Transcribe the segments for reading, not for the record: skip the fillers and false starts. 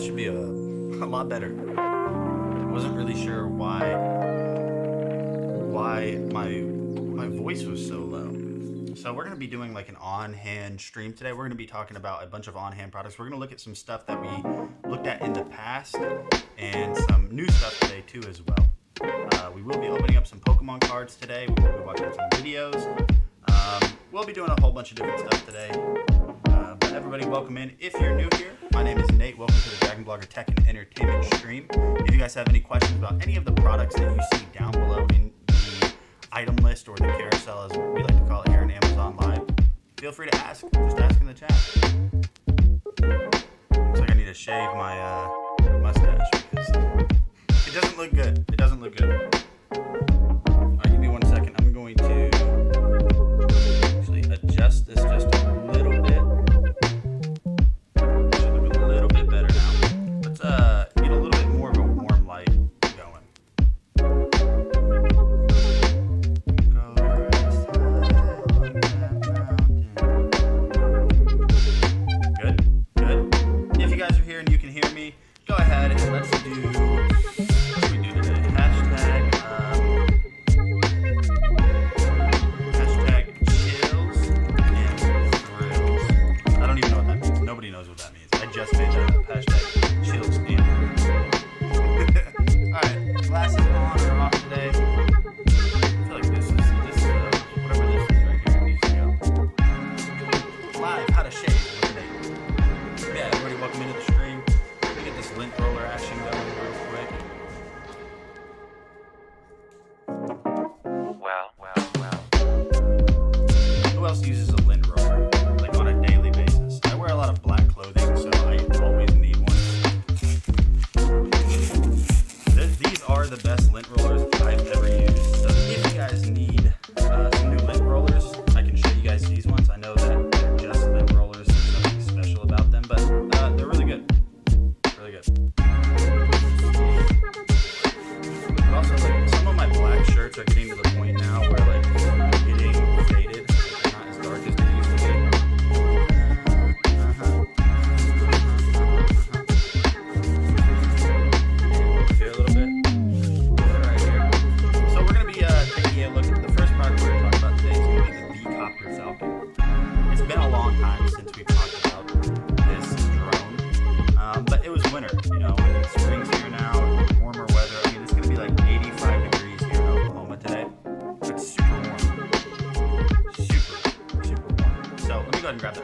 should be a lot better. I wasn't really sure why my voice was so low. So we're going to be doing like an on-hand stream today. We're going to be talking about a bunch of on-hand products. We're going to look at some stuff that we looked at in the past and some new stuff today too as well. We will be opening up some Pokemon cards today. We will be watching some videos. We'll be doing a whole bunch of different stuff today. But everybody, welcome in. If you're new here, my name is Nate. Welcome to the Dragon Blogger Tech and Entertainment stream. If you guys have any questions about any of the products that you see down below in the item list or the carousel, as we like to call it here on Amazon Live, feel free to ask. Just ask in the chat. Looks like I need to shave my mustache because it doesn't look good. It doesn't look good. All right, give me 1 second. I'm going to actually adjust this just a little bit. Should look a little bit better now. Let's get a little bit more of a warm light going. Good, good. If you guys are here and you can hear me, go ahead and let's do. What do we do today? Hashtag chills and thrills. I don't even know what that means. Nobody knows what that means. I just made that up. Hashtag chills and thrills. Alright, glasses on or off today. I feel like this is whatever this is right here needs to go. Live, how to shave. Yeah, everybody welcome into the stream. Let me get this lint roller action going real quick. Who else uses a lint roller, like on a daily basis? I wear a lot of black clothing, so I always need one. These are the best lint rollers I've ever used. So if you guys need some new lint rollers, I can show you guys these ones. I know that they're just lint rollers, there's nothing special about them, but they're really good. Really good. But also, like, some of my black shirts are getting to the point now where, like, they're getting faded. They're not as dark as they used to be. Here a little bit. Right here. So we're going to be taking a look at the first product we're going to talk about today. Is going to be the V-Copter Falcon. It's been a long time since we've talked about this drone. But it was winter, you know, spring's here now, warmer weather. I mean, it's going to be like 85 degrees here in Oklahoma today. It's super warm. Super warm. So let me go ahead and grab that.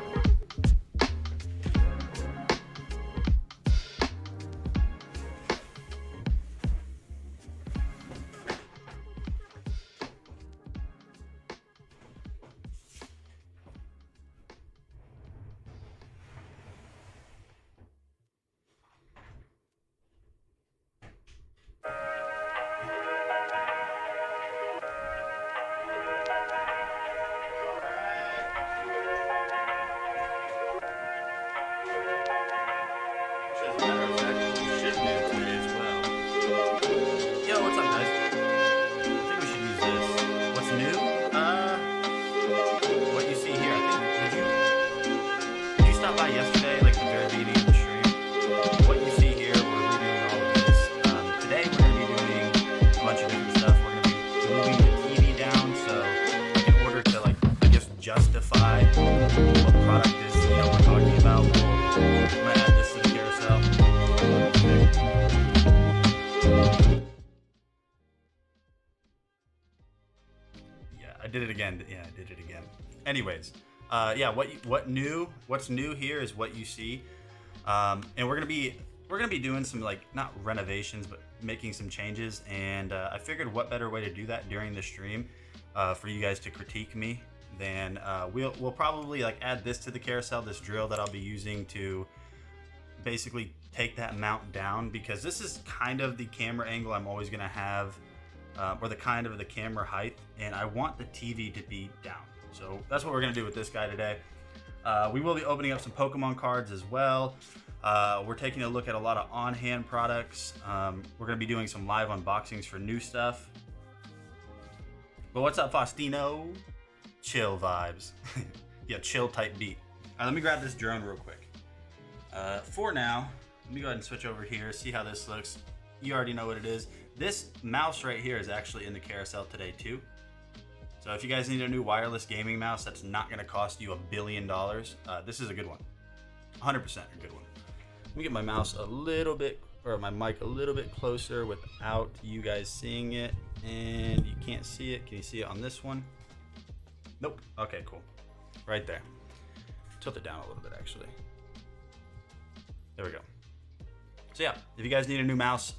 Justify what product is, you know, we're talking about. I'm gonna add this to the carousel. Yeah, I did it again. Yeah, I did it again. Anyways, yeah, what's new here is what you see, and we're gonna be doing some, like, not renovations, but making some changes. And I figured what better way to do that during the stream for you guys to critique me. Then we'll probably, like, add this to the carousel, this drill that I'll be using to basically take that mount down, because this is kind of the camera angle I'm always gonna have, or the kind of the camera height, and I want the TV to be down. So that's what we're gonna do with this guy today. We will be opening up some Pokemon cards as well. We're taking a look at a lot of on-hand products. We're gonna be doing some live unboxings for new stuff. But what's up, Faustino? Chill vibes. Yeah, chill type beat. All right, let me grab this drone real quick. For now, Let me go ahead and switch over here, see how this looks. You already know what it is. This mouse right here is actually in the carousel today too. So if you guys need a new wireless gaming mouse that's not gonna cost you $1 billion, this is a good one. 100% a good one. Let me get my mouse a little bit, or my mic a little bit closer without you guys seeing it. And you can't see it. Can you see it on this one? Nope. Okay, cool. Right there. Tilt it down a little bit actually. There we go. So yeah, if you guys need a new mouse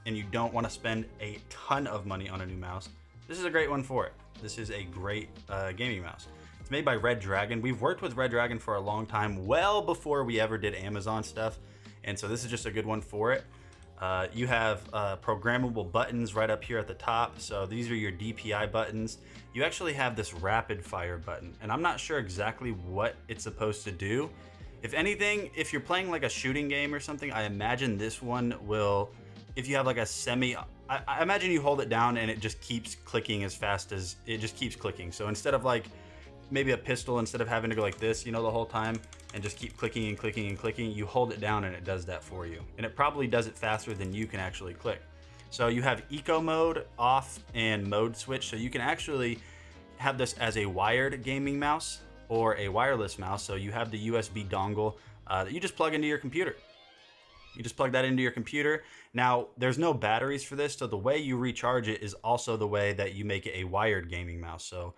and you don't want to spend a ton of money on a new mouse, this is a great one for it. This is a great gaming mouse. It's made by Red Dragon. We've worked with Red Dragon for a long time, well before we ever did Amazon stuff. And so this is just a good one for it. You have programmable buttons right up here at the top. So these are your DPI buttons. You actually have this rapid fire button, and I'm not sure exactly what it's supposed to do. If anything, if you're playing like a shooting game or something, I imagine this one will, if you have like a I imagine you hold it down and it just keeps clicking as fast as, it just keeps clicking. So instead of like maybe a pistol, instead of having to go like this, you know, the whole time and just keep clicking and clicking and clicking, you hold it down and it does that for you. And it probably does it faster than you can actually click. So you have eco mode, off, and mode switch. So you can actually have this as a wired gaming mouse or a wireless mouse. So you have the USB dongle that you just plug into your computer. You just plug that into your computer. Now, there's no batteries for this, so the way you recharge it is also the way that you make it a wired gaming mouse. So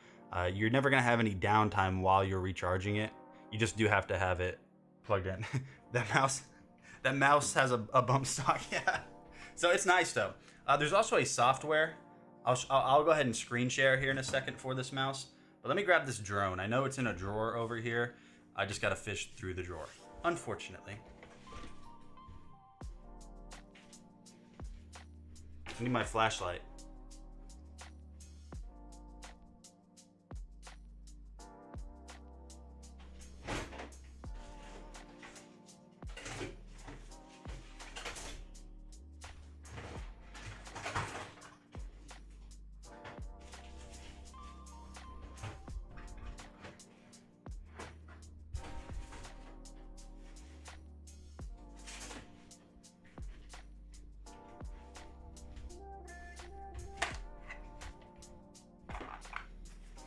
you're never gonna have any downtime while you're recharging it. You just do have to have it plugged in. that mouse has a bump stock, yeah. So it's nice though. There's also a software. I'll go ahead and screen share here in a second for this mouse. But let me grab this drone. I know it's in a drawer over here. I just gotta fish through the drawer, unfortunately. I need my flashlight.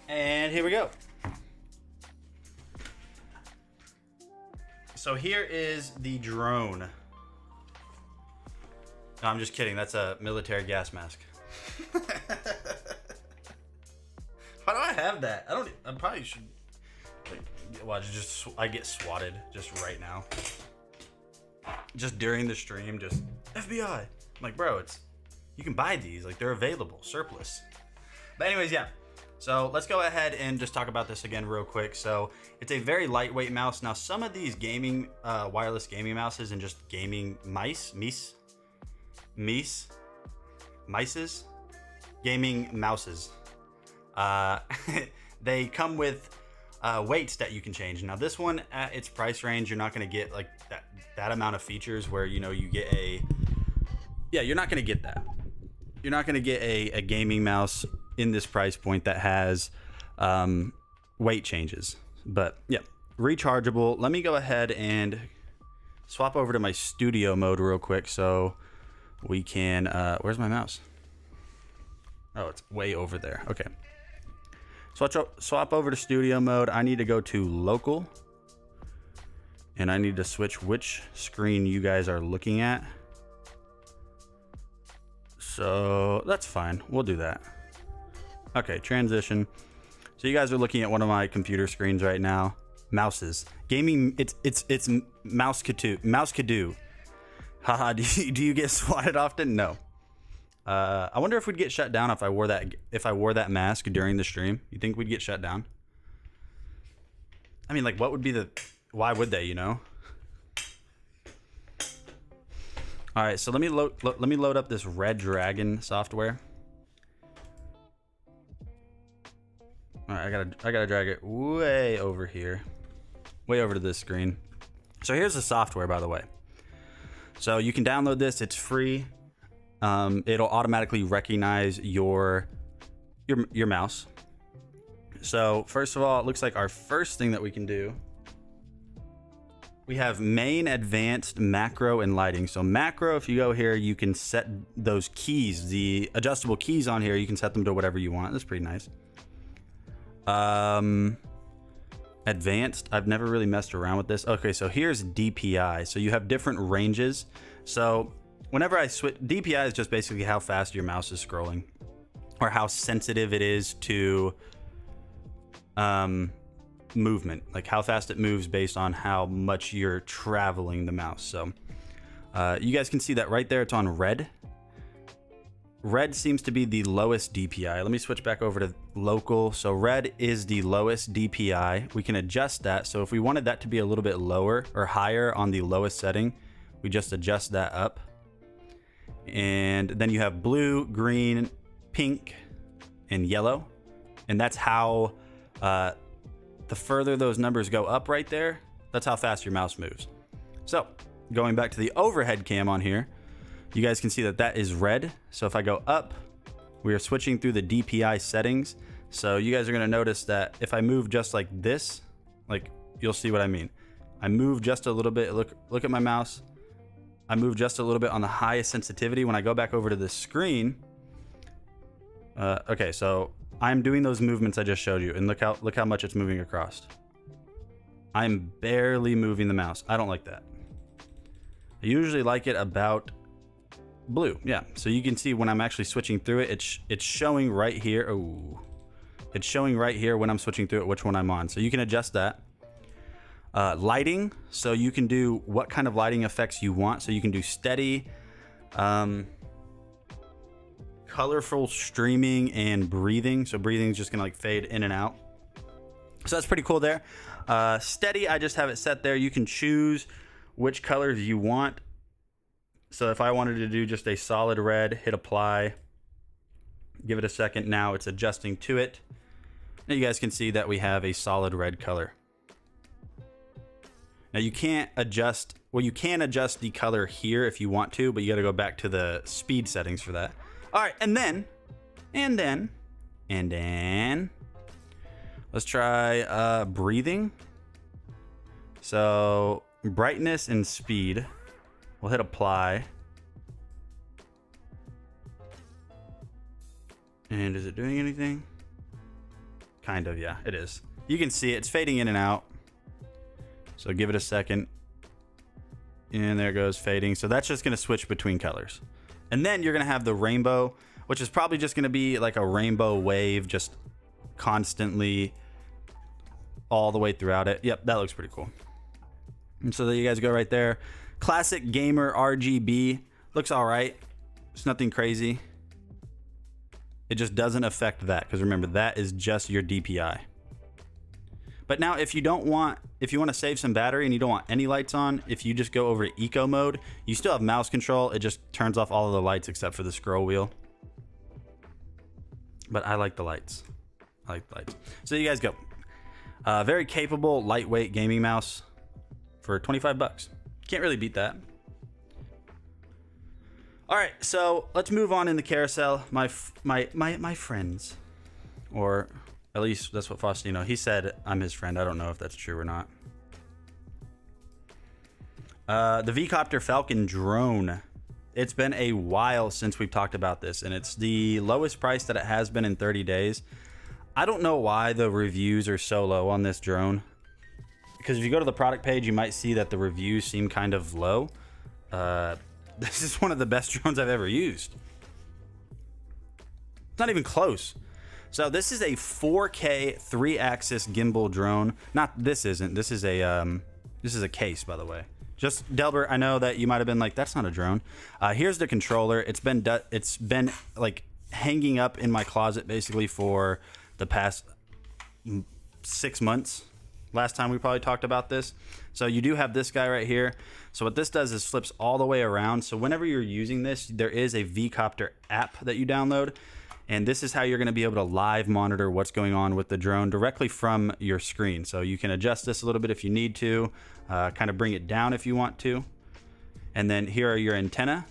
And here we go. So here is the drone. No, I'm just kidding. That's a military gas mask. Why do I have that? I probably should. Like, watch, I get swatted just right now. Just during the stream, just FBI. I'm like, bro, you can buy these. Like, they're available, surplus. But anyways, yeah. So let's go ahead and just talk about this again real quick. So it's a very lightweight mouse. Now some of these gaming, wireless gaming mouses and just gaming mices, gaming mouses, they come with weights that you can change. Now this one at its price range, you're not gonna get like that amount of features where, you know, you get you're not gonna get that. You're not gonna get a gaming mouse in this price point that has weight changes. But yeah, rechargeable. Let me go ahead and swap over to my studio mode real quick so we can, where's my mouse? Oh, it's way over there. Okay. Swap over to studio mode. I need to go to local and I need to switch which screen you guys are looking at. So that's fine. We'll do that. Okay, transition. So you guys are looking at one of my computer screens right now. Mouses. Gaming, it's Mouse-Kadoo. Haha, do you get swatted often? No. I wonder if we'd get shut down if I wore that mask during the stream. You think we'd get shut down? I mean, like, why would they, you know? All right, so let me load up this Red Dragon software. All right, I gotta drag it way over here, way over to this screen. So here's the software, by the way. So you can download this. It's free. It'll automatically recognize your mouse. So first of all, it looks like our first thing that we can do we have main, advanced, macro, and lighting. So macro, if you go here, you can set those keys, the adjustable keys on here. You can set them to whatever you want. That's pretty nice. Advanced, I've never really messed around with this. Okay, so here's DPI. So you have different ranges. So whenever I switch, DPI is just basically how fast your mouse is scrolling, or how sensitive it is to movement, like how fast it moves based on how much you're traveling the mouse. So you guys can see that right there, it's on red. Red seems to be the lowest DPI. Let me switch back over to local. So red is the lowest DPI. We can adjust that. So if we wanted that to be a little bit lower or higher on the lowest setting, we just adjust that up. And then you have blue, green, pink, and yellow. And that's how the further those numbers go up right there, that's how fast your mouse moves. So going back to the overhead cam on here, you guys can see that that is red. So if I go up, we are switching through the DPI settings. So you guys are gonna notice that if I move just like this, like you'll see what I mean. I move just a little bit, look at my mouse. I move just a little bit on the highest sensitivity. When I go back over to the screen, okay, so I'm doing those movements I just showed you, and look how much it's moving across. I'm barely moving the mouse. I don't like that. I usually like it about blue. Yeah, so you can see when I'm actually switching through it, it's showing right here. Oh, it's showing right here when I'm switching through it which one I'm on. So you can adjust that. Lighting, so you can do what kind of lighting effects you want. So you can do steady, colorful, streaming, and breathing. So breathing is just gonna like fade in and out. So that's pretty cool there. Steady, I just have it set there. You can choose which colors you want. So if I wanted to do just a solid red, hit apply, give it a second. Now it's adjusting to it. Now you guys can see that we have a solid red color. Now you can't adjust, well, you can adjust the color here if you want to, but you got to go back to the speed settings for that. All right, and then, let's try breathing. So brightness and speed. We'll hit apply. And is it doing anything? Kind of, yeah, it is. You can see it's fading in and out. So give it a second. And there it goes, fading. So that's just gonna switch between colors. And then you're gonna have the rainbow, which is probably just gonna be like a rainbow wave, just constantly all the way throughout it. Yep, that looks pretty cool. And so there you guys go right there. Classic gamer RGB. Looks all right. It's nothing crazy. It just doesn't affect that, because remember, that is just your DPI. But now if you want to save some battery and you don't want any lights on, if you just go over to eco mode, you still have mouse control. It just turns off all of the lights except for the scroll wheel. But I like the lights. I like the lights. So you guys go. Very capable, lightweight gaming mouse for 25 bucks. Can't really beat that. All right, so let's move on in the carousel. My friends, or at least that's what Faustino, he said I'm his friend. I don't know if that's true or not. The V-Copter Falcon drone. It's been a while since we've talked about this, and it's the lowest price that it has been in 30 days. I don't know why the reviews are so low on this drone, because if you go to the product page, you might see that the reviews seem kind of low. This is one of the best drones I've ever used. It's not even close. So this is a 4K 3-axis gimbal drone. Not this isn't. This is a case, by the way. Just Delbert, I know that you might have been like, that's not a drone. Here's the controller. It's been like hanging up in my closet basically for the past 6 months. Last time we probably talked about this. So you do have this guy right here. So what this does is flips all the way around. So whenever you're using this, there is a V-Copter app that you download. And this is how you're going to be able to live monitor what's going on with the drone directly from your screen. So you can adjust this a little bit if you need to, kind of bring it down if you want to. And then here are your antennas.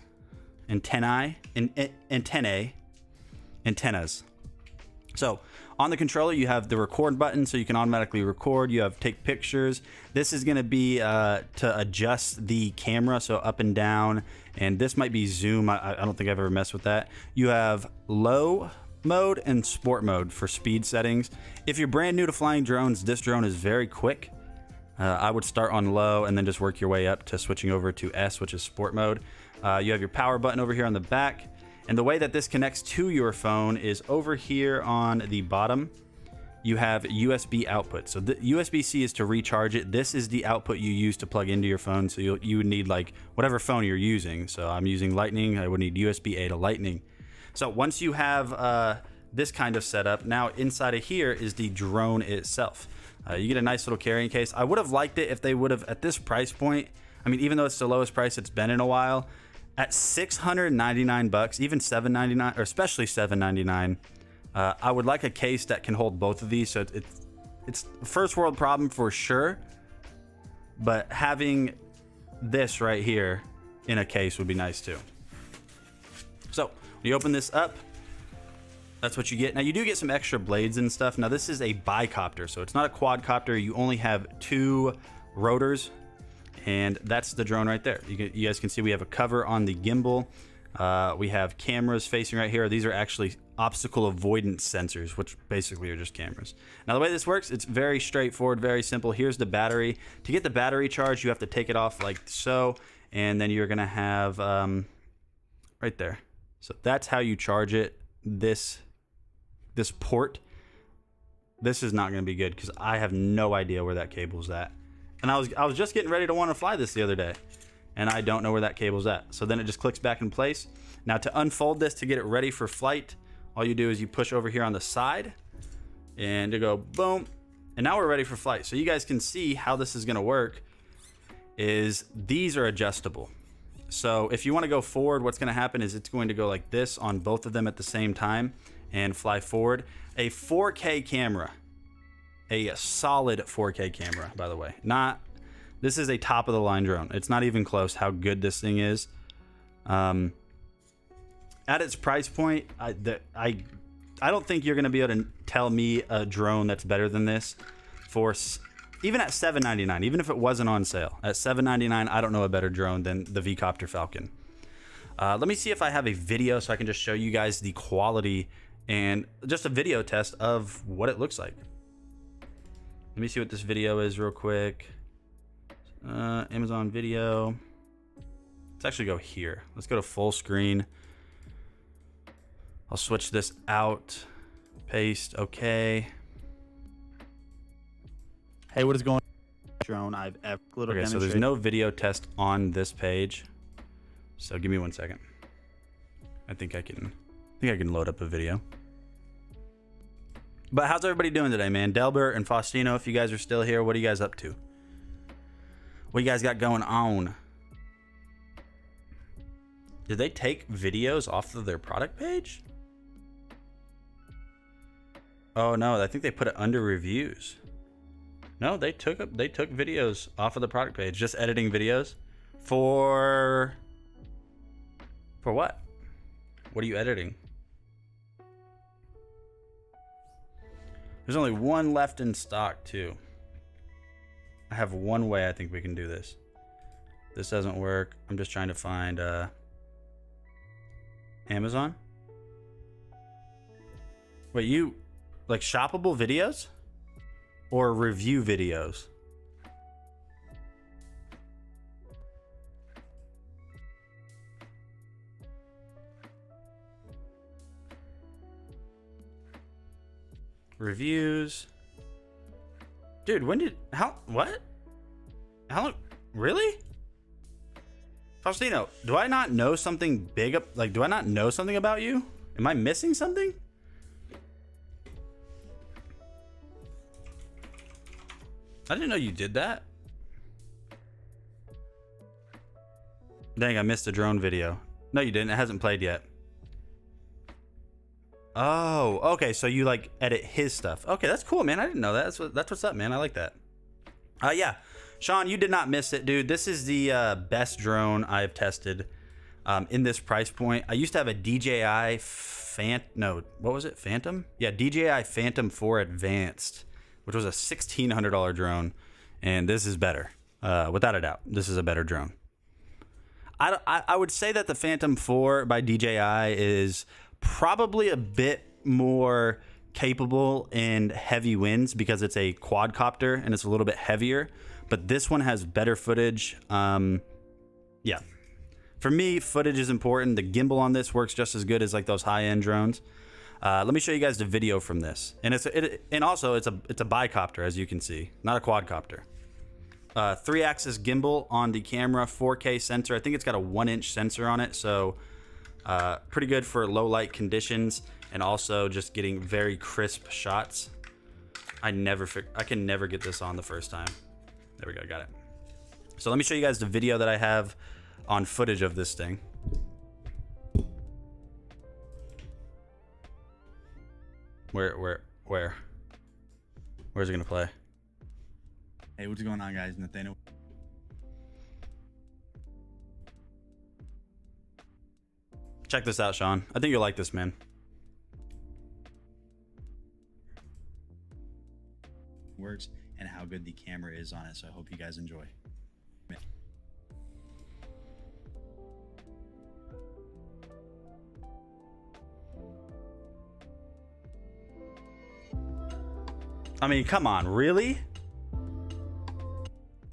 So on the controller, you have the record button, so you can automatically record. You have take pictures. This is going to be to adjust the camera, so up and down. And this might be zoom. I don't think I've ever messed with that. You have low mode and sport mode for speed settings. If you're brand new to flying drones, this drone is very quick. I would start on low and then just work your way up to switching over to S, which is sport mode. You have your power button over here on the back. And the way that this connects to your phone is over here on the bottom. You have USB output. So the USB-C is to recharge it. This is the output you use to plug into your phone. So you would need like whatever phone you're using. So I'm using Lightning. I would need USB-A to Lightning. So once you have this kind of setup, now inside of here is the drone itself. You get a nice little carrying case. I would have liked it if they would have, at this price point, I mean, even though it's the lowest price it's been in a while, at $699, even $799, or especially $799, I would like a case that can hold both of these. So it's a first world problem for sure, but having this right here in a case would be nice too. So when you open this up, that's what you get. Now you do get some extra blades and stuff. Now this is a bicopter, so it's not a quadcopter. You only have 2 rotors. And that's the drone right there. You guys can see we have a cover on the gimbal. We have cameras facing right here. These are actually obstacle avoidance sensors, which basically are just cameras. Now the way this works, it's very straightforward, very simple. Here's the battery. To get the battery charged, you have to take it off like so, and then you're gonna have right there. So that's how you charge it. This port. This is not gonna be good because I have no idea where that cable's at. And I was just getting ready to want to fly this the other day, and I don't know where that cable's at. So then it just clicks back in place. Now to unfold this to get it ready for flight, all you do is you push over here on the side and you go boom, and now we're ready for flight. So you guys can see how this is going to work is these are adjustable. So if you want to go forward, what's going to happen is it's going to go like this on both of them at the same time and fly forward. A 4K camera, a solid 4K camera, by the way. This is a top of the line drone. It's not even close how good this thing is. At its price point, I don't think you're gonna be able to tell me a drone that's better than this for even at $799. Even if it wasn't on sale at $799, I don't know a better drone than the V-Copter Falcon. Let me see if I have a video so I can just show you guys the quality and just a video test of what it looks like. Let me see what this video is real quick. Amazon video. Let's actually go here. Let's go to full screen. I'll switch this out. Paste. Okay. Hey, what is going on? Drone I've ever Okay, so there's no video test on this page. So give me 1 second. I think I can load up a video. But how's everybody doing today, man? Delbert and Faustino, if you guys are still here, what are you guys up to? What you guys got going on? Did they take videos off of their product page? Oh no, I think they put it under reviews. No, they took videos off of the product page, just editing videos for what? What are you editing? There's only one left in stock too. I have one way I think we can do this. This doesn't work. I'm just trying to find Amazon. Wait, you like shoppable videos or review videos? Reviews. Dude, what? How long? Really? Faustino, do I not know something big? Like, do I not know something about you? Am I missing something? I didn't know you did that. Dang, I missed a drone video. No, you didn't. It hasn't played yet. Oh, okay. So you like edit his stuff. Okay, that's cool, man. I didn't know that. That's what's up, man. I like that. Yeah. Sean, you did not miss it, dude. This is the best drone I've tested in this price point. I used to have a DJI what was it? Phantom? Yeah, DJI Phantom 4 Advanced, which was a $1,600 drone, and this is better. Without a doubt, this is a better drone. I would say that the Phantom 4 by DJI is probably a bit more capable in heavy winds because it's a quadcopter and it's a little bit heavier, but this one has better footage. Yeah. For me, footage is important. The gimbal on this works just as good as like those high-end drones. Let me show you guys the video from this. And also it's a bicopter, as you can see, not a quadcopter. 3-axis gimbal on the camera, 4K sensor. I think it's got a 1-inch sensor on it, so pretty good for low light conditions and also just getting very crisp shots. I can never get this on the first time. There we go, got it. So let me show you guys the video that I have on footage of this thing. Where's it gonna play? Hey, what's going on, guys? Nathaniel. Check this out, Sean. I think you'll like this, man. Works and how good the camera is on it, so I hope you guys enjoy. I mean, come on, really?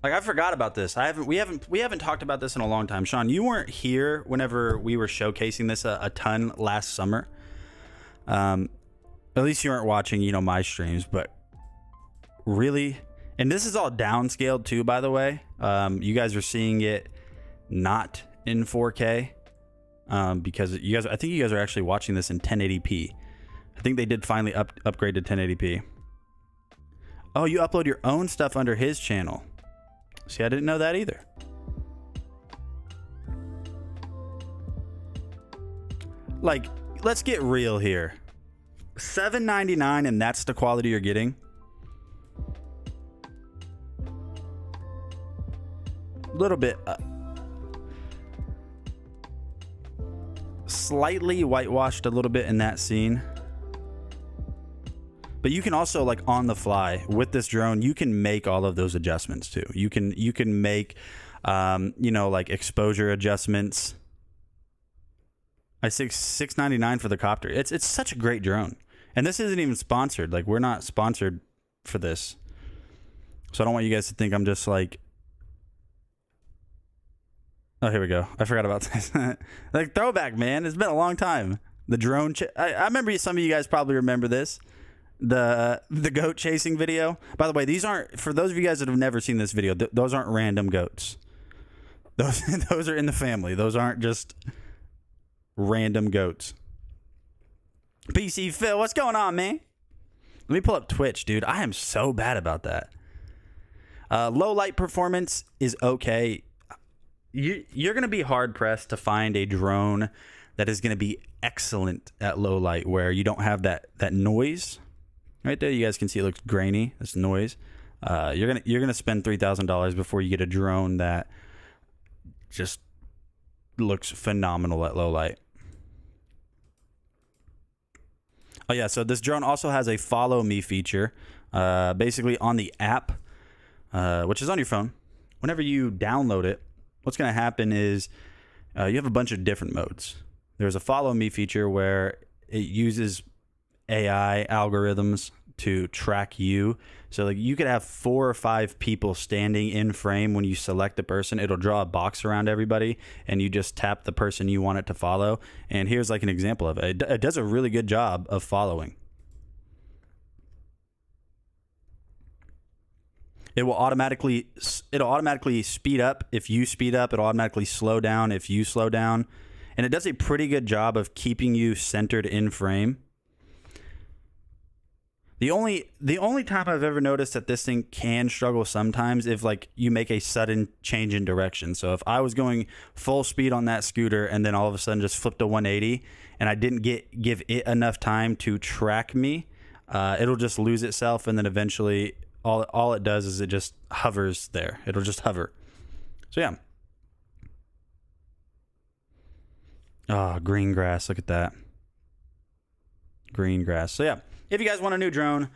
Like, I forgot about this. We haven't talked about this in a long time. Sean, you weren't here whenever we were showcasing this a ton last summer. At least you weren't watching, my streams, but really, and this is all downscaled too, by the way. You guys are seeing it not in 4K because I think you guys are actually watching this in 1080p. I think they did finally upgrade to 1080p. Oh, you upload your own stuff under his channel. See, I didn't know that either. Like, let's get real here. $7.99 and that's the quality you're getting. A little bit slightly whitewashed a little bit in that scene. But you can also, like, on the fly with this drone, you can make all of those adjustments too. You can make, like exposure adjustments. I say $6.99 for the copter. It's such a great drone, and this isn't even sponsored. Like, we're not sponsored for this, so I don't want you guys to think I'm just like. Oh, here we go. I forgot about this. Like, throwback, man. It's been a long time. The drone. I remember some of you guys probably remember this. The goat chasing video. By the way, these aren't, for those of you guys that have never seen this video, those aren't random goats. Those are in the family. Those aren't just random goats. PC Phil, what's going on, man? Let me pull up Twitch, dude. I am so bad about that. Low light performance is okay. You're going to be hard pressed to find a drone that is going to be excellent at low light where you don't have that noise. Right there, you guys can see it looks grainy. That's noise. You're gonna spend $3,000 before you get a drone that just looks phenomenal at low light. Oh yeah, so this drone also has a follow me feature. Basically on the app, which is on your phone. Whenever you download it, what's gonna happen is you have a bunch of different modes. There's a follow me feature where it uses AI algorithms to track you. So like you could have 4 or 5 people standing in frame. When you select the person, it'll draw a box around everybody and you just tap the person you want it to follow. And here's like an example of it. It does a really good job of following. It'll automatically speed up if you speed up. It'll automatically slow down if you slow down. And it does a pretty good job of keeping you centered in frame. The only time I've ever noticed that this thing can struggle sometimes if like you make a sudden change in direction. So if I was going full speed on that scooter and then all of a sudden just flipped to 180 and I didn't give it enough time to track me, it'll just lose itself, and then eventually all it does is it just hovers there. It'll just hover. So yeah. Oh, green grass, look at that. green grass. So yeah, if you guys want a new drone,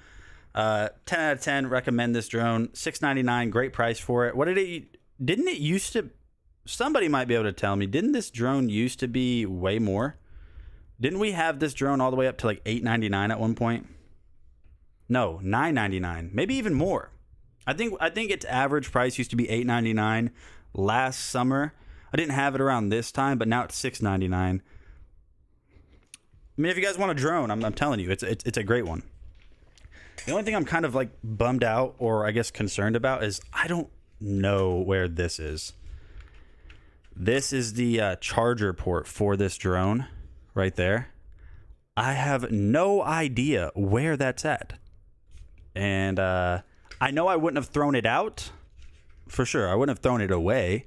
10 out of 10, recommend this drone. $699, great price for it. What did it? Didn't it used to? Somebody might be able to tell me. Didn't this drone used to be way more? Didn't we have this drone all the way up to like $899 at one point? No, $999, maybe even more. I think its average price used to be $899 last summer. I didn't have it around this time, but now it's $699. I mean, if you guys want a drone, I'm telling you, it's a great one. The only thing I'm kind of like bummed out, or I guess concerned about, is I don't know where this is. This is the charger port for this drone right there. I have no idea where that's at. And I know I wouldn't have thrown it out, for sure. I wouldn't have thrown it away,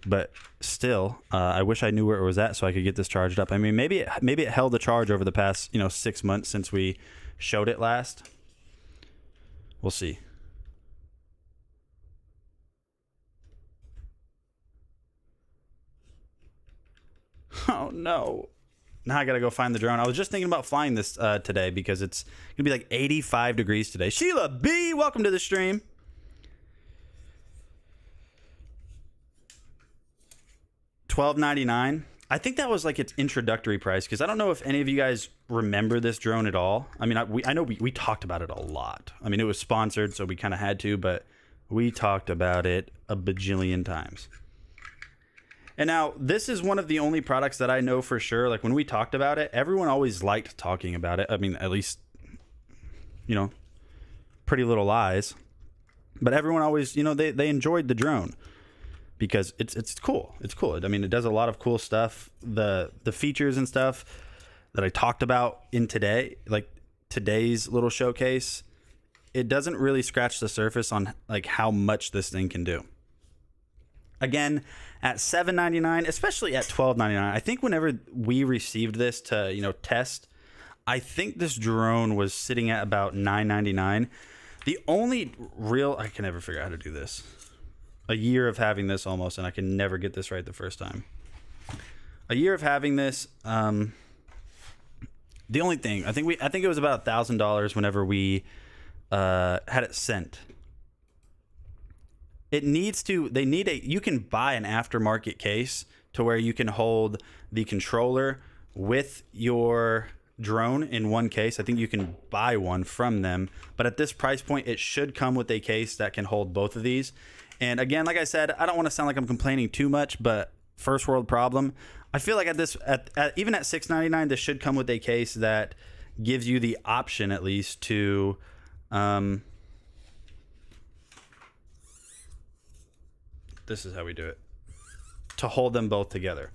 but still, I wish I knew where it was at so I could get this charged up. I mean, maybe it held the charge over the past 6 months since we showed it last. We'll see. Oh no. Now I gotta go find the drone. I was just thinking about flying this today because it's gonna be like 85 degrees today. Sheila B, welcome to the stream. $12.99. I think that was like its introductory price, because I don't know if any of you guys remember this drone at all. I mean, I know we talked about it a lot. I mean, it was sponsored, so we kind of had to, but we talked about it a bajillion times. And now, this is one of the only products that I know for sure, like when we talked about it, everyone always liked talking about it. I mean, at least, Pretty Little Lies. But everyone always, they enjoyed the drone because it's cool. It's cool. I mean, it does a lot of cool stuff. The features and stuff that I talked about in today's little showcase, it doesn't really scratch the surface on like how much this thing can do. Again, at $7.99, especially at $12.99, I think whenever we received this to test, I think this drone was sitting at about $9.99. The only real, I can never figure out how to do this. A year of having this almost, and I can never get this right the first time. A year of having this, the only thing I think it was about $1,000 whenever we had it sent. You can buy an aftermarket case to where you can hold the controller with your drone in one case. I think you can buy one from them, but at this price point, it should come with a case that can hold both of these. And again, like I said, I don't want to sound like I'm complaining too much, but first world problem. I feel like even at $6.99, this should come with a case that gives you the option at least to this is how we do it, to hold them both together,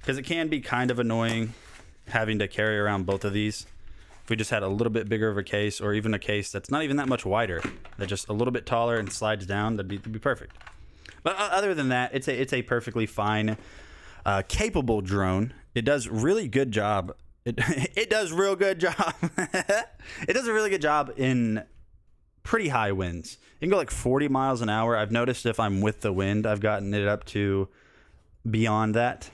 because it can be kind of annoying having to carry around both of these. If we just had a little bit bigger of a case, or even a case that's not even that much wider, that's just a little bit taller and slides down, that'd be perfect. But other than that, it's a perfectly fine, capable drone. It does really good job. It does real good job. It does a really good job in pretty high winds. It can go like 40 miles an hour. I've noticed if I'm with the wind, I've gotten it up to beyond that.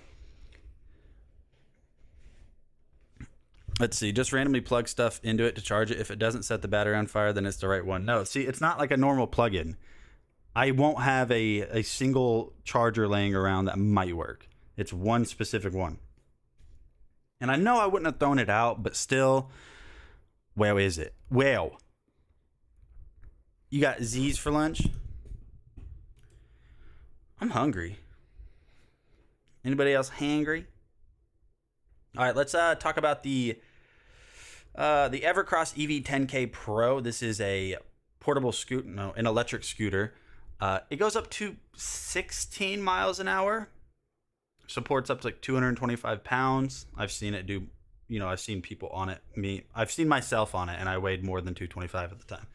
Let's see, just randomly plug stuff into it to charge it. If it doesn't set the battery on fire, then it's the right one. No, see, it's not like a normal plug-in. I won't have a single charger laying around that might work. It's one specific one. And I know I wouldn't have thrown it out, but still, where is it? Well, you got Z's for lunch? I'm hungry. Anybody else hangry? All right, let's talk about the Evercross EV10K Pro. This is a portable scooter, an electric scooter. It goes up to 16 miles an hour. Supports up to like 225 pounds. I've seen it do, I've seen people on it. I've seen myself on it, and I weighed more than 225 at the time.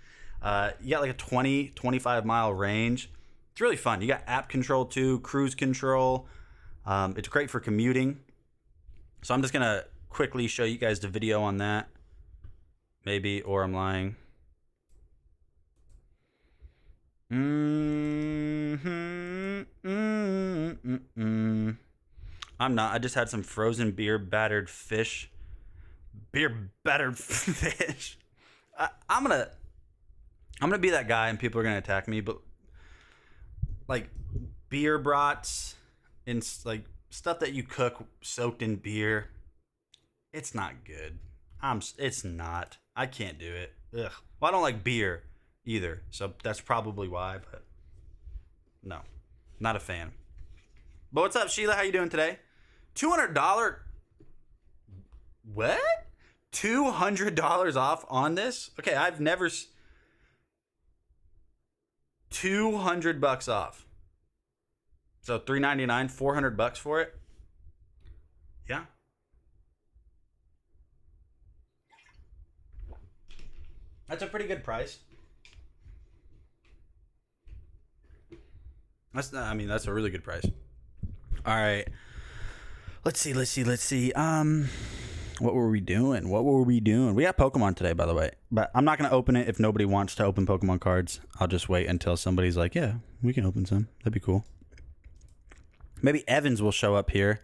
You got like a 25 mile range. It's really fun. You got app control too, cruise control. It's great for commuting. So I'm just going to quickly show you guys the video on that. Maybe, or I'm lying. I'm not. I just had some frozen beer battered fish beer battered fish. I'm gonna be that guy, and people are gonna attack me. But like beer brats and like stuff that you cook soaked in beer, it's not good. It's not. I can't do it. Ugh. Well, I don't like beer either, so that's probably why. But no, not a fan. But what's up, Sheila? How you doing today? $200. What? $200 off on this? Okay, I've never. $200 off. So $399, $400 for it. Yeah. That's a pretty good price. That's a really good price. All right. Let's see. What were we doing? We got Pokemon today, by the way. But I'm not going to open it if nobody wants to open Pokemon cards. I'll just wait until somebody's like, yeah, we can open some. That'd be cool. Maybe Evans will show up here.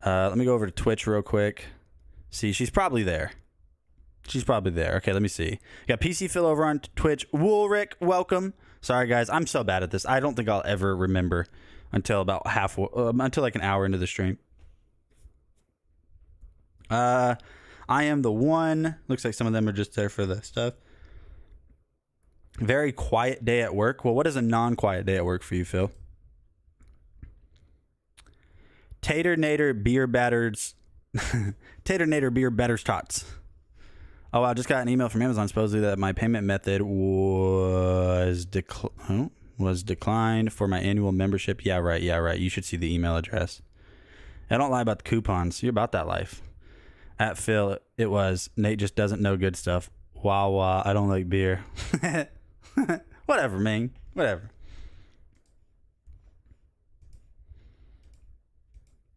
Let me go over to Twitch real quick. See, she's probably there. Okay, let me see. Got PC Phil over on Twitch. Woolrick, welcome. Sorry, guys. I'm so bad at this. I don't think I'll ever remember until about until like an hour into the stream. I am the one. Looks like some of them are just there for the stuff. Very quiet day at work. Well, what is a non-quiet day at work for you, Phil? Tater Nader beer batters. Tater Nader beer batters tots. Oh, I just got an email from Amazon supposedly that my payment method was declined for my annual membership. Yeah, right. You should see the email address. I don't lie about the coupons. You're about that life. At Phil, it was Nate just doesn't know good stuff. Wow, I don't like beer. Whatever, man. Whatever.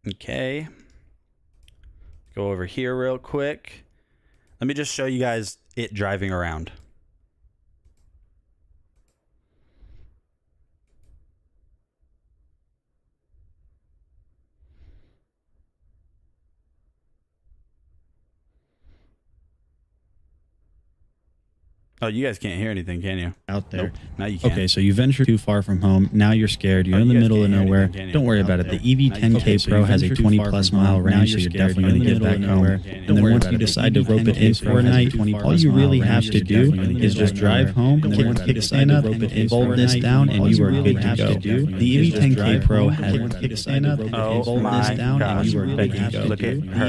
Okay. Go over here real quick. Let me just show you guys it driving around. Oh, you guys can't hear anything, can you? Out there. Nope. Now you can. Okay, so you venture too far from home. Now you're scared. You're in the middle of nowhere. Don't worry about it. The EV10K Pro has a 20-plus mile range, so you're definitely going to get back home. And then once you decide to rope it in for a night, all you really have to do is just drive home, kick the kickstand up, and fold this down, and you are good to go. The EV10K Pro has The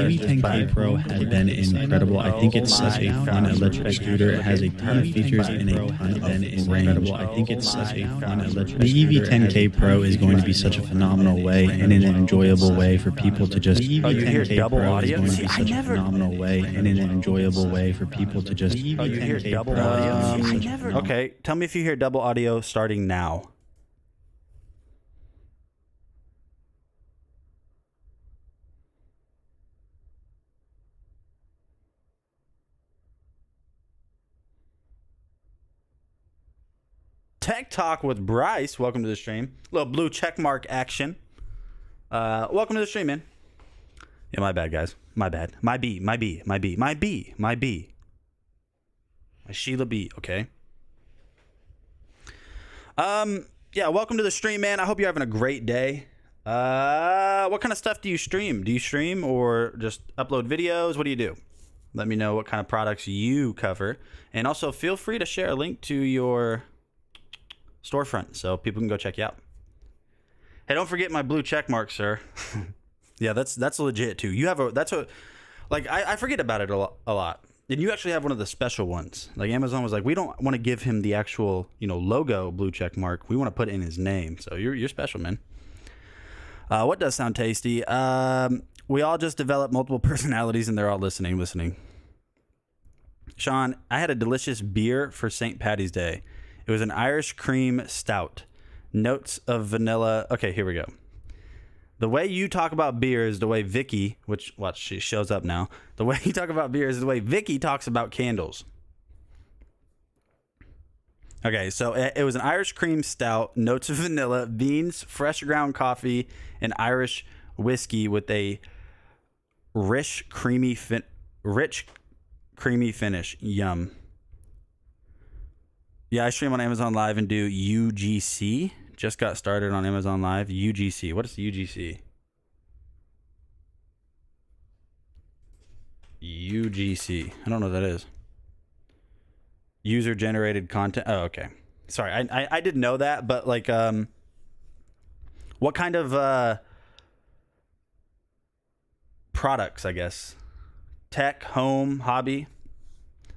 EV10K Pro has been incredible. I think it's such a fun electric scooter. It has a ton of features and a ton of range. I think it's such a fun electric scooter. The EV10K Pro is going to be such a phenomenal way and in an enjoyable way for people to just. The EV10K Pro is going to be such a phenomenal way and in an enjoyable way for people to just. EV10K Pro. Okay, tell me if you hear double audio starting now. Tech Talk with Bryce. Welcome to the stream. Little blue check mark action. Welcome to the stream, man. Yeah, my bad, guys. My bad. My Sheila B. Okay. Yeah, welcome to the stream, man. I hope you're having a great day. What kind of stuff do you stream? Do you stream or just upload videos? What do you do? Let me know what kind of products you cover. And also feel free to share a link to your storefront so people can go check you out. Hey, don't forget my blue check mark, sir. Yeah, that's legit too. You have I forget about it a lot. And you actually have one of the special ones. Like Amazon was like, we don't want to give him the actual, logo blue check mark. We want to put in his name. So you're special, man. What does sound tasty? We all just develop multiple personalities and they're all listening. Sean, I had a delicious beer for St. Paddy's Day. It was an Irish cream stout. Notes of vanilla. Okay, here we go. The way you talk about beer is the way Vicky, she shows up now. The way you talk about beer is the way Vicky talks about candles. Okay, so it was an Irish cream stout, notes of vanilla, beans, fresh ground coffee, and Irish whiskey with a rich, creamy creamy finish. Yum. Yeah, I stream on Amazon Live and do UGC. Just got started on Amazon Live. UGC. What is UGC? UGC. I don't know what that is. User generated content. Oh, okay. Sorry, I didn't know that, but like, what kind of products? I guess tech, home, hobby.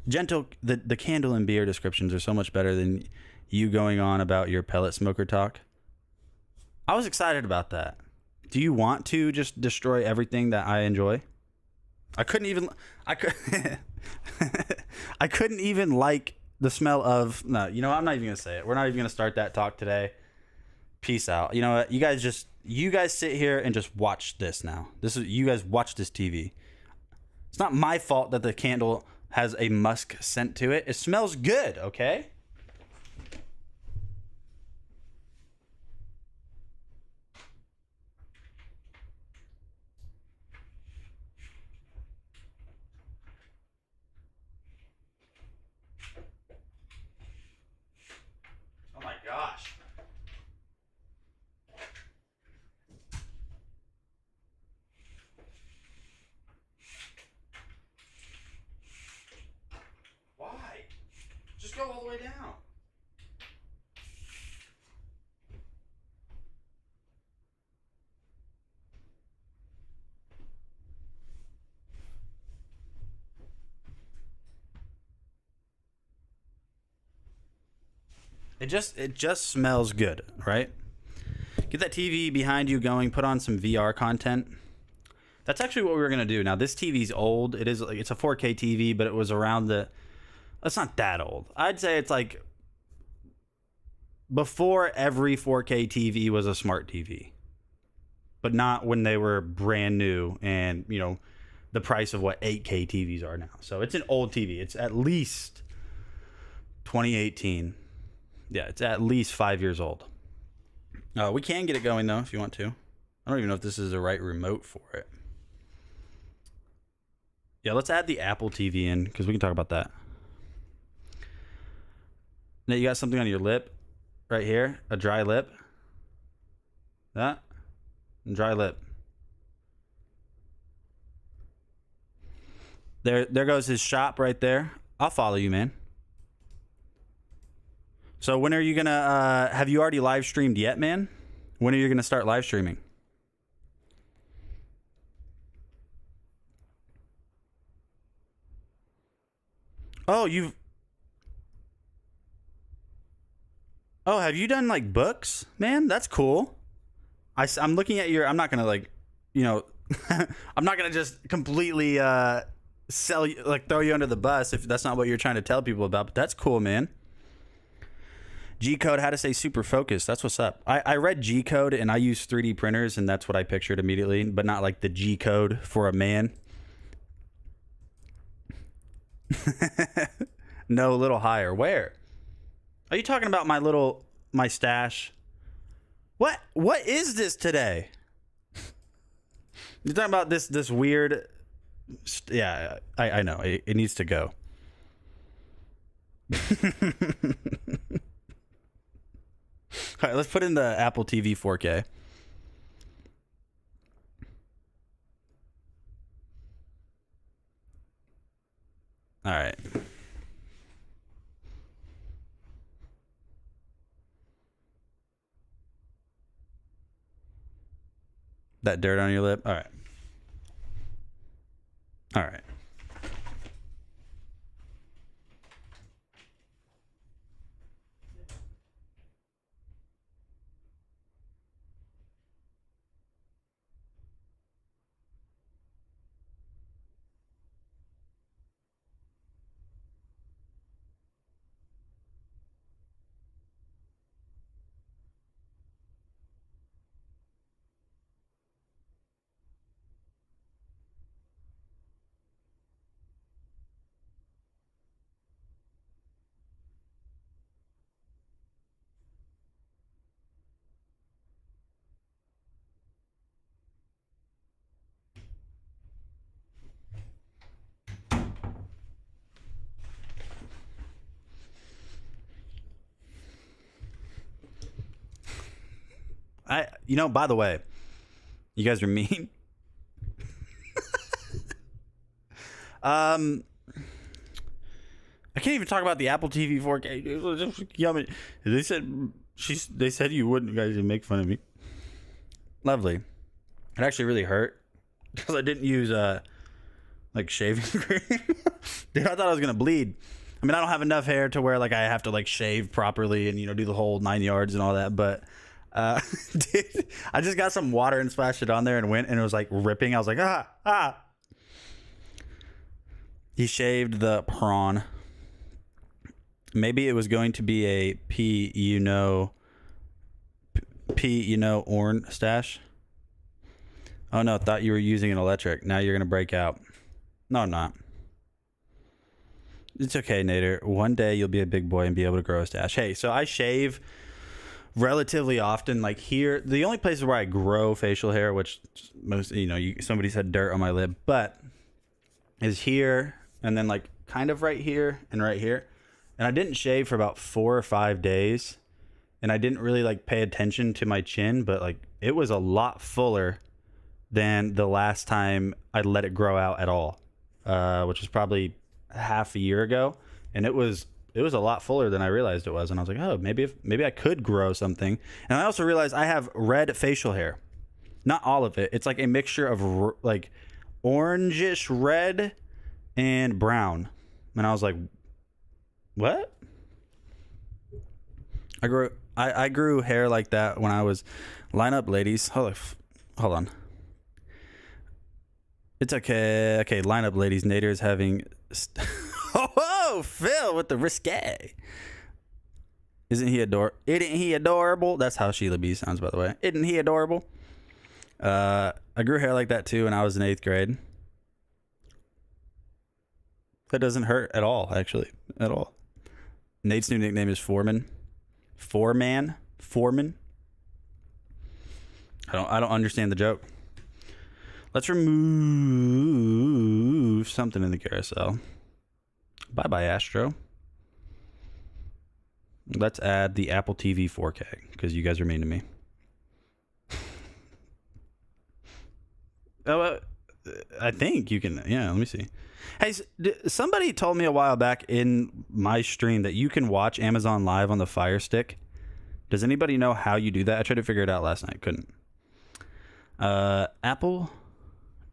Gentle. The candle and beer descriptions are so much better than you going on about your pellet smoker talk. I was excited about that. Do you want to just destroy everything that I enjoy? I couldn't even. I couldn't even like the smell of. No, you know, I'm not even gonna say it. We're not even gonna start that talk today. Peace out. You know what? You guys sit here and just watch this now. You guys watch this TV. It's not my fault that the candle has a musk scent to it. It smells good, okay? Oh my gosh. Why? Just go all the way down. It just smells good, right? Get that TV behind you going, put on some VR content. That's actually what we were gonna do. Now this TV's old. It's a 4K TV, but it was around it's not that old. I'd say it's like before every 4K TV was a smart TV. But not when they were brand new and, you know, the price of what 8K TVs are now. So it's an old TV. It's at least 2018. Yeah, it's at least 5 years old. We can get it going, though, if you want to. I don't even know if this is the right remote for it. Yeah, let's add the Apple TV in, because we can talk about that. Now, you got something on your lip right here. A dry lip. That. Dry lip. There goes his shop right there. I'll follow you, man. So when are you gonna have you already live streamed yet, man? When are you gonna start live streaming? Oh, have you done like books, man? That's cool. I'm looking at I'm not gonna like, you know, I'm not gonna just completely sell you, like throw you under the bus if that's not what you're trying to tell people about. But that's cool, man. G code, how to stay super focused. That's what's up. I read G code and I use 3D printers and that's what I pictured immediately, but not like the G code for a man. No, a little higher. Where? Are you talking about my stash? What is this today? You're talking about this weird. Yeah, I know. It needs to go. All right, let's put in the Apple TV 4K. All right. That dirt on your lip? All right. All right. By the way, you guys are mean. I can't even talk about the Apple TV 4K. It was just yummy. They said you wouldn't, guys, make fun of me. Lovely. It actually really hurt because I didn't use like shaving cream. Dude, I thought I was gonna bleed. I mean, I don't have enough hair to where like I have to like shave properly and do the whole 9 yards and all that. But dude, I just got some water and splashed it on there and went, and it was like ripping. I was like, ah. He shaved the prawn. Maybe it was going to be a Orn stash. Oh no, thought you were using an electric. Now you're gonna break out. No, I'm not. It's okay, Nader. One day you'll be a big boy and be able to grow a stash. Hey, so I shave relatively often. Like here, the only places where I grow facial hair, which most, somebody said dirt on my lip, but is here and then like kind of right here and right here. And I didn't shave for about 4 or 5 days, and I didn't really like pay attention to my chin, but like it was a lot fuller than the last time I let it grow out at all, which was probably half a year ago, and it was a lot fuller than I realized it was. And I was like, oh, maybe I could grow something. And I also realized I have red facial hair. Not all of it. It's like a mixture of like orangish red and brown. And I was like, what? I grew hair like that when I was... Line up, ladies. Hold on. It's okay. Okay, line up, ladies. Nader is having... Oh, Phil with the risque. Isn't he adorable? That's how Sheila B sounds, by the way. Isn't he adorable? I grew hair like that too when I was in 8th grade. That doesn't hurt at all, actually. At all. Nate's new nickname is Foreman. Foreman. I don't understand the joke. Let's remove something in the carousel. Bye-bye, Astro. Let's add the Apple TV 4K, because you guys are mean to me. I think you can... Yeah, let me see. Hey, somebody told me a while back in my stream that you can watch Amazon Live on the Fire Stick. Does anybody know how you do that? I tried to figure it out last night. Couldn't. Apple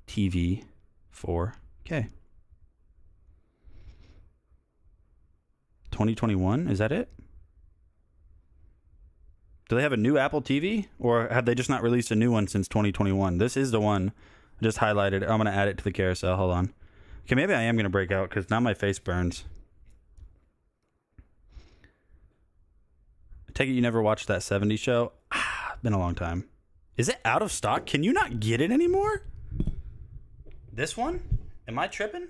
TV 4K. 2021? Is that it? Do they have a new Apple TV? Or have they just not released a new one since 2021? This is the one. I just highlighted it. I'm going to add it to the carousel. Hold on. Okay, maybe I am going to break out because now my face burns. I take it you never watched that 70s show? Been a long time. Is it out of stock? Can you not get it anymore? This one? Am I tripping?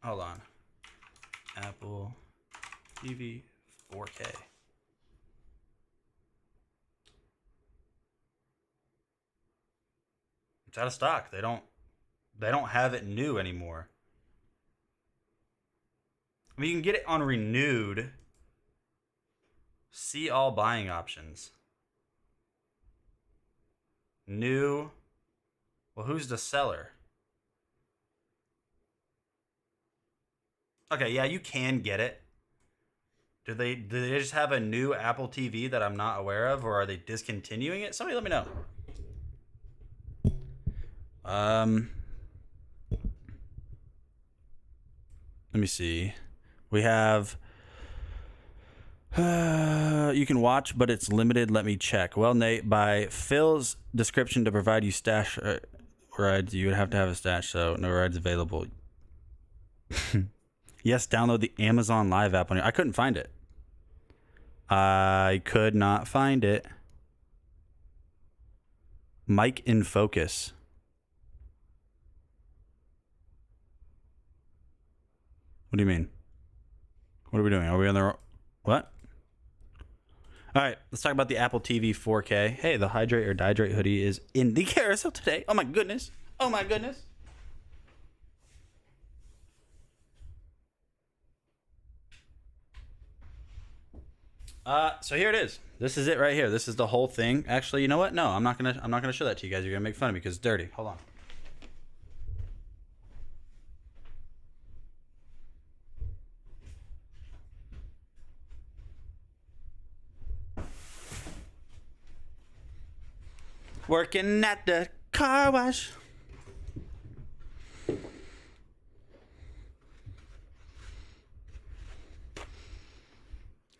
Hold on. Apple TV 4K. It's out of stock. They don't have it new anymore. I mean, you can get it on renewed. See all buying options. New. Well, who's the seller? Okay, yeah, you can get it. Do they just have a new Apple TV that I'm not aware of, or are they discontinuing it? Somebody let me know. Let me see. We have you can watch, but it's limited. Let me check. Well, Nate, by Phil's description, to provide you stash rides, you would have to have a stash, so no rides available. Yes, download the Amazon Live app on your... I couldn't find it. I could not find it. Mic in focus. What do you mean? What are we doing? Are we on the... What? All right, let's talk about the Apple TV 4K. Hey, the Hydrate or Dihydrate hoodie is in the carousel today. Oh my goodness. Oh my goodness. So here it is. This is it right here. This is the whole thing. Actually, you know what? No, I'm not gonna show that to you guys. You're gonna make fun of me because it's dirty. Hold on. Working at the car wash.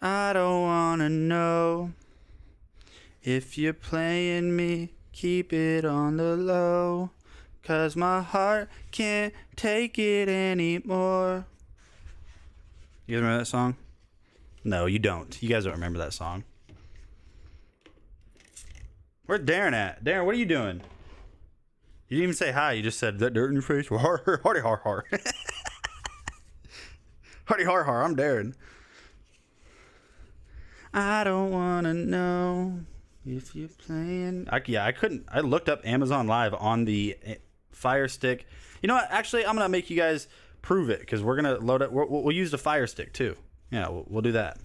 I don't wanna know if you're playing me, keep it on the low, 'cause my heart can't take it anymore. You guys remember that song? No, you don't. You guys don't remember that song. Where's Darren at? Darren, what are you doing? You didn't even say hi. You just said, that dirt in your face? Hardy har har. Hardy har har. I'm Darren. I don't want to know if you're playing. I couldn't. I looked up Amazon Live on the Fire Stick. You know what? Actually, I'm going to make you guys prove it because we're going to load it. We'll use the Fire Stick too. Yeah, we'll do that.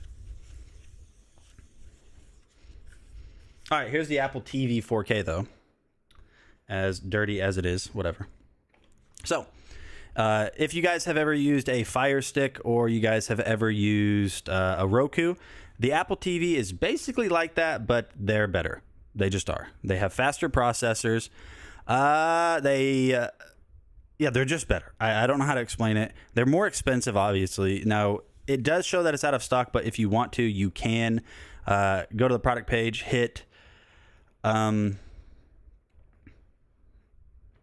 All right, here's the Apple TV 4K though. As dirty as it is, whatever. So, if you guys have ever used a Fire Stick or you guys have ever used a Roku, the Apple TV is basically like that, but they're better. They just are. They have faster processors. They're just better. I don't know how to explain it. They're more expensive, obviously. Now, it does show that it's out of stock, but if you want to, you can go to the product page, hit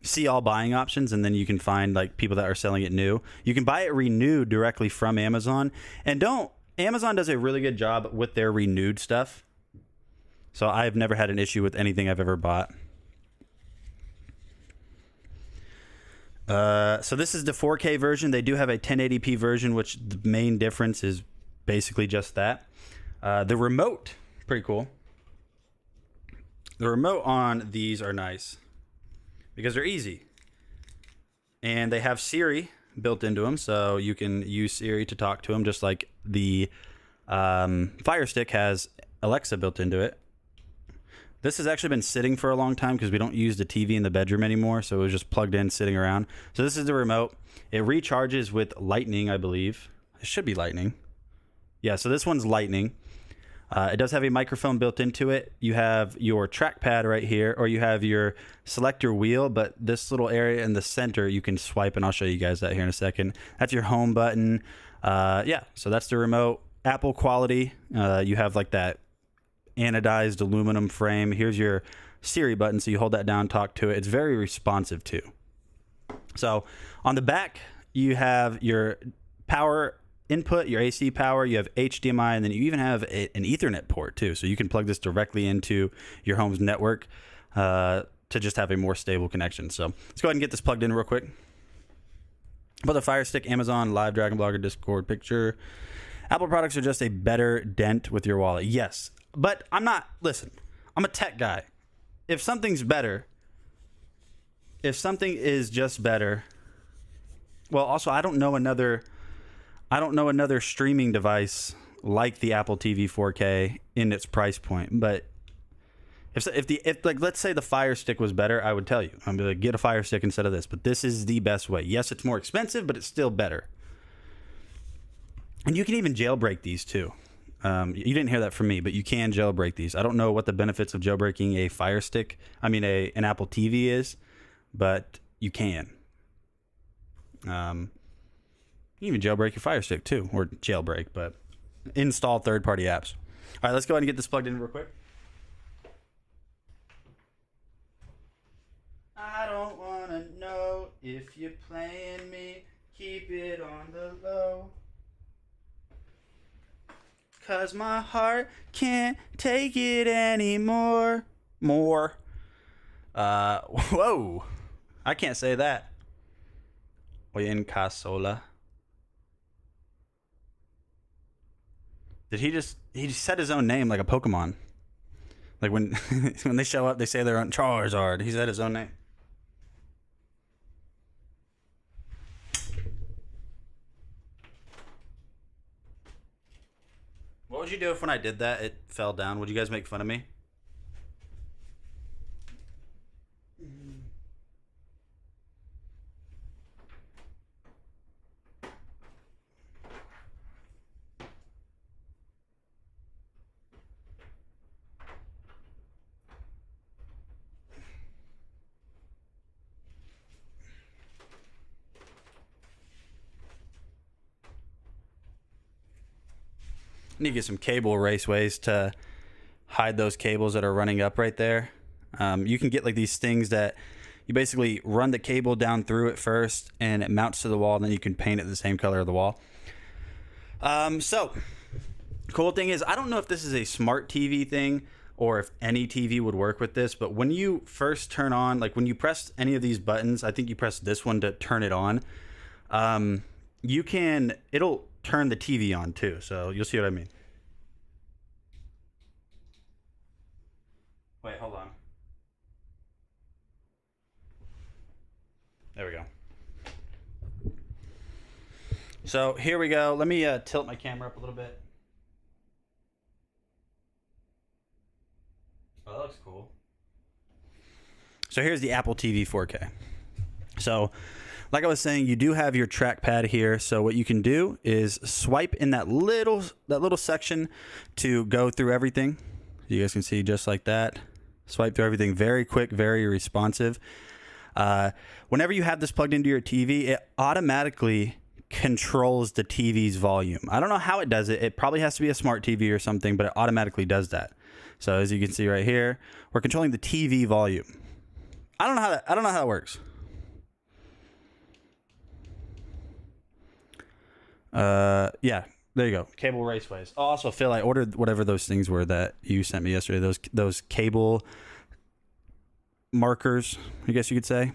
see all buying options, and then you can find like people that are selling it new. You can buy it renewed directly from Amazon, and Amazon does a really good job with their renewed stuff. So I've never had an issue with anything I've ever bought. So this is the 4K version. They do have a 1080p version, which the main difference is basically just that. The remote, pretty cool. The remote on these are nice because they're easy. And they have Siri built into them, so you can use Siri to talk to them, just like the Fire Stick has Alexa built into it. This has actually been sitting for a long time because we don't use the TV in the bedroom anymore, so it was just plugged in, sitting around. So this is the remote. It recharges with lightning, I believe. It should be lightning. Yeah, so this one's lightning. It does have a microphone built into it. You have your trackpad right here, or you have your selector wheel, but this little area in the center you can swipe, and I'll show you guys that here in a second. That's your home button. Yeah, so that's the remote. Apple quality. You have like that anodized aluminum frame. Here's your Siri button, so you hold that down, talk to it. It's very responsive too. So on the back, you have your power input, your AC power, you have HDMI, and then you even have an Ethernet port too. So you can plug this directly into your home's network to just have a more stable connection. So let's go ahead and get this plugged in real quick. But the Fire Stick, Amazon, Live, Dragon Blogger, Discord, Picture. Apple products are just a better dent with your wallet. Yes, but listen, I'm a tech guy. If something's better, if something is just better, well, also, I don't know another streaming device like the Apple TV 4K in its price point. But if let's say the Fire Stick was better, I would tell you. I'm gonna get a Fire Stick instead of this. But this is the best way. Yes, it's more expensive, but it's still better. And you can even jailbreak these too. You didn't hear that from me, but you can jailbreak these. I don't know what the benefits of jailbreaking a Fire Stick, an Apple TV is, but you can. You can even jailbreak your Fire Stick too, or jailbreak, but install third-party apps. All right, let's go ahead and get this plugged in real quick. I don't want to know if you're playing me, keep it on the low. 'Cause my heart can't take it anymore. Whoa. I can't say that. Oye en casola. Did he just said his own name like a Pokemon? Like when they show up, they say they're on Charizard. He said his own name. What would you do if when I did that it fell down? Would you guys make fun of me? I need to get some cable raceways to hide those cables that are running up right there. You can get like these things that you basically run the cable down through it first and it mounts to the wall, and then you can paint it the same color of the wall. So cool thing is, I don't know if this is a smart TV thing or if any TV would work with this, but when you first turn on, like when you press any of these buttons, I think you press this one to turn it on. It'll turn the TV on too, so you'll see what I mean. Wait, hold on. There we go. So here we go. Let me tilt my camera up a little bit. Oh, that looks cool. So here's the Apple TV 4K. So like I was saying, you do have your trackpad here. So what you can do is swipe in that little section to go through everything. You guys can see just like that. Swipe through everything, very quick, very responsive. Whenever you have this plugged into your TV, it automatically controls the TV's volume. I don't know how it does it. It probably has to be a smart TV or something, but it automatically does that. So as you can see right here, we're controlling the TV volume. I don't know how that works. Yeah, there you go. Cable raceways. Oh, also, Phil, I ordered whatever those things were that you sent me yesterday. Those cable markers, I guess you could say.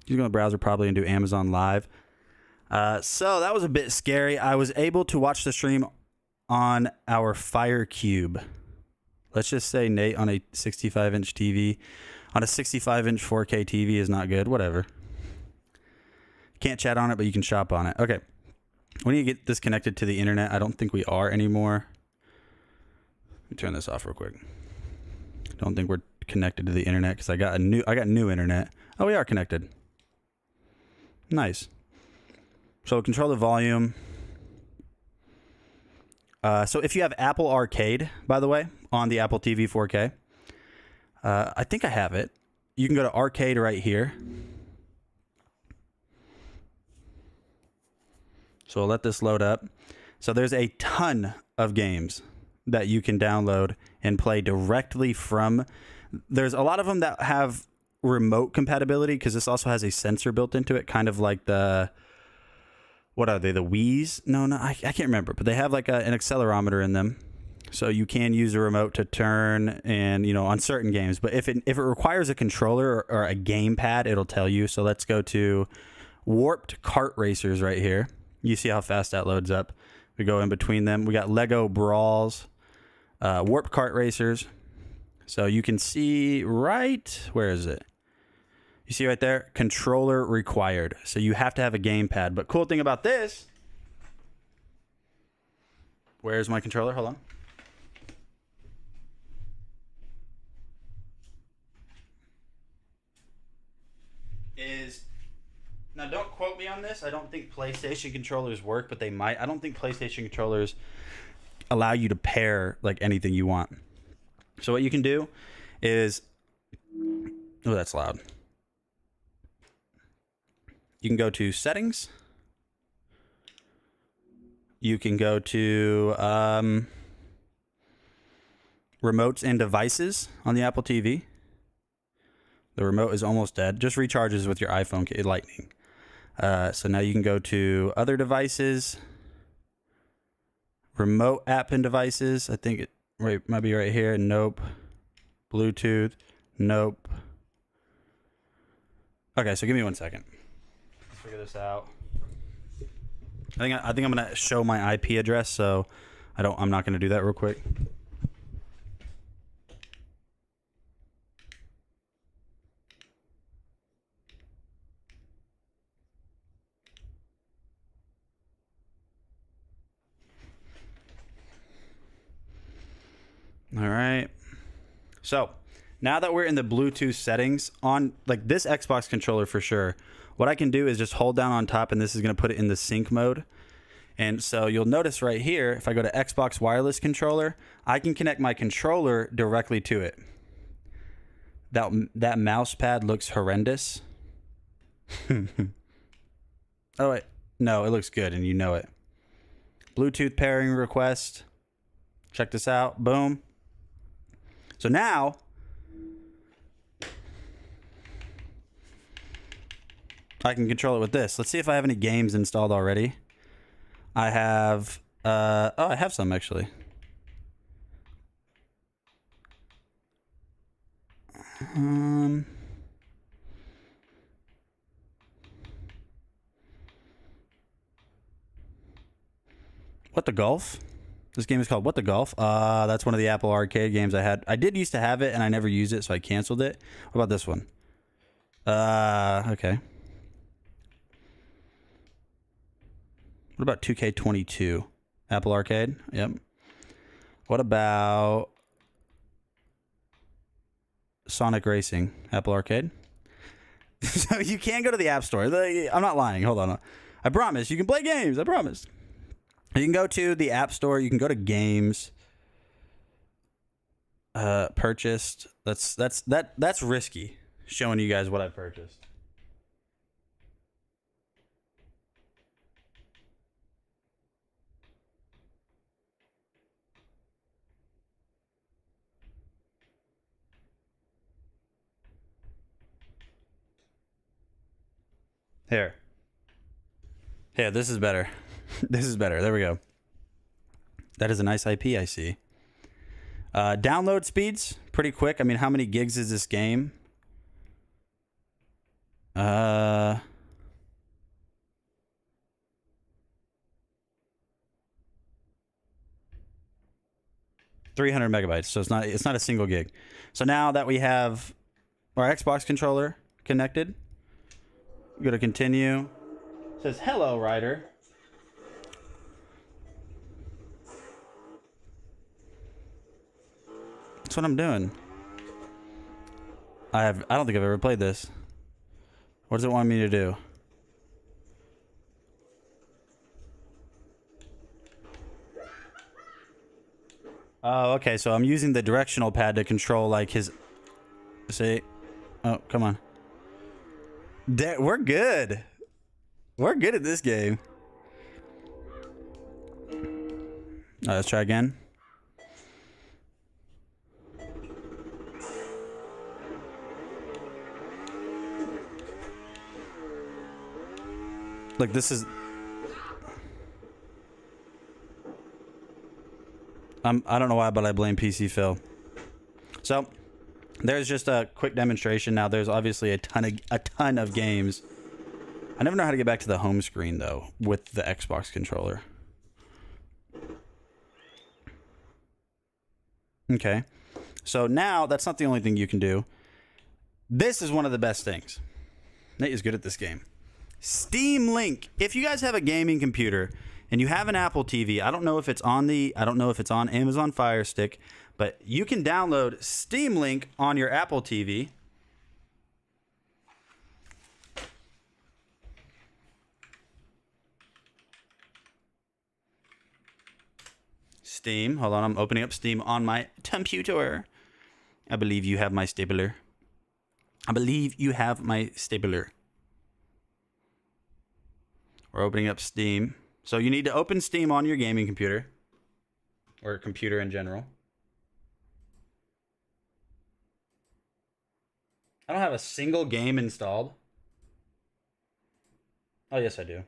You go to the browser probably and do Amazon Live. So that was a bit scary. I was able to watch the stream on our Fire Cube. Let's just say Nate on a 65-inch TV. On a 65-inch 4K TV is not good. Whatever. Can't chat on it, but you can shop on it. Okay. We need to get this connected to the internet. I don't think we are anymore. Let me turn this off real quick. Don't think we're connected to the internet because I got new internet. Oh, we are connected. Nice. So we'll control the volume. So if you have Apple Arcade, by the way, on the Apple TV 4K, I think I have it. You can go to Arcade right here. So we'll let this load up. So there's a ton of games that you can download and play directly from. There's a lot of them that have remote compatibility because this also has a sensor built into it, kind of like the, what are they, the Wii's? No, I can't remember, but they have like an accelerometer in them. So you can use a remote to turn and, on certain games. But if it requires a controller or a gamepad, it'll tell you. So let's go to Warped Kart Racers right here. You see how fast that loads up. We go in between them. We got Lego Brawls, Warped Kart Racers. So you can see right, where is it? You see right there, controller required. So you have to have a gamepad. But cool thing about this, where's my controller? Hold on. Now, don't quote me on this. I don't think PlayStation controllers work, but they might. I don't think PlayStation controllers allow you to pair like anything you want. So what you can do is, oh, that's loud. You can go to settings. You can go to remotes and devices on the Apple TV. The remote is almost dead. Just recharges with your iPhone Lightning. So now you can go to other devices, remote app and devices. I think it might be right here. Nope. Bluetooth. Nope. Okay, so give me 1 second. Let's figure this out. I think I'm gonna show my IP address, so I'm not gonna do that real quick. All right. So now that we're in the Bluetooth settings on like this Xbox controller for sure, what I can do is just hold down on top and this is going to put it in the sync mode. And so you'll notice right here, if I go to Xbox wireless controller, I can connect my controller directly to it. That mouse pad looks horrendous. Oh, wait. No, it looks good and you know it. Bluetooth pairing request. Check this out. Boom. So now I can control it with this. Let's see if I have any games installed already. I have I have some actually. What the Golf? This game is called What the Golf? That's one of the Apple Arcade games I had. I did used to have it and I never used it, so I canceled it. What about this one? Okay. What about 2K22? Apple Arcade? Yep. What about Sonic Racing? Apple Arcade? So you can go to the App Store. I'm not lying. Hold on. I promise. You can play games. I promise. You can go to the App Store. You can go to games. Purchased. That's risky. Showing you guys what I purchased. Here. Yeah, this is better. This is better. There we go. That is a nice IP, I see. Download speeds, pretty quick. I mean, how many gigs is this game? 300 megabytes. So it's not a single gig. So now that we have our Xbox controller connected, go to continue. It says hello, Ryder. That's what I'm doing. I don't think I've ever played this. What does it want me to do? Oh, okay. So I'm using the directional pad to control like his. See? Oh, come on. We're good. We're good at this game. Let's try again. Look, this is... I don't know why, but I blame PC Phil. So, there's just a quick demonstration. Now, there's obviously a ton of games. I never know how to get back to the home screen, though, with the Xbox controller. Okay. So now, that's not the only thing you can do. This is one of the best things. Nate is good at this game. Steam Link. If you guys have a gaming computer and you have an Apple TV, I don't know if it's on Amazon Fire Stick, but you can download Steam Link on your Apple TV. Steam. Hold on, I'm opening up Steam on my computer. I believe you have my stapler. We're opening up Steam. So you need to open Steam on your gaming computer. Or computer in general. I don't have a single game installed. Oh, yes, I do.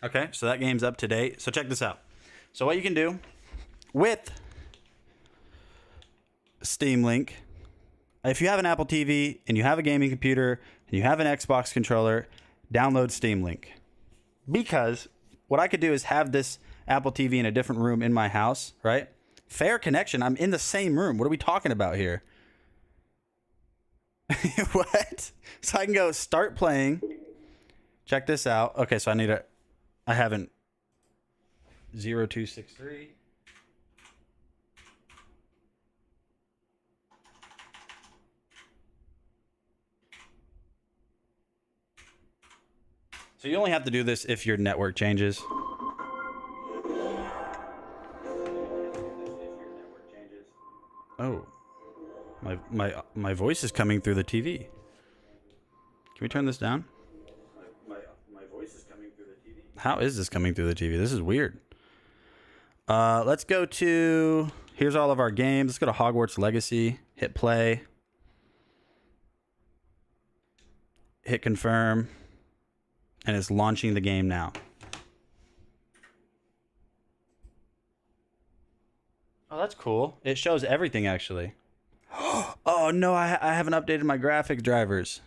Okay, so that game's up to date. So check this out. So what you can do with Steam Link, if you have an Apple TV and you have a gaming computer and you have an Xbox controller, download Steam Link. Because what I could do is have this Apple TV in a different room in my house, right? Fair connection. I'm in the same room. What are we talking about here? What? So I can go start playing. Check this out. Okay, so I need to... I haven't. 0263. So you only have to do this if your network changes. Oh, my voice is coming through the TV. Can we turn this down? My voice is coming through the TV. How is this coming through the TV? This is weird. Let's go to, here's all of our games. Let's go to Hogwarts Legacy. Hit play. Hit confirm. And it's launching the game now. Oh, that's cool. It shows everything, actually. Oh, no, I haven't updated my graphics drivers.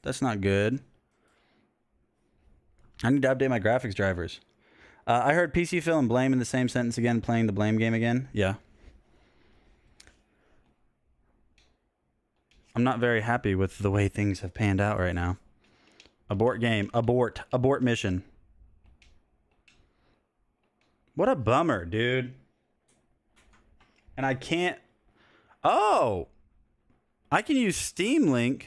That's not good. I need to update my graphics drivers. I heard PC Phil and Blame in the same sentence again, playing the Blame game again. Yeah. I'm not very happy with the way things have panned out right now. Abort game. Abort. Abort mission. What a bummer, dude. And I can't... Oh! I can use Steam Link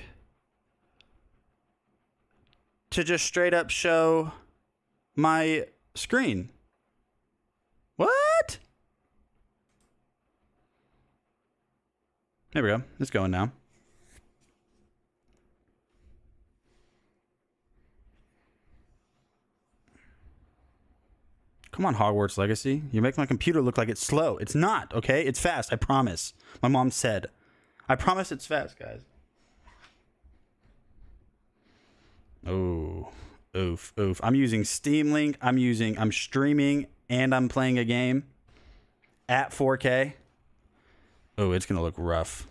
to just straight up show my screen. What? There we go. It's going now. Come on, Hogwarts Legacy. You make my computer look like it's slow. It's not, okay? It's fast, I promise. My mom said. I promise it's fast, guys. Oh, oof, oof. I'm using Steam Link. I'm streaming, and I'm playing a game at 4K. Oh, it's gonna look rough.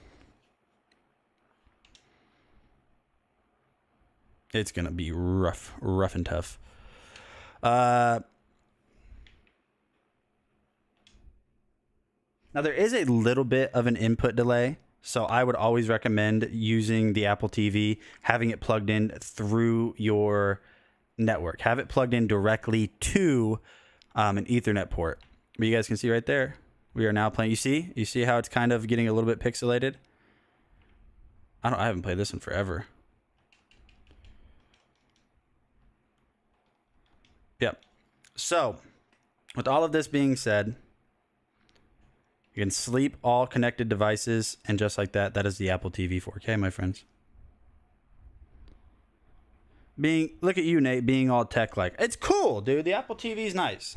It's gonna be rough and tough. Now, there is a little bit of an input delay, so I would always recommend using the Apple TV, having it plugged in through your network. Have it plugged in directly to an Ethernet port. But you guys can see right there, we are now playing. You see how it's kind of getting a little bit pixelated? I haven't played this in forever. Yep. So, with all of this being said, you can sleep all connected devices, and just like that, that is the Apple TV 4K, my friends. Look at you, Nate, being all tech-like. It's cool, dude. The Apple TV is nice.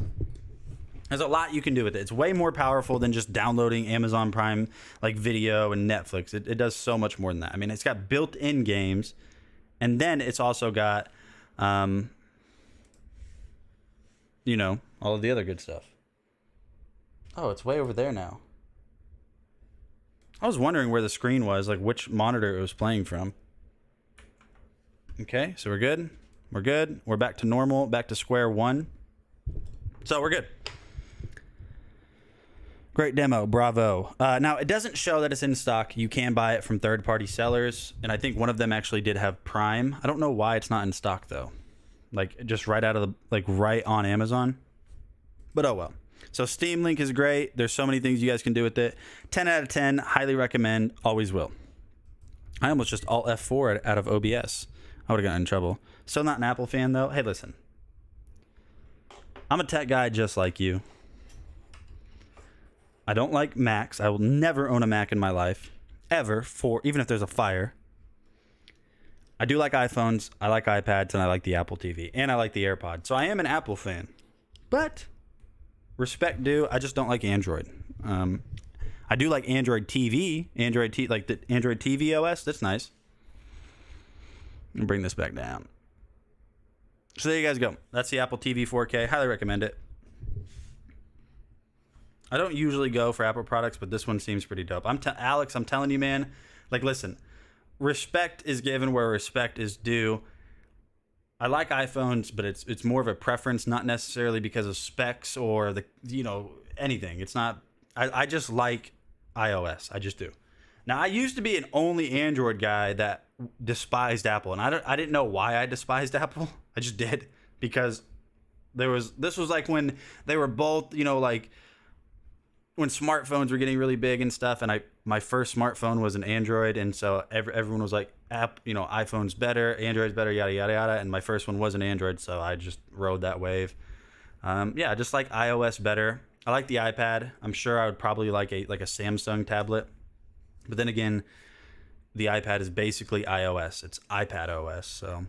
There's a lot you can do with it. It's way more powerful than just downloading Amazon Prime like video and Netflix. It does so much more than that. I mean, it's got built-in games, and then it's also got, you know, all of the other good stuff. Oh, it's way over there now. I was wondering where the screen was, like which monitor it was playing from. Okay, so we're good. We're good. We're back to normal, back to square one. So we're good. Great demo, bravo. Now, it doesn't show that it's in stock. You can buy it from third-party sellers, and I think one of them actually did have Prime. I don't know why it's not in stock, though. Like, just right out of the, like, right on Amazon. But oh well. So Steam Link is great. There's so many things you guys can do with it. 10 out of 10. Highly recommend. Always will. I almost just Alt F4 out of OBS. I would have gotten in trouble. Still not an Apple fan, though. Hey, listen. I'm a tech guy just like you. I don't like Macs. I will never own a Mac in my life. Ever. Even if there's a fire. I do like iPhones. I like iPads. And I like the Apple TV. And I like the AirPod. So I am an Apple fan. But... respect due. I just don't like Android. I do like Android TV. Like the Android TV OS. That's nice. Let me bring this back down. So there you guys go. That's the Apple TV 4K. Highly recommend it. I don't usually go for Apple products, but this one seems pretty dope. Alex, I'm telling you, man. Like, listen. Respect is given where respect is due. I like iPhones, but it's more of a preference, not necessarily because of specs or the anything. It's not. I just like iOS. I just do. Now, I used to be an only Android guy that despised Apple, and I didn't know why I despised Apple. I just did because This was like when they were both, like when smartphones were getting really big and stuff, and my first smartphone was an Android, and so everyone was like, iPhone's better, Android's better, yada yada yada, and my first one was an Android, so I just rode that wave. I just like iOS better. I like the iPad. I'm sure I would probably like a Samsung tablet, but then again, the iPad is basically iOS. It's iPad OS, so.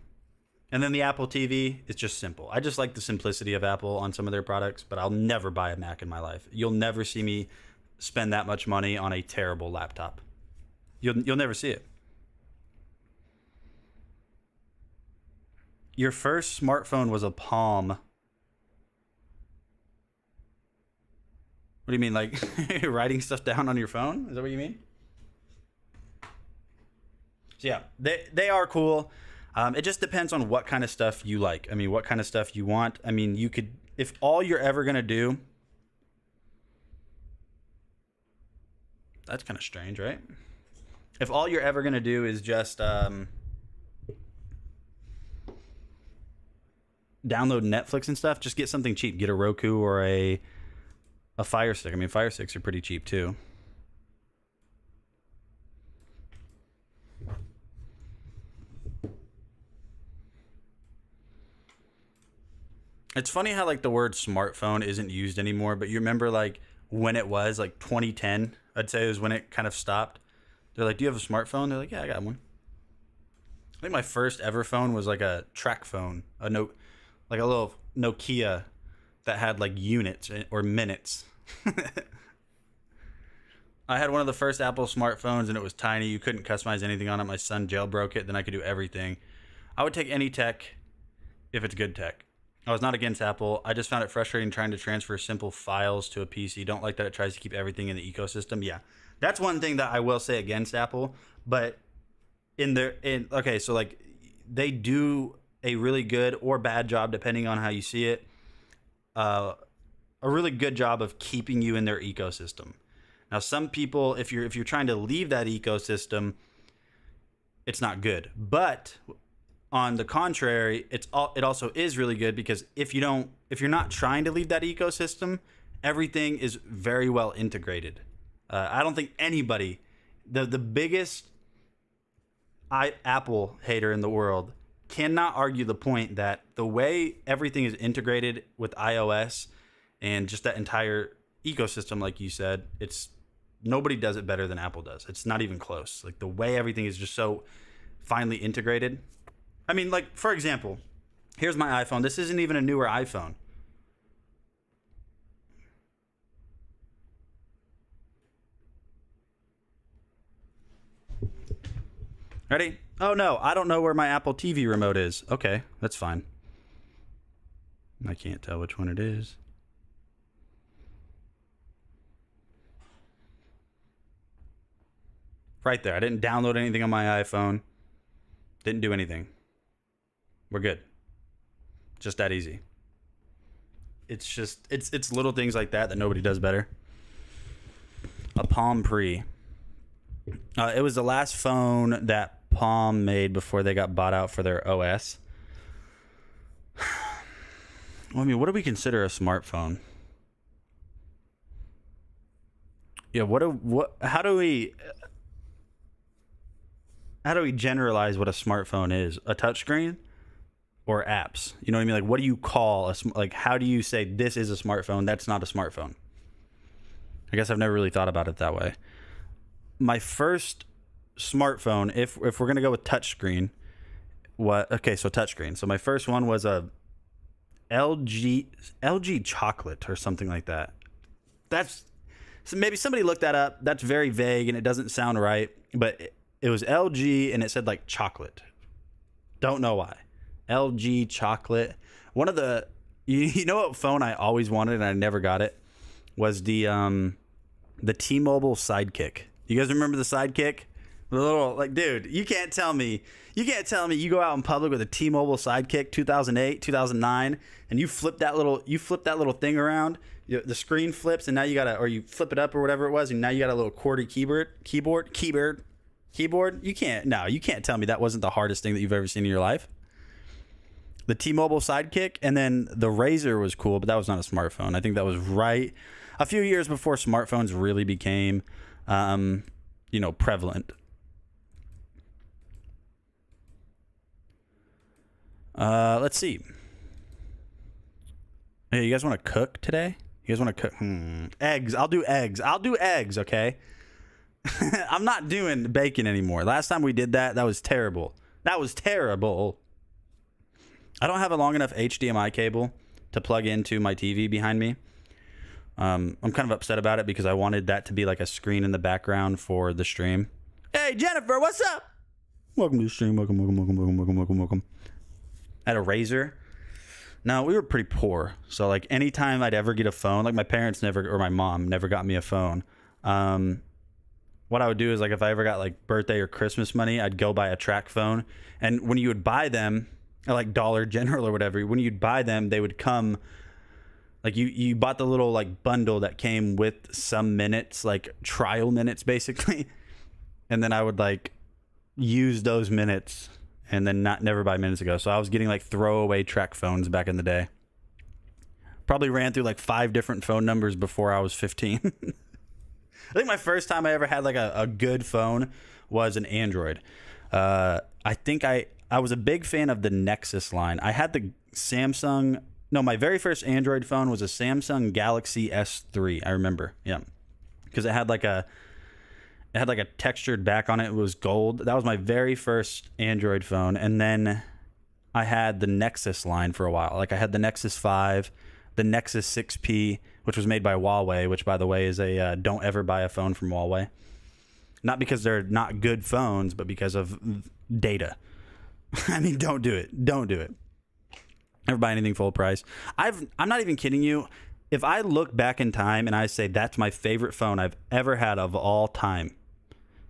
And then the Apple TV, it's just simple. I just like the simplicity of Apple on some of their products, but I'll never buy a Mac in my life. You'll never see me spend that much money on a terrible laptop. You'll never see it. Your first smartphone was a Palm. What do you mean, like writing stuff down on your phone? Is that what you mean? So yeah, they are cool. It just depends on what kind of stuff you like. I mean, what kind of stuff you want. I mean, you could, if all you're ever going to do, that's kind of strange, right? If all you're ever going to do is just download Netflix and stuff, just get something cheap. Get a Roku or a Fire Stick. I mean, Fire Sticks are pretty cheap too. It's funny how like the word smartphone isn't used anymore, but you remember like when it was like 2010, I'd say is when it kind of stopped. They're like, "Do you have a smartphone?" They're like, "Yeah, I got one." I think my first ever phone was like a track phone, like a little Nokia that had like units or minutes. I had one of the first Apple smartphones and it was tiny. You couldn't customize anything on it. My son jailbroke it, then I could do everything. I would take any tech if it's good tech. I was not against Apple. I just found it frustrating trying to transfer simple files to a PC. Don't like that it tries to keep everything in the ecosystem. Yeah, that's one thing that I will say against Apple. But so like they do a really good or bad job depending on how you see it. A really good job of keeping you in their ecosystem. Now, some people, if you're trying to leave that ecosystem, it's not good. But on the contrary, it also is really good because if you're not trying to leave that ecosystem, everything is very well integrated. I don't think anybody, the biggest Apple hater in the world, cannot argue the point that the way everything is integrated with iOS and just that entire ecosystem, like you said, nobody does it better than Apple does. It's not even close. Like the way everything is just so finely integrated. I mean, like, for example, here's my iPhone. This isn't even a newer iPhone. Ready? Oh, no, I don't know where my Apple TV remote is. Okay, that's fine. I can't tell which one it is. Right there. I didn't download anything on my iPhone. Didn't do anything. We're good. Just that easy. It's just, it's little things like that nobody does better. A Palm Pre. It was the last phone that Palm made before they got bought out for their OS. Well, I mean, what do we consider a smartphone? Yeah, how do we generalize what a smartphone is? A touchscreen or apps? You know what I mean? Like, what do you call how do you say this is a smartphone? That's not a smartphone. I guess I've never really thought about it that way. My first smartphone, if we're going to go with touchscreen, so touchscreen. So my first one was a LG chocolate or something like that. So maybe somebody looked that up. That's very vague and it doesn't sound right, but it was LG and it said like chocolate. Don't know why. LG chocolate. One of the, you know what phone I always wanted and I never got it was the T-Mobile Sidekick. You guys remember the Sidekick? The little, like, dude, you can't tell me you go out in public with a T-Mobile Sidekick 2008, 2009 and you flip that little thing around, the screen flips and now you flip it up or whatever it was and now you got a little QWERTY keyboard. You can't tell me that wasn't the hardest thing that you've ever seen in your life. the T-Mobile Sidekick, and then the Razr was cool, but that was not a smartphone. I think that was right a few years before smartphones really became, prevalent. Let's see. Hey, you guys want to cook today? You guys want to cook? Eggs. I'll do eggs, okay? I'm not doing bacon anymore. Last time we did that was terrible. That was terrible. I don't have a long enough HDMI cable to plug into my TV behind me. I'm kind of upset about it because I wanted that to be like a screen in the background for the stream. Hey, Jennifer, what's up? Welcome to the stream. Welcome. I had a Razr. No, we were pretty poor. So, like, anytime I'd ever get a phone, like, my parents never, or my mom never got me a phone. What I would do is, like, if I ever got, like, birthday or Christmas money, I'd go buy a track phone. And when you would buy them, like Dollar General or whatever, when you'd buy them, they would come, like, you bought the little, like, bundle that came with some minutes, like, trial minutes, basically. And then I would, like, use those minutes and then never buy minutes ago. So I was getting, like, throwaway track phones back in the day. Probably ran through, like, 5 different phone numbers before I was 15. I think my first time I ever had, like, a good phone was an Android. I think I was a big fan of the Nexus line. I had the my very first Android phone was a Samsung Galaxy S3. I remember, yeah, because it had like a textured back on it. It was gold. That was my very first Android phone, and then I had the Nexus line for a while. Like I had the Nexus 5, the Nexus 6P, which was made by Huawei, which by the way is a don't ever buy a phone from Huawei. Not because they're not good phones, but because of data. I mean, don't do it. Don't do it. Never buy anything full price. I'm not even kidding you. If I look back in time and I say that's my favorite phone I've ever had of all time,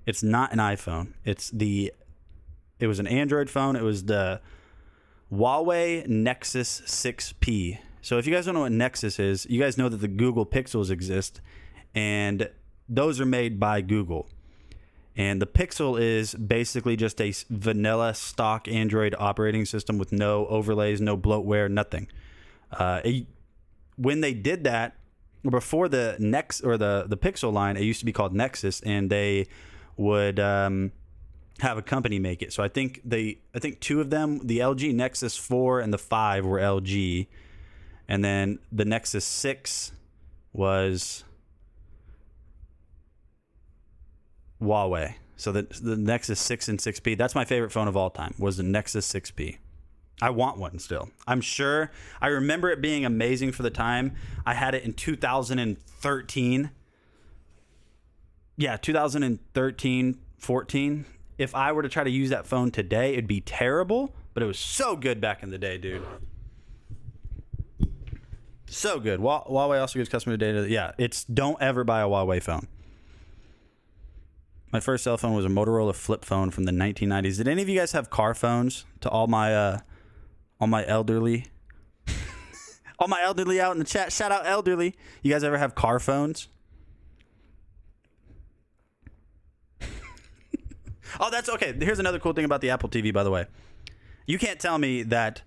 it's not an iPhone. It was an Android phone. It was the Huawei Nexus 6P. So if you guys don't know what Nexus is, you guys know that the Google Pixels exist, and those are made by Google. And the Pixel is basically just a vanilla stock Android operating system with no overlays, no bloatware, nothing. When they did that, before the the Pixel line, it used to be called Nexus, and they would have a company make it. So I think 2 of them, the LG Nexus 4 and the 5 were LG, and then the Nexus 6 was Huawei. So the Nexus 6 and 6P, that's my favorite phone of all time, was the Nexus 6P. I want one still. I'm sure. I remember it being amazing for the time. I had it in 2013. Yeah, 2013, 14. If I were to try to use that phone today, it'd be terrible, but it was so good back in the day, dude. So good. Huawei also gives customer data. Yeah, don't ever buy a Huawei phone. My first cell phone was a Motorola flip phone from the 1990s. Did any of you guys have car phones? To all my elderly, all my elderly out in the chat. Shout out elderly. You guys ever have car phones? Oh, that's okay. Here's another cool thing about the Apple TV, by the way. You can't tell me that.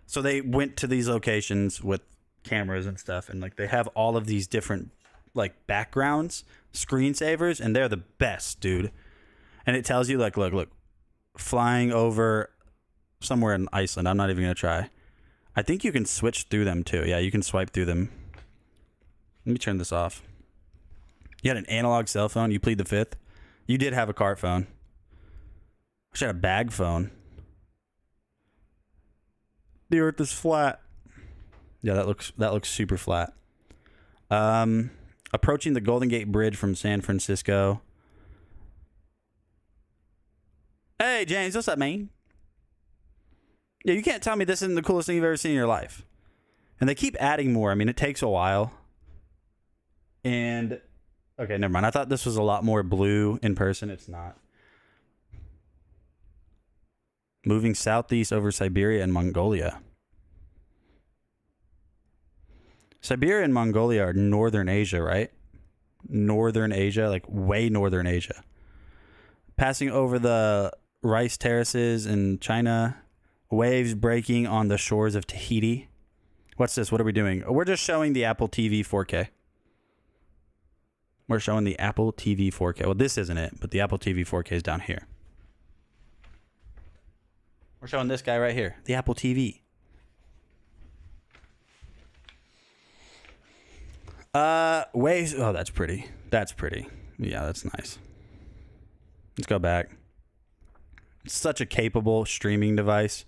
So they went to these locations with cameras and stuff, and like they have all of these different like backgrounds, screensavers, and they're the best, dude. And it tells you like, look, flying over somewhere in Iceland. I'm not even gonna try. I think you can switch through them too. Yeah, you can swipe through them. Let me turn this off. You had an analog cell phone. You plead the fifth. You did have a cart phone. I should have a bag phone. The earth is flat. Yeah, that looks super flat. Approaching the Golden Gate Bridge from San Francisco. Hey, James, what's up, man? Yeah, you can't tell me this isn't the coolest thing you've ever seen in your life. And they keep adding more. I mean, it takes a while. And, okay, never mind. I thought this was a lot more blue in person. It's not. Moving southeast over Siberia and Mongolia. Siberia and Mongolia are northern Asia, right? Northern Asia, like way northern Asia. Passing over the rice terraces in China, Waves breaking on the shores of Tahiti. What's this? What are we doing? We're just showing the Apple TV 4K. We're showing the Apple TV 4K. Well, this isn't it, but the Apple TV 4K is down here. We're showing this guy right here, the Apple TV. Waves. Oh, that's pretty. That's pretty. Yeah, that's nice. Let's go back. It's such a capable streaming device.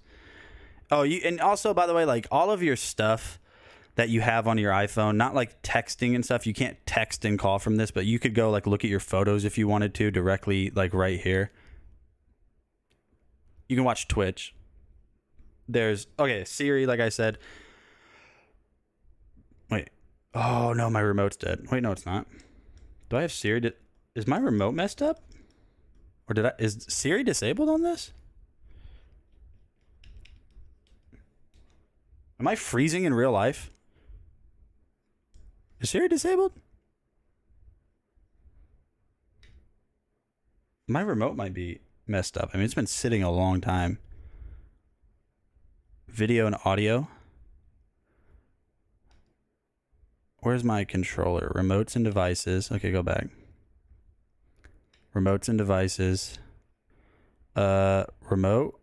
Oh, and also, by the way, like all of your stuff that you have on your iPhone, not like texting and stuff. You can't text and call from this, but you could go like look at your photos if you wanted to directly, like right here. You can watch Twitch. There's, okay, Siri, like I said. Wait. Oh, no, my remote's dead. Wait, no, it's not. Do I have Siri? Is my remote messed up? Or is Siri disabled on this? Am I freezing in real life? Is Siri disabled? My remote might be messed up. I mean, it's been sitting a long time. Video and audio. Where's my controller? Remotes and devices. Okay, go back. Remotes and devices. Remote.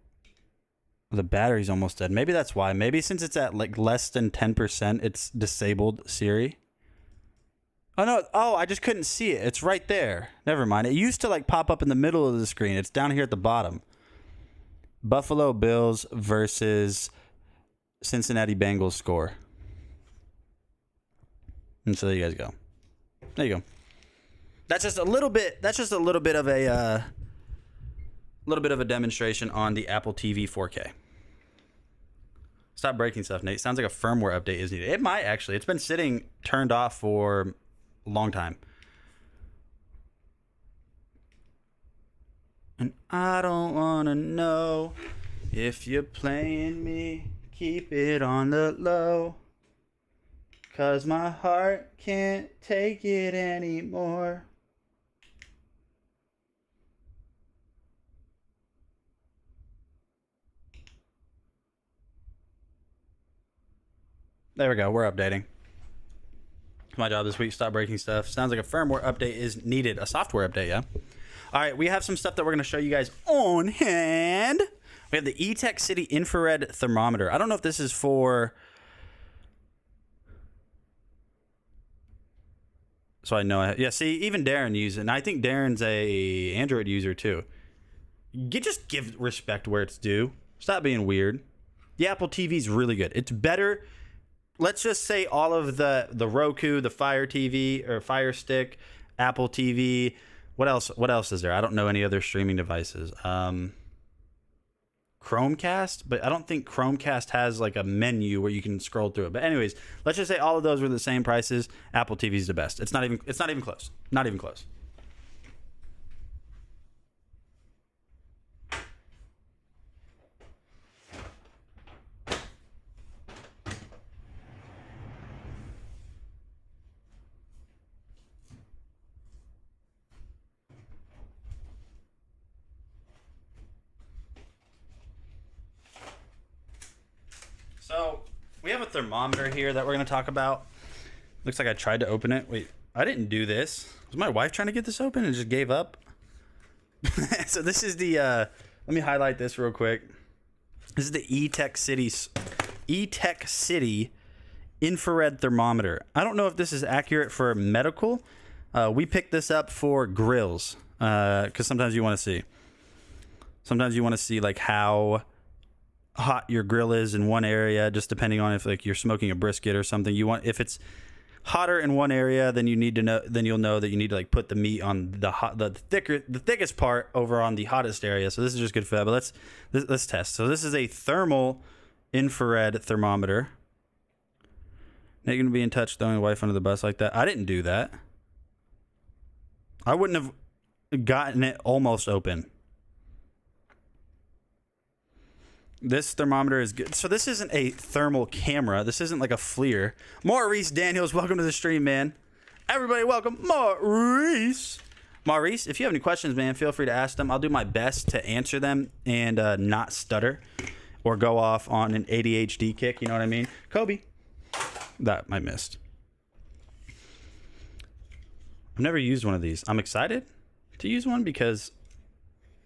The battery's almost dead. Maybe that's why. Maybe since it's at like less than 10%, it's disabled Siri. Oh, no. Oh, I just couldn't see it. It's right there. Never mind. It used to like pop up in the middle of the screen. It's down here at the bottom. Buffalo Bills versus Cincinnati Bengals score. And so there you guys go. There you go. That's just a little bit. That's just a little bit of a demonstration on the Apple TV 4K. Stop breaking stuff, Nate. Sounds like a firmware update is needed. It might actually. It's been sitting turned off for a long time. And I don't want to know if you're playing me. Keep it on the low. 'Cause my heart can't take it anymore. There we go. We're updating. My job this week, stop breaking stuff. Sounds like a firmware update is needed. A software update, yeah? All right, we have some stuff that we're going to show you guys on hand. We have the eTech City infrared thermometer. I don't know if this is for... So I know, yeah, see, even Darren uses it, and I think Darren's a Android user too. Just give respect where it's due. Stop being weird. The Apple TV's really good. It's better. Let's just say all of the Roku, the Fire TV or Fire Stick, Apple TV. What else? What else is there? I don't know any other streaming devices. Chromecast, but I don't think Chromecast has like a menu where you can scroll through it. But anyways, let's just say all of those were the same prices. Apple TV is the best. It's not even close. Not even close. So we have a thermometer here that we're going to talk about. Looks like I tried to open it. Wait, I didn't do this. Was my wife trying to get this open and just gave up? So this is the, let me highlight this real quick. This is the eTech City infrared thermometer. I don't know if this is accurate for medical. We picked this up for grills because sometimes you want to see. Sometimes you want to see like how hot your grill is in one area, just depending on if like you're smoking a brisket or something. You want, if it's hotter in one area, then you need to know, then you'll know that you need to like put the meat on the thickest part over on the hottest area. So this is just good for that. But let's test. So this is a thermal infrared thermometer. Now you're gonna be in touch throwing your wife under the bus like that. I didn't do that. I wouldn't have gotten it almost open. This thermometer is good. So this isn't a thermal camera. This isn't like a FLIR. Maurice Daniels, welcome to the stream, man. Everybody welcome Maurice. Maurice, if you have any questions, man, feel free to ask them. I'll do my best to answer them and not stutter. or go off on an ADHD kick. You know what I mean? Kobe. That I missed. I've never used one of these. I'm excited to use one because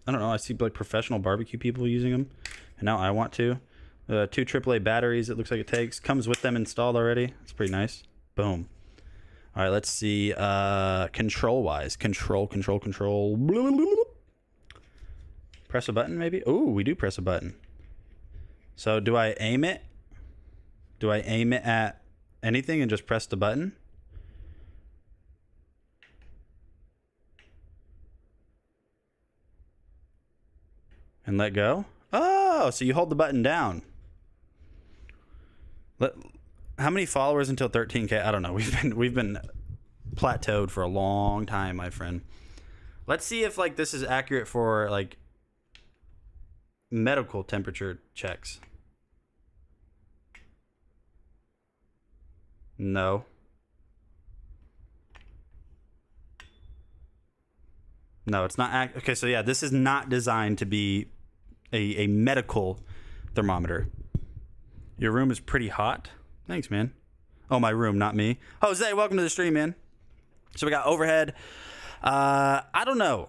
I don't know. I see like professional barbecue people using them, and now I want to. 2 AAA batteries. It looks like it takes. Comes with them installed already. It's pretty nice. Boom. All right. Let's see. Control wise. Control. Press a button maybe. Oh, we do press a button. So do I aim it? Do I aim it at anything and just press the button? And let go? Oh, so you hold the button down. How many followers until 13K? I don't know. We've been plateaued for a long time, my friend. Let's see if like this is accurate for like medical temperature checks. No. No, it's not. Okay, so yeah, this is not designed to be a medical thermometer. Your room is pretty hot. Thanks, man. Oh, my room, not me. Jose, welcome to the stream, man. So we got overhead. I don't know.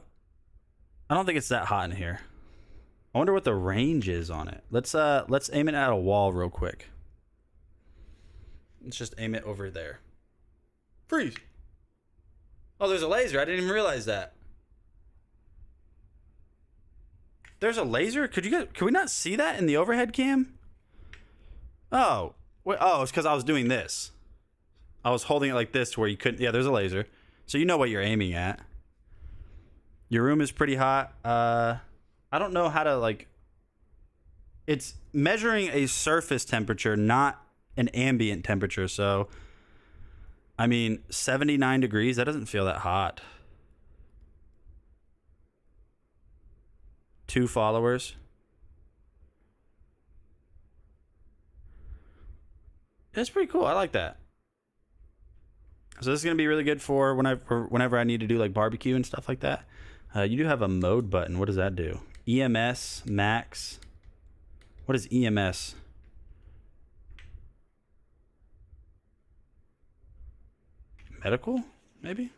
I don't think it's that hot in here. I wonder what the range is on it. Let's aim it at a wall real quick. Let's just aim it over there. Freeze. Oh, there's a laser. I didn't even realize that. There's a laser? Could we not see that in the overhead cam? Oh. Wait, oh, it's because I was doing this. I was holding it like this to where you couldn't. Yeah, there's a laser. So you know what you're aiming at. Your room is pretty hot. I don't know how to like. It's measuring a surface temperature, not an ambient temperature. So, I mean, 79 degrees. That doesn't feel that hot. 2 followers. That's pretty cool. I like that. So this is gonna be really good for whenever I need to do like barbecue and stuff like that. You do have a mode button. What does that do? EMS, max. What is EMS? Medical, maybe?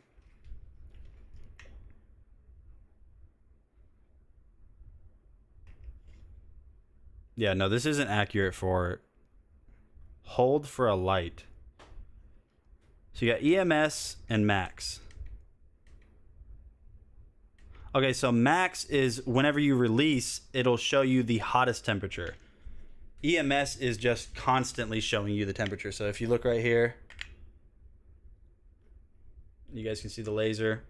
Yeah, no, this isn't accurate for hold for a light. So you got EMS and max. Okay, so max is whenever you release, it'll show you the hottest temperature. EMS is just constantly showing you the temperature. So if you look right here, you guys can see the laser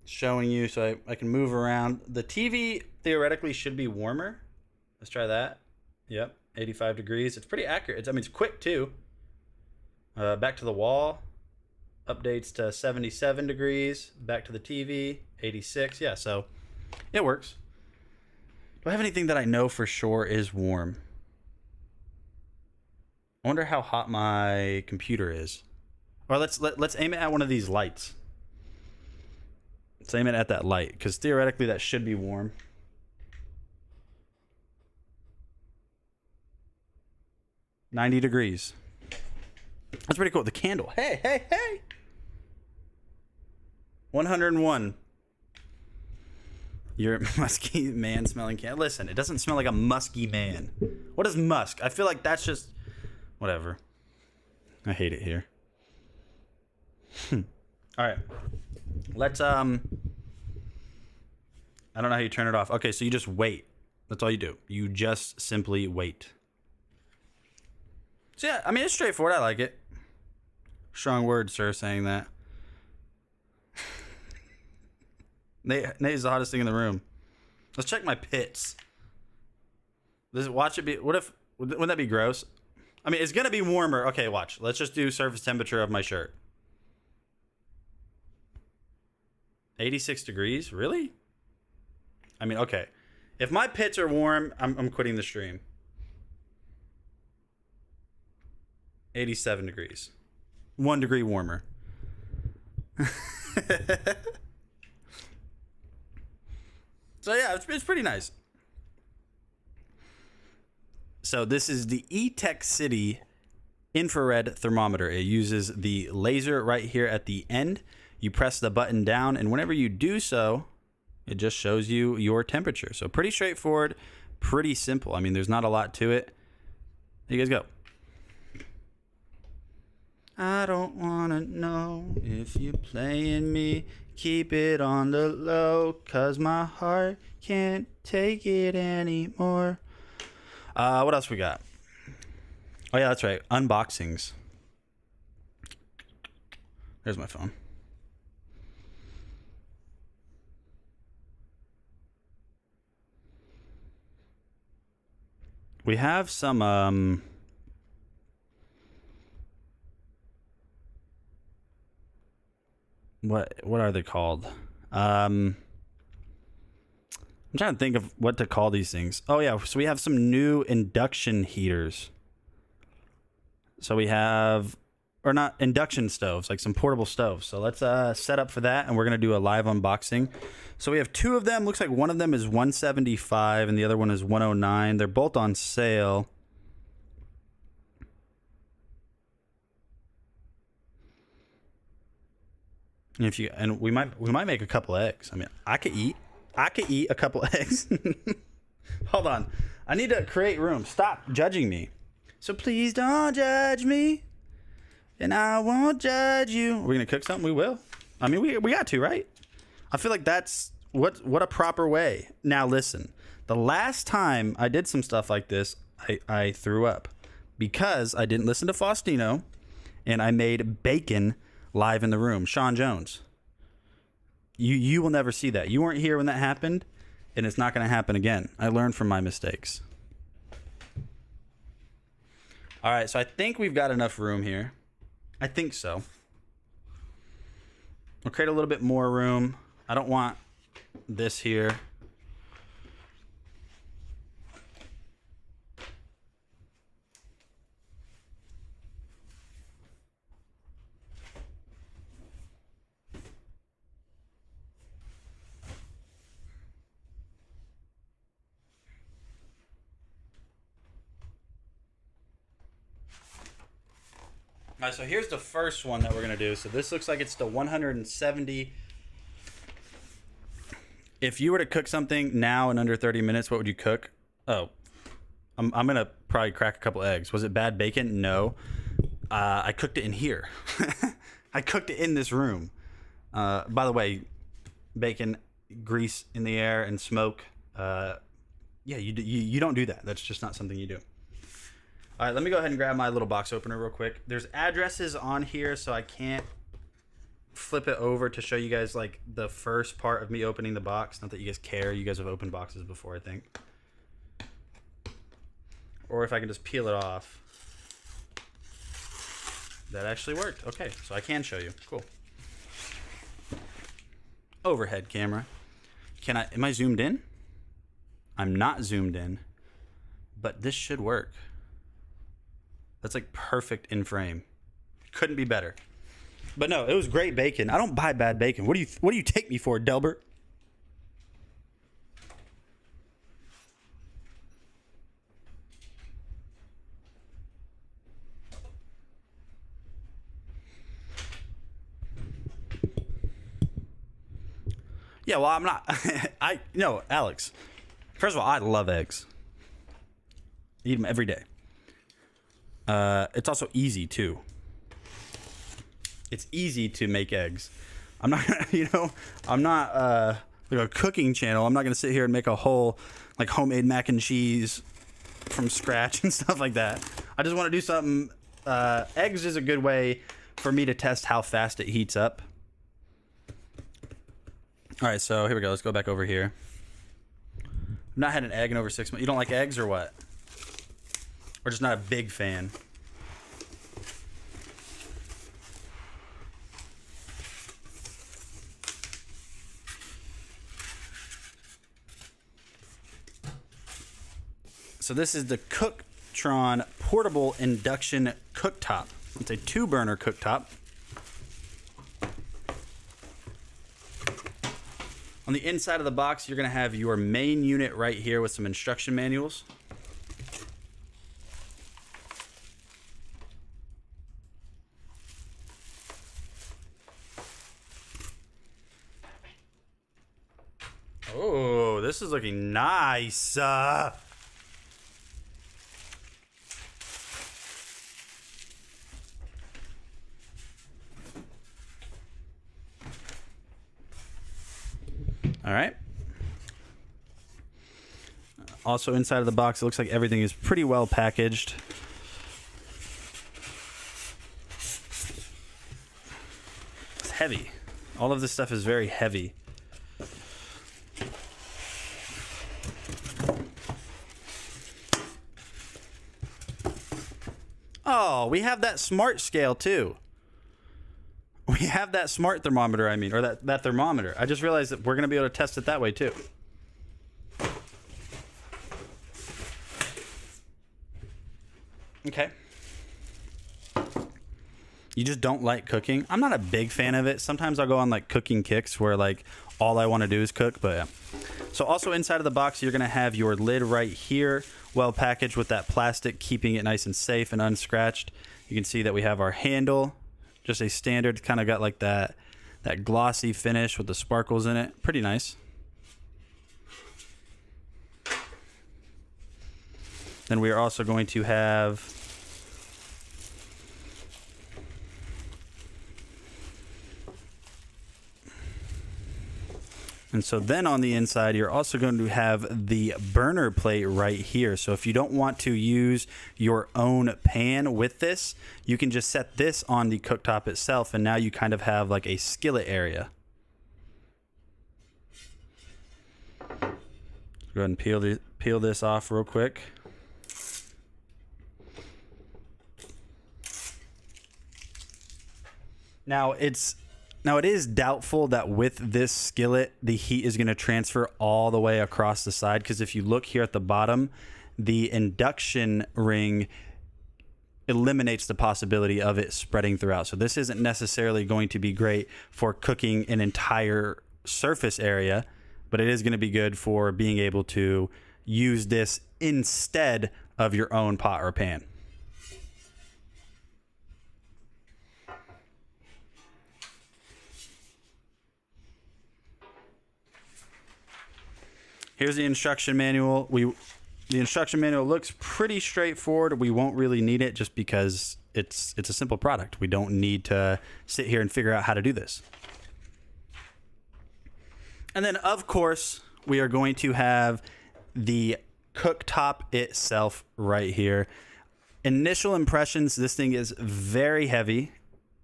showing you. So I can move around. The TV theoretically should be warmer. Let's try that. Yep, 85 degrees. It's pretty accurate. I mean, it's quick too. Back to the wall. Updates to 77 degrees. Back to the TV, 86. Yeah, so it works. Do I have anything that I know for sure is warm? I wonder how hot my computer is. Or let's aim it at one of these lights. Let's aim it at that light, because theoretically that should be warm. $90 degrees. That's pretty cool. The candle. Hey, hey, hey. 101. You're a musky man smelling candle. Listen, it doesn't smell like a musky man. What is musk? I feel like that's just whatever. I hate it here. All right. Let's I don't know how you turn it off. Okay, so you just wait. That's all you do. You just simply wait. So yeah, I mean, it's straightforward. I like it. Strong word, sir, saying that. Nate is the hottest thing in the room. Let's check my pits. Watch it be. Wouldn't that be gross? I mean, it's gonna be warmer. Okay, watch. Let's just do surface temperature of my shirt. 86 degrees? Really? I mean, okay. If my pits are warm, I'm quitting the stream. 87 degrees. 1 degree warmer. So yeah, it's pretty nice. So this is the eTech City infrared thermometer. It uses the laser right here at the end. You press the button down, and whenever you do so, it just shows you your temperature. So pretty straightforward, pretty simple. I mean, there's not a lot to it. There you guys go. I don't want to know if you're playing me. Keep it on the low, cause my heart can't take it anymore. What else we got? Oh yeah, that's right. Unboxings. There's my phone. We have some what are they called? I'm trying to think of what to call these things. Oh yeah, so we have some new induction heaters. So we have, or not induction stoves, like some portable stoves. So let's set up for that, and we're gonna do a live unboxing. So we have two of them. Looks like one of them is $175 and the other one is $109. They're both on sale. And we might make a couple eggs. I mean, I could eat a couple eggs. Hold on. I need to create room. Stop judging me. So please don't judge me, and I won't judge you. We're gonna cook something. We will. I mean, we got to, right? I feel like that's what a proper way. Now listen, the last time I did some stuff like this, I threw up because I didn't listen to Faustino, and I made bacon live in the room. Sean Jones, you will never see that. You weren't here when that happened, and it's not going to happen again. I learned from my mistakes. All right, so I think we've got enough room here. I think so. We'll create a little bit more room. I don't want this here. All right, so here's the first one that we're gonna do. So this looks like it's the 170. If you were to cook something now in under 30 minutes, what would you cook? Oh, I'm gonna probably crack a couple eggs. Was it bad bacon? No. I cooked it in here. I cooked it in this room. By the way, bacon, grease in the air, and smoke. Yeah, you don't do that. That's just not something you do. All right, let me go ahead and grab my little box opener real quick. There's addresses on here, so I can't flip it over to show you guys like the first part of me opening the box. Not that you guys care. You guys have opened boxes before, I think. Or if I can just peel it off. That actually worked. Okay, so I can show you. Cool. Overhead camera. Am I zoomed in? I'm not zoomed in, but this should work. That's like perfect in frame. Couldn't be better. But no, it was great bacon. I don't buy bad bacon. What do you take me for, Delbert? Yeah, well, I'm not. Alex. First of all, I love eggs. I eat them every day. It's also easy too. It's easy to make eggs. I'm not gonna, I'm not like a cooking channel. I'm not gonna sit here and make a whole like homemade mac and cheese from scratch and stuff like that. I just want to do something. Eggs is a good way for me to test how fast it heats up. All right, so here we go. Let's go back over here. I've not had an egg in over 6 months. You don't like eggs or what? Or just not a big fan? So this is the Cooktron portable induction cooktop. It's a 2-burner cooktop. On the inside of the box, you're going to have your main unit right here with some instruction manuals. Oh, this is looking nice. All right. Also inside of the box, it looks like everything is pretty well packaged. It's heavy. All of this stuff is very heavy. Oh, we have that smart scale too. We have that smart thermometer, I mean, or that thermometer. I just realized that we're going to be able to test it that way too. Okay. You just don't like cooking? I'm not a big fan of it. Sometimes I'll go on like cooking kicks where like all I want to do is cook, but yeah. So also inside of the box, you're going to have your lid right here, well packaged with that plastic, keeping it nice and safe and unscratched. You can see that we have our handle, just a standard, kind of got like that glossy finish with the sparkles in it. Pretty nice. Then we are also going to have and so then on the inside, you're also going to have the burner plate right here. So if you don't want to use your own pan with this, you can just set this on the cooktop itself, and now you kind of have like a skillet area. Go ahead and peel this off real quick. Now it is doubtful that with this skillet, the heat is going to transfer all the way across the side, because if you look here at the bottom, the induction ring eliminates the possibility of it spreading throughout. So this isn't necessarily going to be great for cooking an entire surface area, but it is going to be good for being able to use this instead of your own pot or pan. Here's the instruction manual. The instruction manual looks pretty straightforward. We won't really need it just because it's a simple product. We don't need to sit here and figure out how to do this. And then, of course, we are going to have the cooktop itself right here. Initial impressions, this thing is very heavy.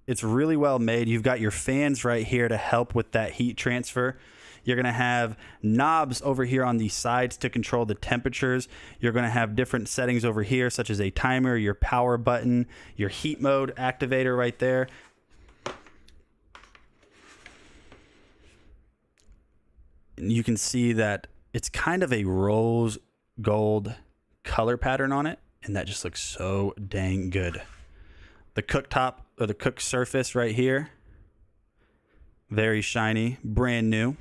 It's really well made. You've got your fans right here to help with that heat transfer. You're going to have knobs over here on the sides to control the temperatures. You're going to have different settings over here, such as a timer, your power button, your heat mode activator right there. And you can see that it's kind of a rose gold color pattern on it, and that just looks so dang good. The cooktop, or the cook surface right here, very shiny, brand new.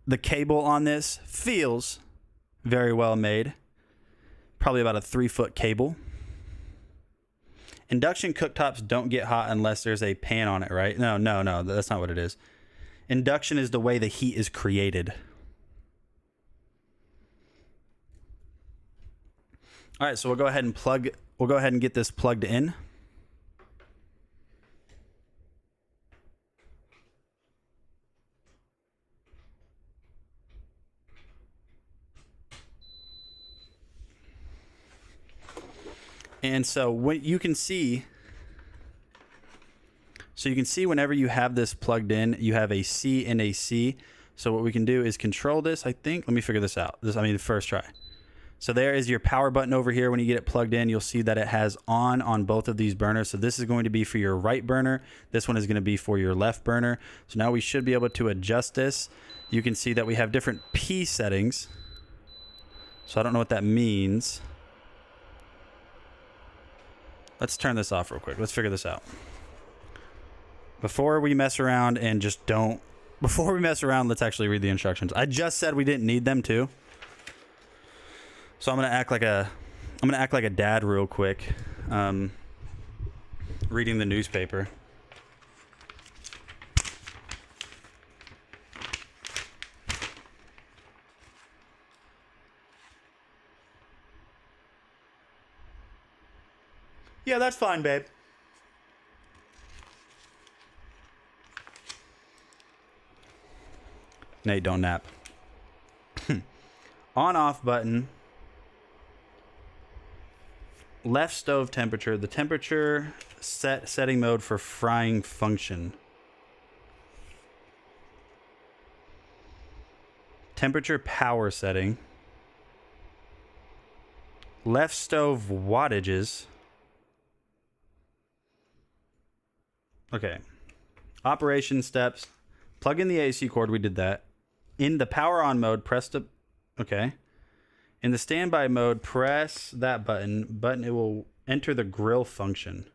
The cable on this feels very well made. Probably about a 3-foot cable. Induction cooktops don't get hot unless there's a pan on it, right? No, that's not what it is. Induction is the way the heat is created. All right, so we'll go ahead and get this plugged in. And so what you can see, whenever you have this plugged in, you have a C and a C. So what we can do is control this, I think. Let me figure this out. The first try. So there is your power button over here. When you get it plugged in, you'll see that it has on both of these burners. So this is going to be for your right burner. This one is going to be for your left burner. So now we should be able to adjust this. You can see that we have different P settings. So I don't know what that means. Let's turn this off real quick. Let's figure this out. Before we mess around, let's actually read the instructions. I just said we didn't need them too. So I'm gonna act like a dad real quick, reading the newspaper. Yeah, that's fine, babe. Nate, don't nap. On-off button. Left stove temperature. The temperature setting mode for frying function. Temperature power setting. Left stove wattages. Okay. Operation steps. Plug in the AC cord. We did that. In the power on mode, press the... Okay. In the standby mode, press that button. It will enter the grill function.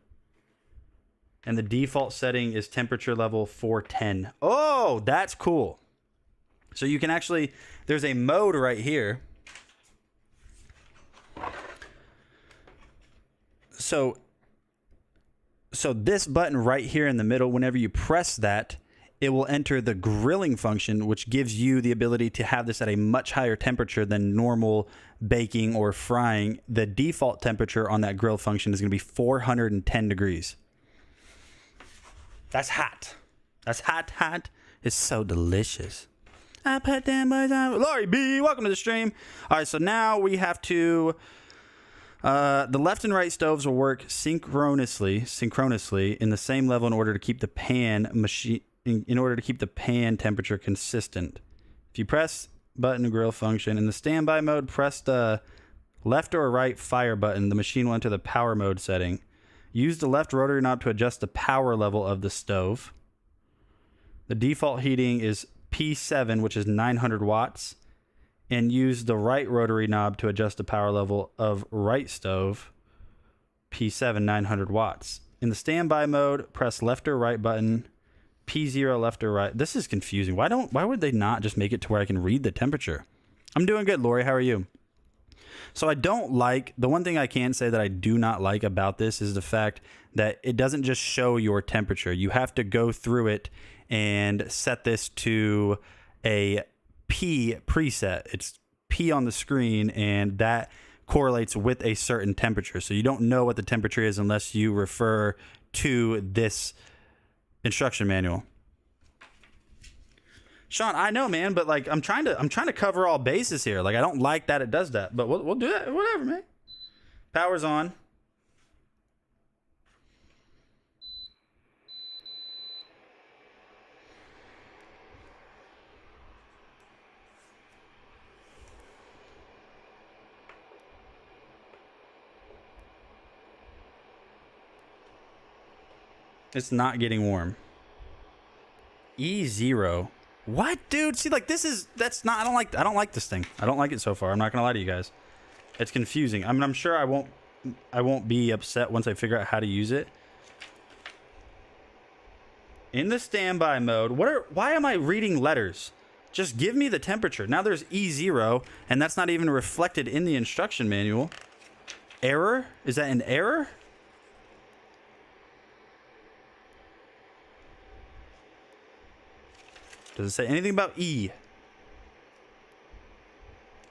And the default setting is temperature level 410. Oh, that's cool. So you can actually... There's a mode right here. So this button right here in the middle, whenever you press that, it will enter the grilling function, which gives you the ability to have this at a much higher temperature than normal baking or frying. The default temperature on that grill function is going to be 410 degrees. That's hot. That's hot. It's so delicious. I put them boys on. Laurie B, welcome to the stream. All right, so now we have to... the left and right stoves will work synchronously in the same level in order to keep the pan temperature consistent. If you press button to grill function in the standby mode, press the left or right fire button. The machine will enter the power mode setting. Use the left rotary knob to adjust the power level of the stove. The default heating is P7, which is 900 watts. And use the right rotary knob to adjust the power level of right stove, P7, 900 watts. In the standby mode, press left or right button, P0 left or right. This is confusing. Why would they not just make it to where I can read the temperature? I'm doing good, Lori. How are you? So I don't like, the one thing I can say that I do not like about this is the fact that it doesn't just show your temperature. You have to go through it and set this to a P preset. It's P on the screen, and that correlates with a certain temperature. So you don't know what the temperature is unless you refer to this instruction manual. Sean, I know, man, but like I'm trying to cover all bases here. Like I don't like that it does that, but we'll do that. Whatever, man. Power's on. It's not getting warm. E0. What, dude? See, like that's not. I don't like this thing. I don't like it so far. I'm not gonna lie to you guys. It's confusing. I mean, I'm sure I won't be upset once I figure out how to use it. In the standby mode, why am I reading letters? Just give me the temperature. Now there's E0, and that's not even reflected in the instruction manual. Error? Is that an error? Does it say anything about E?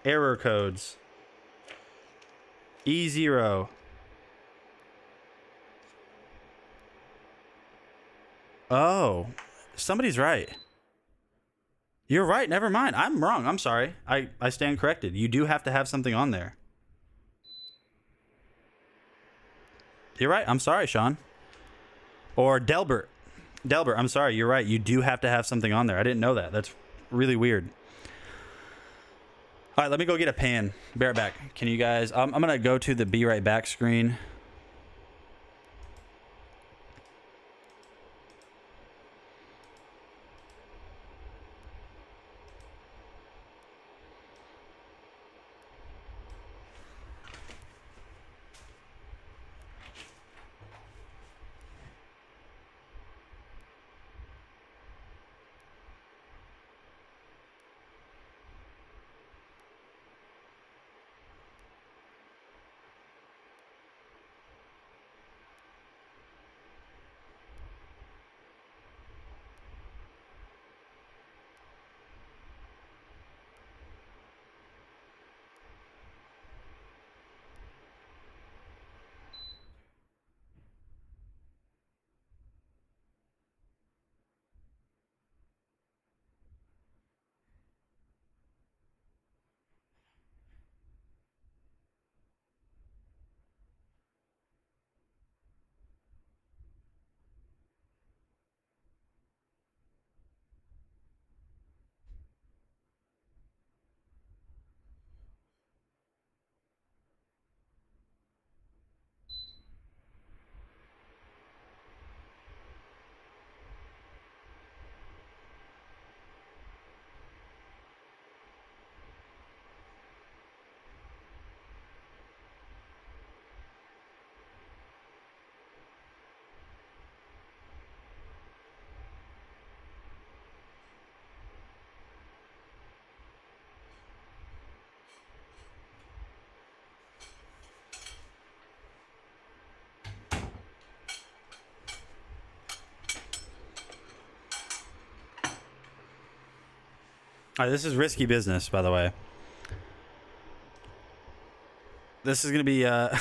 Error codes. E0. Oh, somebody's right. You're right. Never mind. I'm wrong. I'm sorry. I stand corrected. You do have to have something on there. You're right. I'm sorry, Sean. Or Delbert. Delbert, I'm sorry. You're right. You do have to have something on there. I didn't know that. That's really weird. All right, let me go get a pan. Be right back. Can you guys... I'm going to go to the be right back screen. All right, this is risky business, by the way. This is going to be... I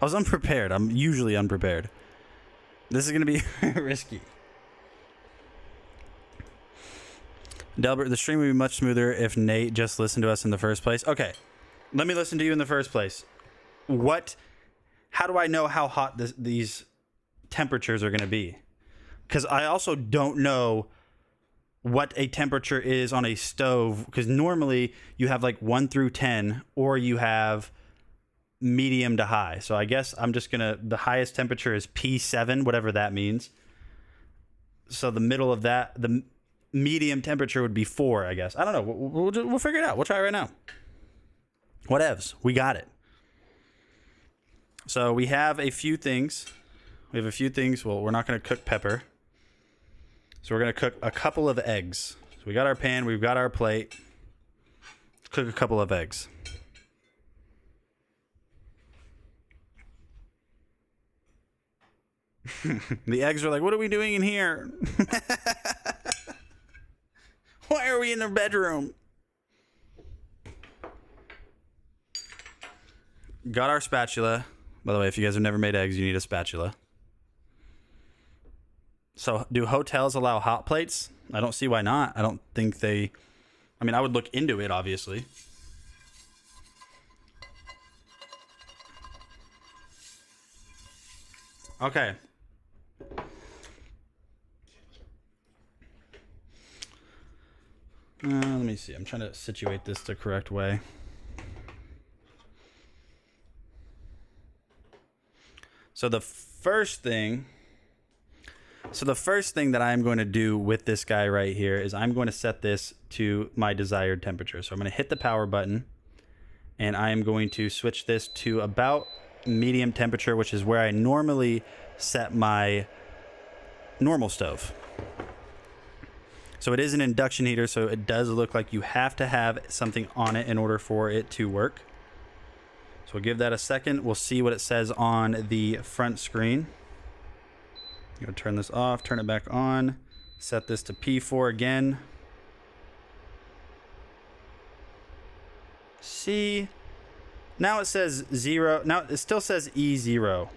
was unprepared. I'm usually unprepared. This is going to be risky. Delbert, the stream would be much smoother if Nate just listened to us in the first place. Okay, let me listen to you in the first place. How do I know how hot these temperatures are going to be? Because I also don't know what a temperature is on a stove, because normally you have like 1 through 10, or you have medium to high. So I guess I'm just gonna, the highest temperature is P7, whatever that means. So the middle of that, the medium temperature would be 4, I guess. I don't know. We'll figure it out. We'll try it right now. Whatevs. We got it. So we have a few things. Well, we're not going to cook pepper. So we're going to cook a couple of eggs. So we got our pan. We've got our plate. Let's cook a couple of eggs. The eggs are like, what are we doing in here? Why are we in the bedroom? Got our spatula. By the way, if you guys have never made eggs, you need a spatula. So, do hotels allow hot plates? I don't see why not. I don't think they... I mean, I would look into it, obviously. Okay. Let me see. I'm trying to situate this the correct way. So the first thing that I'm going to do with this guy right here is I'm going to set this to my desired temperature. So I'm going to hit the power button, and I am going to switch this to about medium temperature, which is where I normally set my normal stove. So it is an induction heater, so it does look like you have to have something on it in order for it to work. So we'll give that a second. We'll see what it says on the front screen. I'm going to turn this off, turn it back on, set this to P4 again. See, now it says 0. Now it still says E0.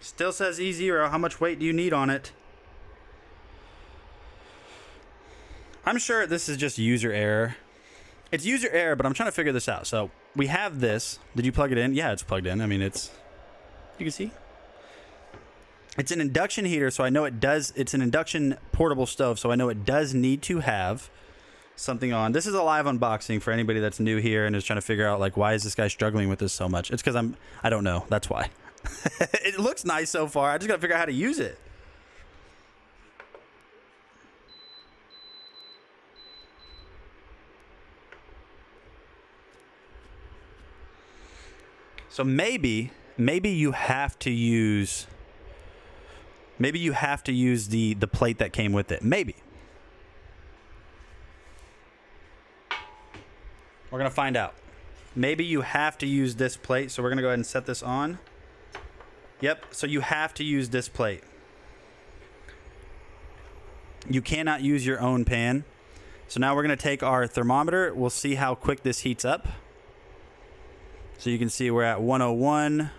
Still says E0. How much weight do you need on it? I'm sure this is just user error. It's user error, but I'm trying to figure this out. So we have this. Did you plug it in? Yeah, it's plugged in. I mean, you can see. It's an induction heater, so I know it does. It's an induction portable stove, so I know it does need to have something on. This is a live unboxing for anybody that's new here and is trying to figure out, like, why is this guy struggling with this so much? It's because I don't know. That's why. It looks nice so far. I just got to figure out how to use it. So maybe you have to use the plate that came with it. Maybe. We're going to find out. Maybe you have to use this plate, so we're going to go ahead and set this on. Yep, so you have to use this plate. You cannot use your own pan. So now we're going to take our thermometer. We'll see how quick this heats up. So you can see we're at 101.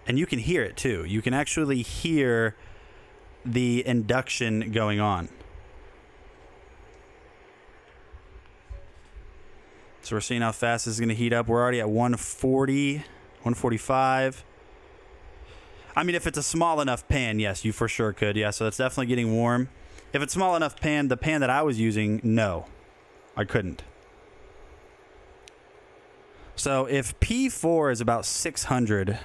And you can hear it too. You can actually hear the induction going on. So we're seeing how fast this is going to heat up. We're already at 140, 145. I mean, if it's a small enough pan, yes, you for sure could. Yeah, so that's definitely getting warm. If it's small enough pan, the pan that I was using, no. I couldn't. So if P4 is about 600,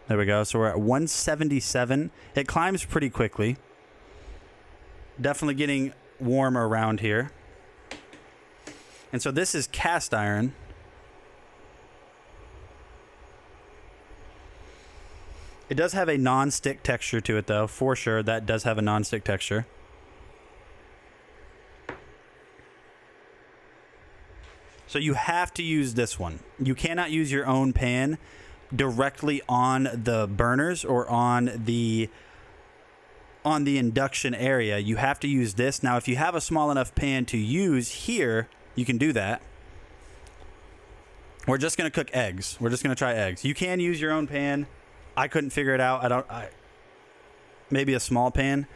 there we go. So we're at 177. It climbs pretty quickly. Definitely getting warmer around here. And so this is cast iron. It does have a non-stick texture to it, though, for sure. That does have a non-stick texture. So you have to use this one. You cannot use your own pan directly on the burners or on the induction area. You have to use this. Now, if you have a small enough pan to use here, you can do that. We're just going to cook eggs. We're just going to try eggs. You can use your own pan. I couldn't figure it out. Maybe a small pan.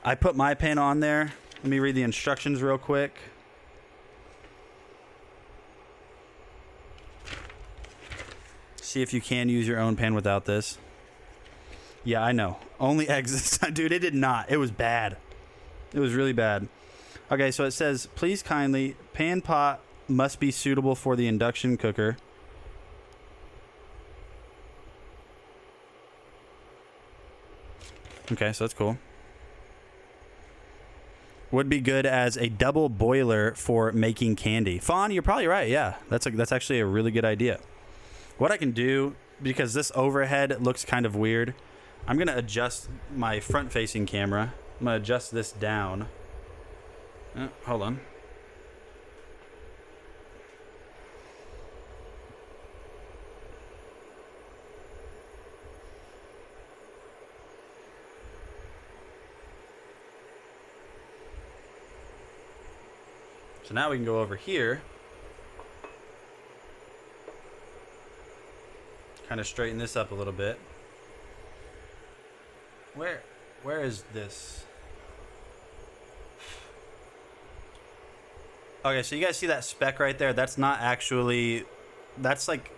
I put my pan on there. Let me read the instructions real quick. See if you can use your own pan without this. Yeah, I know. Only eggs this time. Dude, it did not. It was bad. It was really bad. Okay, so it says, please kindly, pan pot must be suitable for the induction cooker. Okay, so that's cool. Would be good as a double boiler for making candy. Fawn, you're probably right. Yeah, that's actually a really good idea. What I can do, because this overhead looks kind of weird, I'm going to adjust my front-facing camera. I'm going to adjust this down. Hold on. So now we can go over here. Kind of straighten this up a little bit. Where is this? Okay, so you guys see that speck right there? That's not actually, that's like,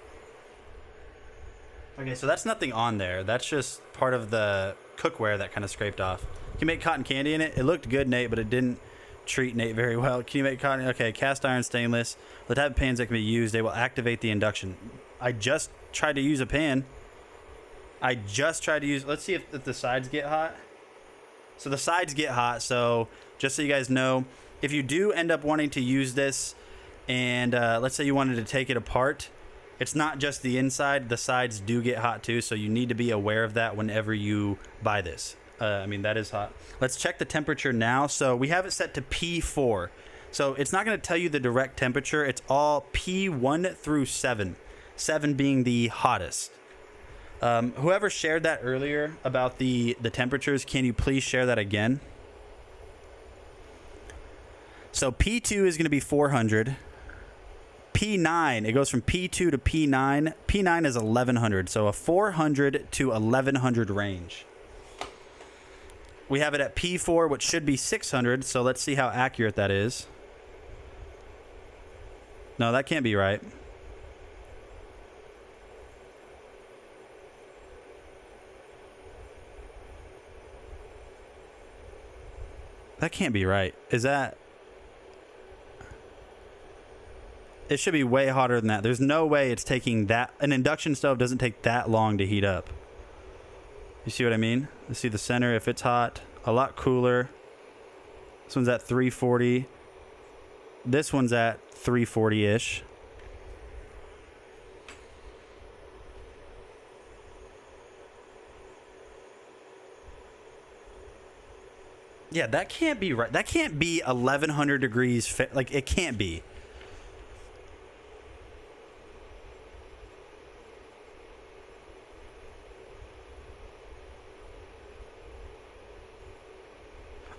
okay, so that's nothing on there. That's just part of the cookware that kind of scraped off. You can make cotton candy in it. It looked good, Nate, but it didn't treat Nate very well. Can you make cotton? Okay, cast iron stainless. The type of pans that can be used, they will activate the induction. I just tried to use a pan. Let's see if the sides get hot. So the sides get hot. So just so you guys know, if you do end up wanting to use this and let's say you wanted to take it apart, it's not just the inside, the sides do get hot too. So you need to be aware of that whenever you buy this. I mean, that is hot. Let's check the temperature now. So we have it set to P4. So it's not going to tell you the direct temperature. It's all P1 through 7. 7 being the hottest. Whoever shared that earlier about the temperatures, can you please share that again? So P2 is going to be 400. P9, it goes from P2 to P9. P9 is 1100. So a 400 to 1100 range. We have it at P4, which should be 600. So let's see how accurate that is. No, that can't be right. That can't be right. Is that... It should be way hotter than that. There's no way it's taking that... An induction stove doesn't take that long to heat up. You see what I mean? Let's see the center. If it's hot, a lot cooler. This one's at 340. This one's at 340-ish. Yeah, that can't be right. That can't be 1100 degrees. Like, it can't be.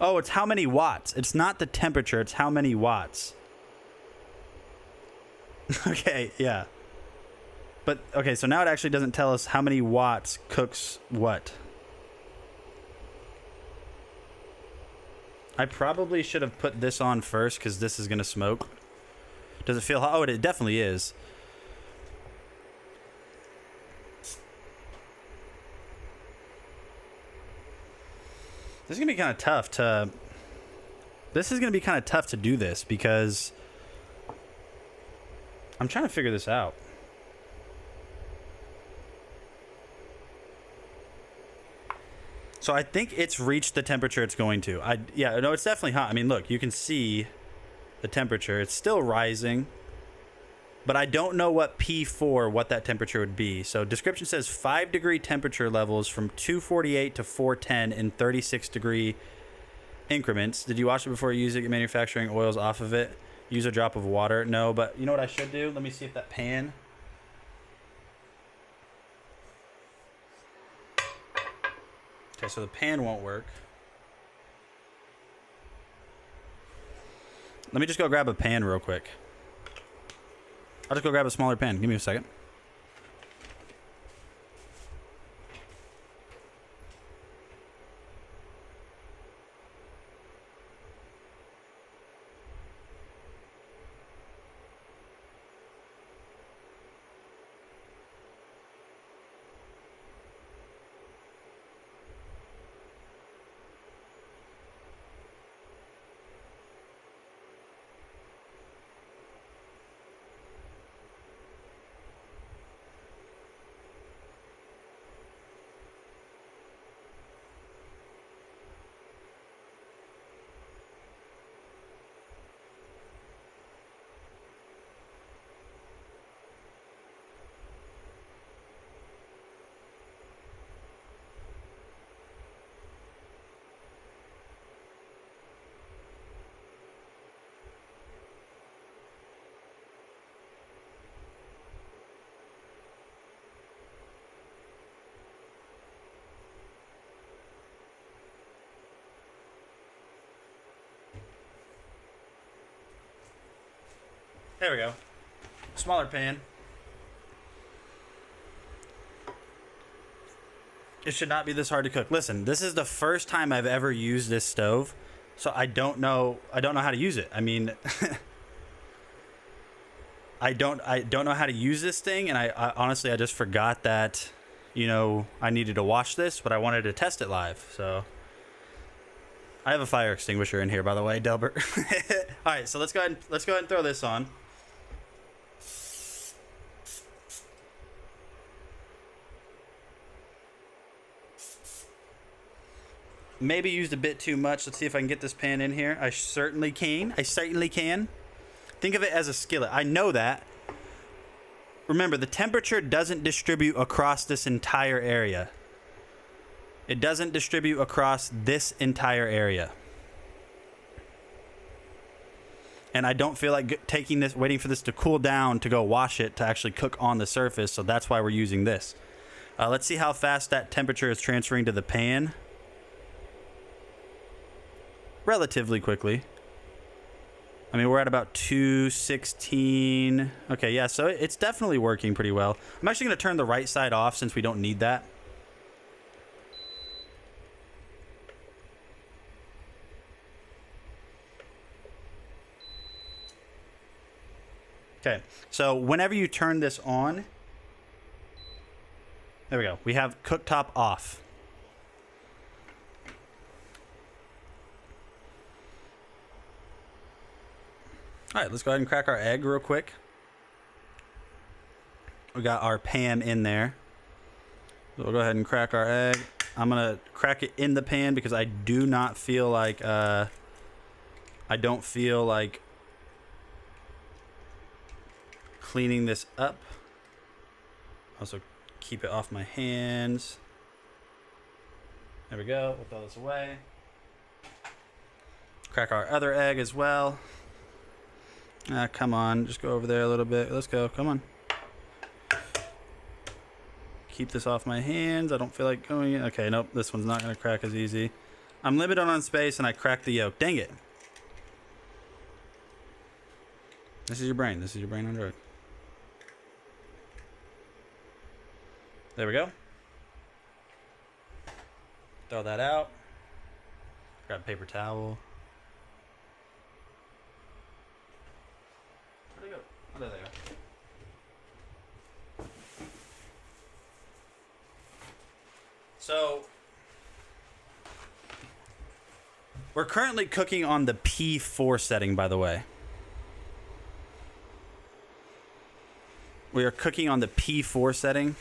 Oh, it's how many watts. It's not the temperature. It's how many watts. Okay, yeah. But, okay, so now it actually doesn't tell us how many watts cooks what. I probably should have put this on first because this is going to smoke. Does it feel hot? Oh, it definitely is. This is going to be kind of tough to... This is going to be kind of tough to do this because... I'm trying to figure this out. So I think it's reached the temperature it's going to. Yeah, no, it's definitely hot. I mean, look, you can see the temperature. It's still rising. but I don't know what P4, what that temperature would be. So description says 5-degree temperature levels from 248 to 410 in 36-degree increments. Did you wash it before you use it? Manufacturing oils off of it. Use a drop of water. No, but you know what I should do? Let me see if that pan. Okay, so the pan won't work. Let me just go grab a pan real quick. I'll just go grab a smaller pan. Give me a second. There we go. Smaller pan. It should not be this hard to cook. Listen, this is the first time I've ever used this stove, so I don't know how to use it. I mean, I don't know how to use this thing, and I honestly I just forgot that, you know, I needed to wash this, but I wanted to test it live. So I have a fire extinguisher in here, by the way, Delbert. All right, so let's go ahead and throw this on. Maybe used a bit too much. Let's see if I can get this pan in here. I certainly can. Think of it as a skillet. I know that. Remember, the temperature doesn't distribute across this entire area. It doesn't distribute across this entire area. And I don't feel like waiting for this to cool down to go wash it to actually cook on the surface. So that's why we're using this. Let's see how fast that temperature is transferring to the pan. Relatively quickly. I mean, we're at about 216. Okay, yeah, so it's definitely working pretty well. I'm actually going to turn the right side off since we don't need that. Okay, so whenever you turn this on, there we go. We have cooktop off. All right, let's go ahead and crack our egg real quick. We got our pan in there. So we'll go ahead and crack our egg. I'm gonna crack it in the pan because I do not feel like I don't feel like cleaning this up. Also keep it off my hands. There we go. We'll throw this away. Crack our other egg as well. Come on, just go over there a little bit. Let's go, come on. Keep this off my hands. I don't feel like going in. Okay, nope, this one's not gonna crack as easy. I'm limited on space and I cracked the yolk. Dang it. This is your brain. This is your brain on drug. There we go. Throw that out. Grab a paper towel. Where'd they go? Oh, there they are. So, we're currently cooking on the P4 setting, by the way. We are cooking on the P4 setting.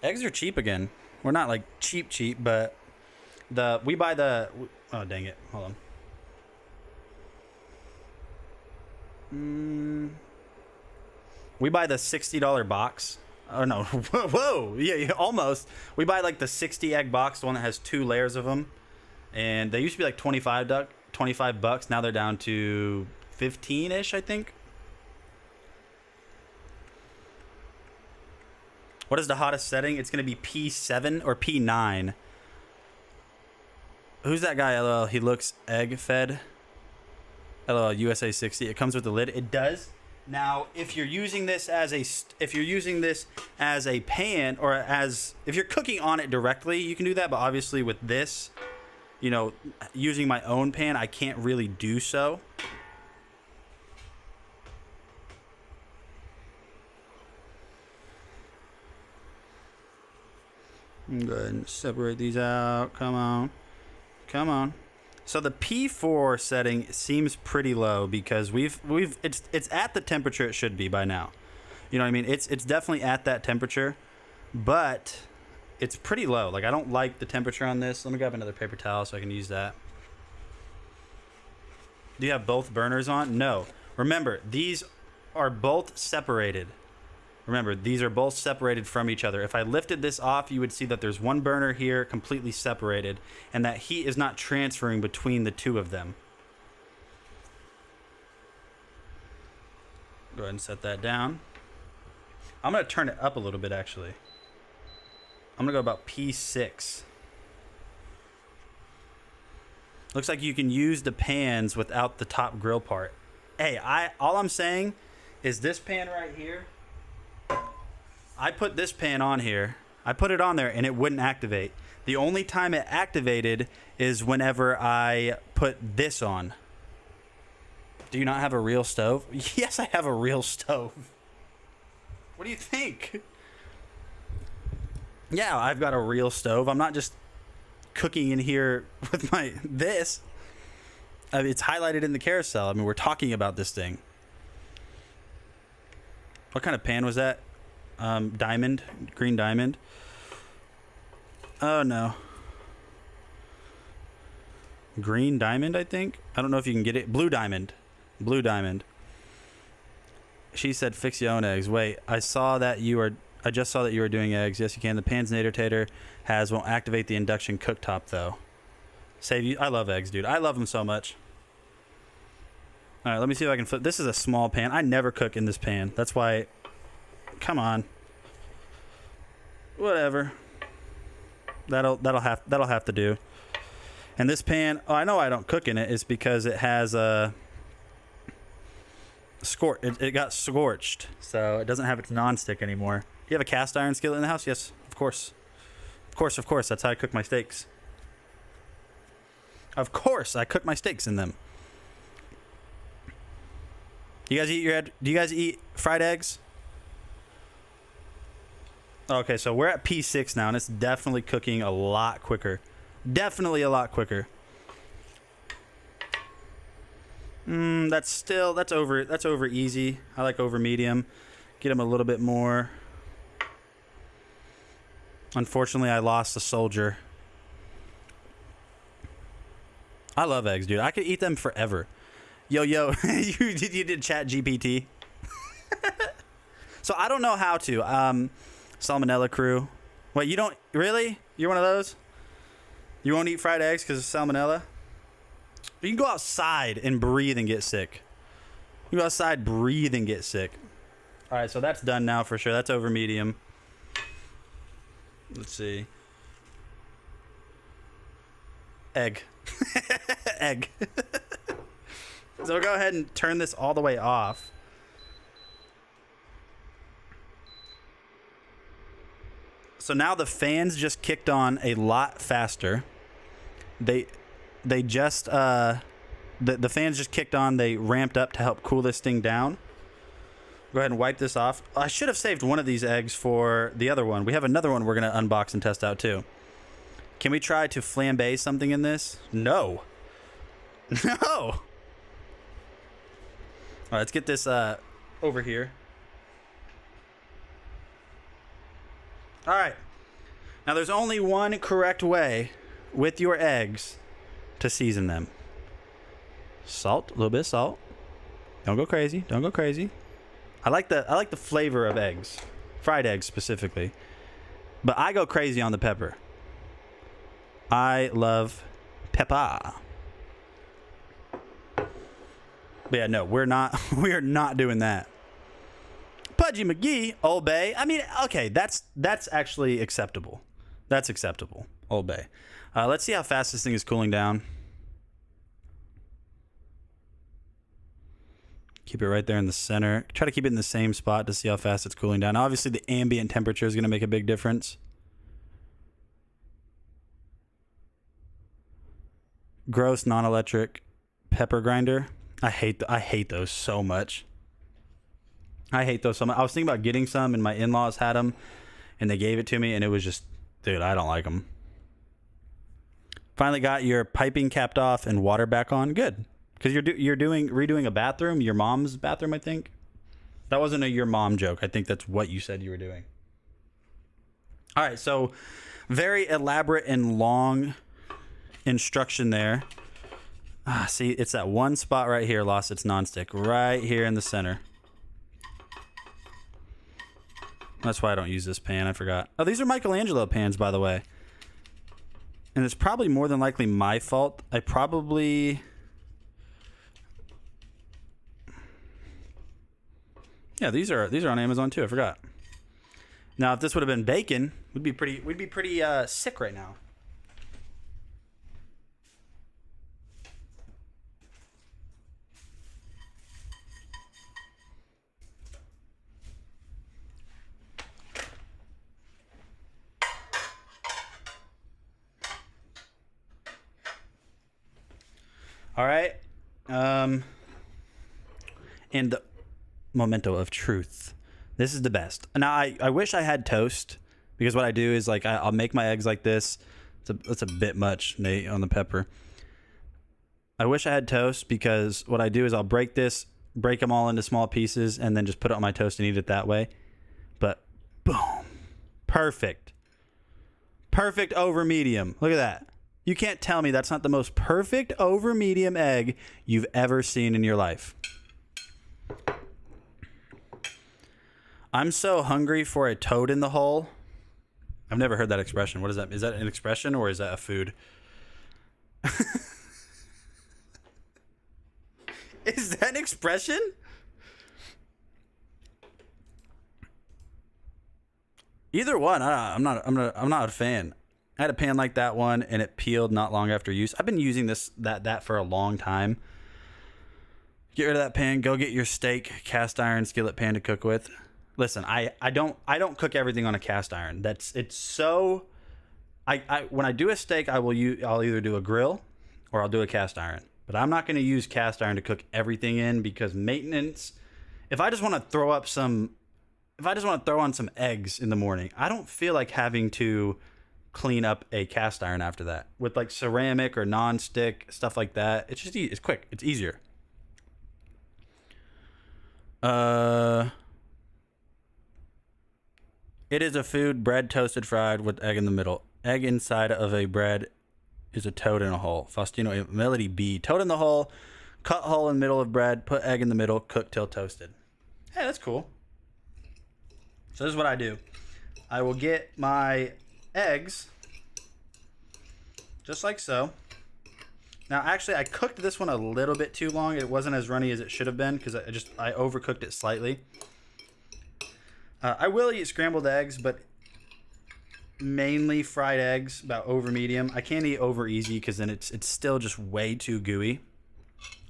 Eggs are cheap again. We're not like cheap, but we buy the, oh dang it, hold on. We buy the $60 box. Oh no, whoa, yeah, almost. We buy like the 60 egg box, the one that has 2 layers of them, and they used to be like 25 bucks. Now they're down to 15-ish, I think. What is the hottest setting? It's gonna be P7 or P9. Who's that guy? LOL. He looks egg fed. LOL. USA 60. It comes with the lid. It does. Now, if you're using this as a pan, or if you're cooking on it directly, you can do that. But obviously, with this, you know, using my own pan, I can't really do so. Go ahead and separate these out. Come on. Come on. So the P4 setting seems pretty low because it's at the temperature it should be by now. You know what I mean? It's definitely at that temperature, but it's pretty low. Like, I don't like the temperature on this. Let me grab another paper towel so I can use that. Do you have both burners on? No. Remember, these are both separated. Remember, these are both separated from each other. If I lifted this off, you would see that there's one burner here completely separated, and that heat is not transferring between the two of them. Go ahead and set that down. I'm going to turn it up a little bit, actually. I'm going to go about P6. Looks like you can use the pans without the top grill part. Hey, all I'm saying is this pan right here, I put this pan on here. I put it on there and it wouldn't activate. The only time it activated is whenever I put this on. Do you not have a real stove? Yes, I have a real stove. What do you think? Yeah, I've got a real stove. I'm not just cooking in here with this. I mean, it's highlighted in the carousel. I mean, we're talking about this thing. What kind of pan was that? Diamond, green diamond. Oh no. Green diamond, I think. I don't know if you can get it. Blue diamond. Blue diamond. She said fix your own eggs. Wait, I just saw that you were doing eggs. Yes, you can. The Pans Nader won't activate the induction cooktop though. Save you. I love eggs, dude. I love them so much. All right, let me see if I can flip. This is a small pan. I never cook in this pan. That's why. Come on. Whatever. That'll have to do. And this pan, I know I don't cook in it. It's because it has a it got scorched, so it doesn't have its non-stick anymore. Do you have a cast iron skillet in the house? Yes, of course. Of course. That's how I cook my steaks. Of course, I cook my steaks in them. Do you guys eat fried eggs? Okay, so we're at P6 now, and it's definitely cooking a lot quicker. Definitely a lot quicker. That's over easy. I like over medium. Get them a little bit more. Unfortunately, I lost a soldier. I love eggs, dude. I could eat them forever. Yo, you did chat GPT? So I don't know how to. Salmonella crew. Wait, you don't really? You're one of those? You won't eat fried eggs because of salmonella? You can go outside and breathe and get sick. You go outside, breathe, and get sick. All right, so that's done now for sure. That's over medium. Let's see. Egg. Egg. So we'll go ahead and turn this all the way off. So now the fans just kicked on a lot faster. The fans just kicked on. They ramped up to help cool this thing down. Go ahead and wipe this off. I should have saved one of these eggs for the other one. We have another one we're going to unbox and test out too. Can we try to flambe something in this? No. No. All right, let's get this over here. All right. Now there's only one correct way with your eggs to season them. Salt, a little bit of salt. Don't go crazy. Don't go crazy. I like the flavor of eggs, fried eggs specifically, but I go crazy on the pepper. I love pepper. But yeah, no, we are not doing that. Pudgy McGee, Old Bay. I mean, okay, that's actually acceptable. That's acceptable. Old Bay. Let's see how fast this thing is cooling down. Keep it right there in the center. Try to keep it in the same spot to see how fast it's cooling down. Obviously, the ambient temperature is going to make a big difference. Gross non-electric pepper grinder. I hate those so much. I hate those so much. I was thinking about getting some, and my in-laws had them, and they gave it to me, and it was just, dude, I don't like them. Finally got your piping capped off and water back on. Good, because you're redoing a bathroom, your mom's bathroom, I think. That wasn't a your mom joke. I think that's what you said you were doing. All right, so very elaborate and long instruction there. See, it's that one spot right here lost its nonstick, right here in the center. That's why I don't use this pan. I forgot. Oh, these are Michelangelo pans, by the way. And it's probably more than likely my fault. I probably... Yeah, these are on Amazon too. I forgot. Now, if this would have been bacon, we'd be pretty sick right now. All right. And the memento of truth. This is the best. Now, I wish I had toast, because what I do is, like, I'll make my eggs like this. It's a bit much, Nate, on the pepper. I wish I had toast, because what I do is I'll break them all into small pieces, and then just put it on my toast and eat it that way. But boom. Perfect. Perfect over medium. Look at that. You can't tell me that's not the most perfect over medium egg you've ever seen in your life. I'm so hungry for a toad in the hole. I've never heard that expression. What is that? Is that an expression, or is that a food? Is that an expression? Either one. I'm not a fan. I had a pan like that one, and it peeled not long after use. I've been using that for a long time. Get rid of that pan. Go get your steak cast iron skillet pan to cook with. Listen, I don't cook everything on a cast iron. When I do a steak, I'll either do a grill or I'll do a cast iron. But I'm not going to use cast iron to cook everything in, because maintenance. If I just want to throw on some eggs in the morning, I don't feel like having to clean up a cast iron after that with like ceramic or non-stick stuff like that. It's quick. It's easier. It is a food: bread toasted, fried with egg in the middle. Egg inside of a bread is a toad in a hole. Faustino Melody B. Toad in the hole. Cut hole in the middle of bread. Put egg in the middle. Cook till toasted. Hey, that's cool. So this is what I do. I will get my eggs just like so. Now, actually, I cooked this one a little bit too long. It wasn't as runny as it should have been, because I overcooked it slightly. I will eat scrambled eggs, but mainly fried eggs, about over medium. I can't eat over easy, because then it's still just way too gooey.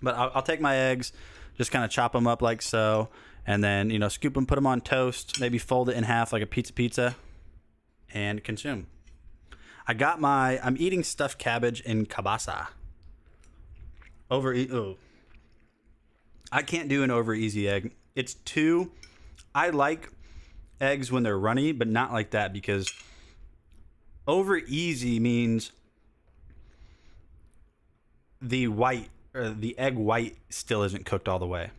But I'll take my eggs, just kind of chop them up like so, and then, scoop them, put them on toast, maybe fold it in half like a pizza, and consume. I'm eating stuffed cabbage in kielbasa. I can't do an over easy egg. I like eggs when they're runny, but not like that, because over easy means the egg white still isn't cooked all the way.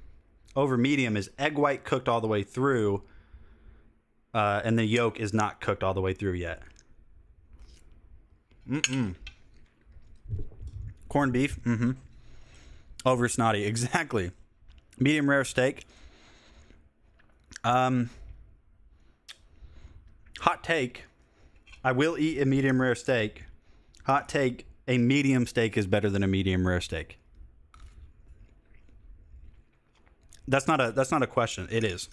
Over medium is egg white cooked all the way through, and the yolk is not cooked all the way through yet. Corned beef. Over snotty. Exactly. Medium rare steak. Hot take. I will eat a medium rare steak. Hot take. A medium steak is better than a medium rare steak. That's not a question. It is.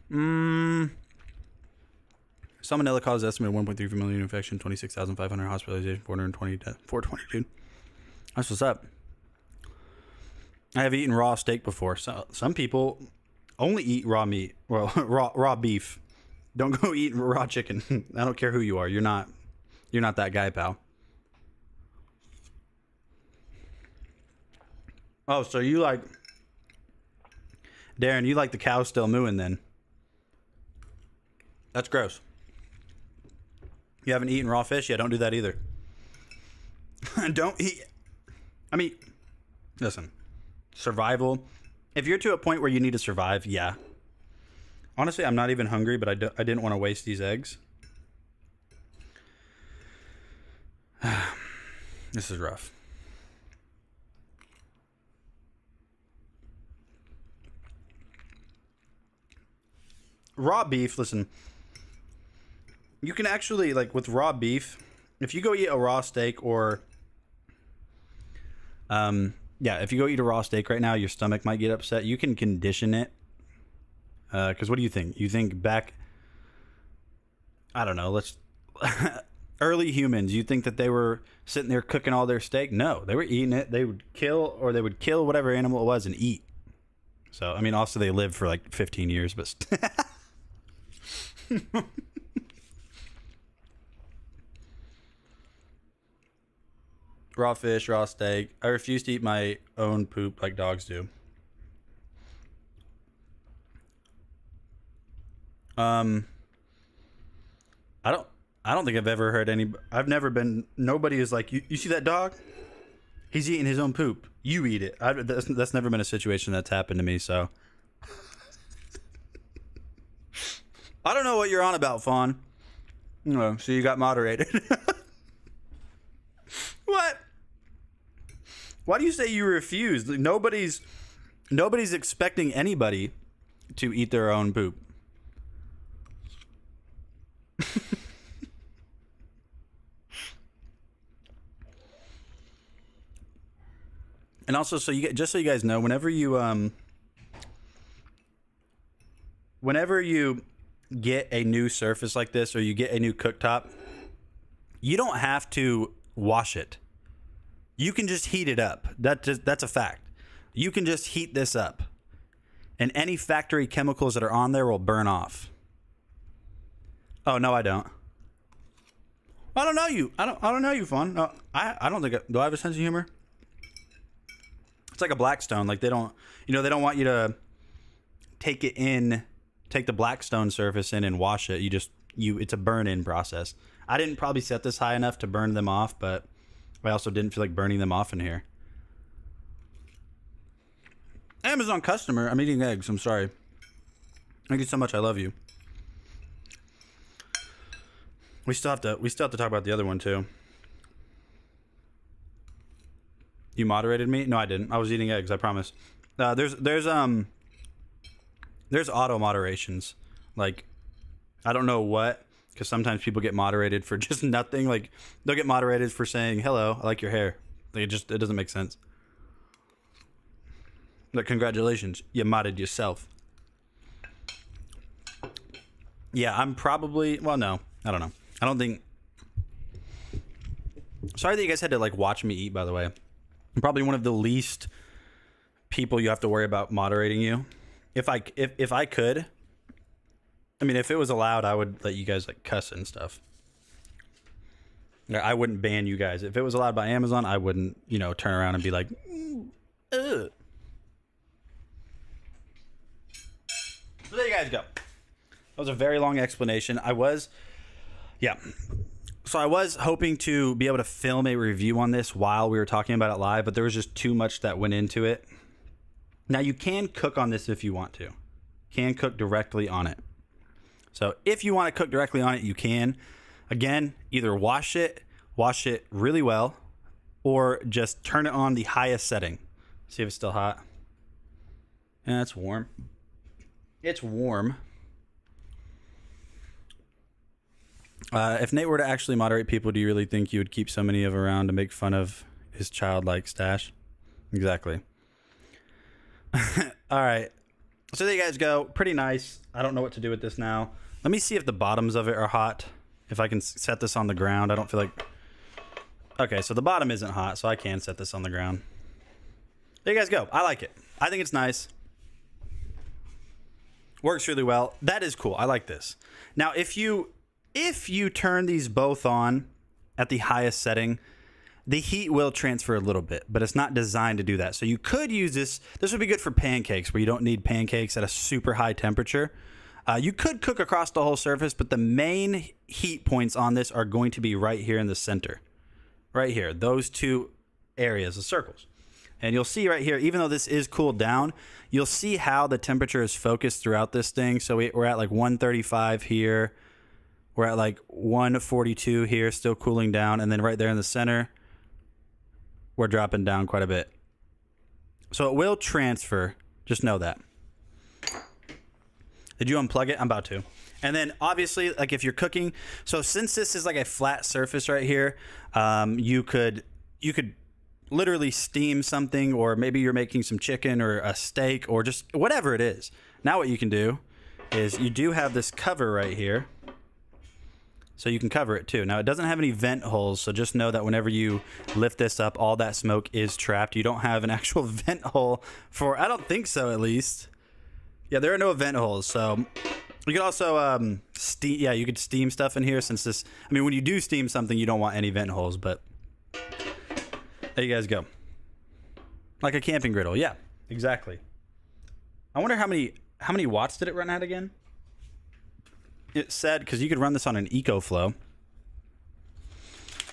Salmonella caused estimated 1.3 million infection, 26,500 hospitalization, 420 death, 420, dude. That's what's up. I have eaten raw steak before. So some people only eat raw meat. Well, raw beef. Don't go eat raw chicken. I don't care who you are. You're not that guy, pal. Oh, so you like Darren, you like the cow still mooing then. That's gross. You haven't eaten raw fish? Yeah, don't do that either. Don't eat. I mean, listen. Survival. If you're to a point where you need to survive, yeah. Honestly, I'm not even hungry, but I didn't want to waste these eggs. This is rough. Raw beef, listen. You can actually, like, with raw beef, if you go eat a raw steak or... yeah, if you go eat a raw steak right now, your stomach might get upset. You can condition it. Because what do you think? You think back... I don't know, let's... early humans, you think that they were sitting there cooking all their steak? No, they were eating it. They would kill whatever animal it was and eat. So, I mean, also they lived for like 15 years, but... Raw fish, raw steak. I refuse to eat my own poop like dogs do. I don't think I've ever heard I've never been, nobody is like, you see that dog? He's eating his own poop. You eat it. That's never been a situation that's happened to me, so. I don't know what you're on about, Fawn. No, so you got moderated. What? Why do you say you refuse? Nobody's expecting anybody to eat their own poop. And also, so you just so you guys know, whenever you get a new surface like this, or you get a new cooktop, you don't have to wash it. You can just heat it up. That's a fact. You can just heat this up, and any factory chemicals that are on there will burn off. Oh no, I don't. I don't know you. I don't know you, Fawn. No, I don't think. Do I have a sense of humor? It's like a Blackstone. Like they don't want you to take the Blackstone surface in and wash it. It's a burn-in process. I didn't probably set this high enough to burn them off, but I also didn't feel like burning them off in here. Amazon customer, I'm eating eggs. I'm sorry. Thank you so much. I love you. We still have to talk about the other one too. You moderated me? No, I didn't. I was eating eggs. I promise. There's auto moderations. Like, I don't know what, because sometimes people get moderated for just nothing. Like, they'll get moderated for saying, "Hello, I like your hair." Like, it doesn't make sense. Like, congratulations, you modded yourself. Yeah, I'm probably, well, no, I don't know. I don't think. Sorry that you guys had to like watch me eat. By the way, I'm probably one of the least people you have to worry about moderating you. If I could, I mean, if it was allowed, I would let you guys like cuss and stuff. I wouldn't ban you guys. If it was allowed by Amazon, I wouldn't, turn around and be like, ugh. So there you guys go. That was a very long explanation. So I was hoping to be able to film a review on this while we were talking about it live, but there was just too much that went into it. Now you can cook on this if you want to. Can cook directly on it. So if you want to cook directly on it, you can. Again, either wash it really well, or just turn it on the highest setting. See if it's still hot. Yeah, it's warm. It's warm. If Nate were to actually moderate people, do you really think you would keep so many of around to make fun of his childlike stash? Exactly. All right. So there you guys go. Pretty nice. I don't know what to do with this now. Let me see if the bottoms of it are hot. If I can set this on the ground. I don't feel like... Okay, so the bottom isn't hot, so I can set this on the ground. There you guys go. I like it. I think it's nice. Works really well. That is cool. I like this. Now, if you turn these both on at the highest setting, the heat will transfer a little bit, but it's not designed to do that. So you could use this. This would be good for pancakes where you don't need pancakes at a super high temperature. You could cook across the whole surface, but the main heat points on this are going to be right here in the center. Right here. Those two areas, the circles. And you'll see right here, even though this is cooled down, you'll see how the temperature is focused throughout this thing. So we're at like 135 here. We're at like 142 here, still cooling down. And then right there in the center, we're dropping down quite a bit. So it will transfer. Just know that. Did you unplug it? I'm about to. And then obviously, like if you're cooking, so since this is like a flat surface right here, you could literally steam something, or maybe you're making some chicken or a steak or just whatever it is. Now what you can do is you do have this cover right here. So you can cover it too. Now it doesn't have any vent holes, so just know that whenever you lift this up, all that smoke is trapped. You don't have an actual vent hole for, I don't think so at least. Yeah, there are no vent holes, so you could also steam. Yeah, you could steam stuff in here since this. I mean, when you do steam something, you don't want any vent holes, but there you guys go. Like a camping griddle. Yeah, exactly. I wonder how many watts did it run at again? It said, because you could run this on an EcoFlow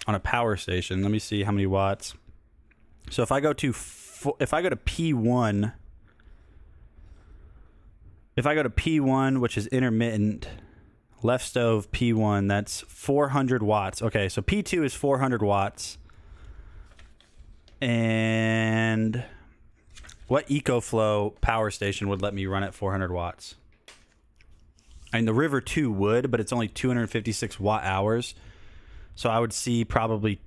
on a power station. Let me see how many watts. So if I go to P1. If I go to P1, which is intermittent, left stove P1, that's 400 watts. Okay, so P2 is 400 watts. And what EcoFlow power station would let me run at 400 watts? I mean, the River 2 would, but it's only 256 watt hours. So I would see probably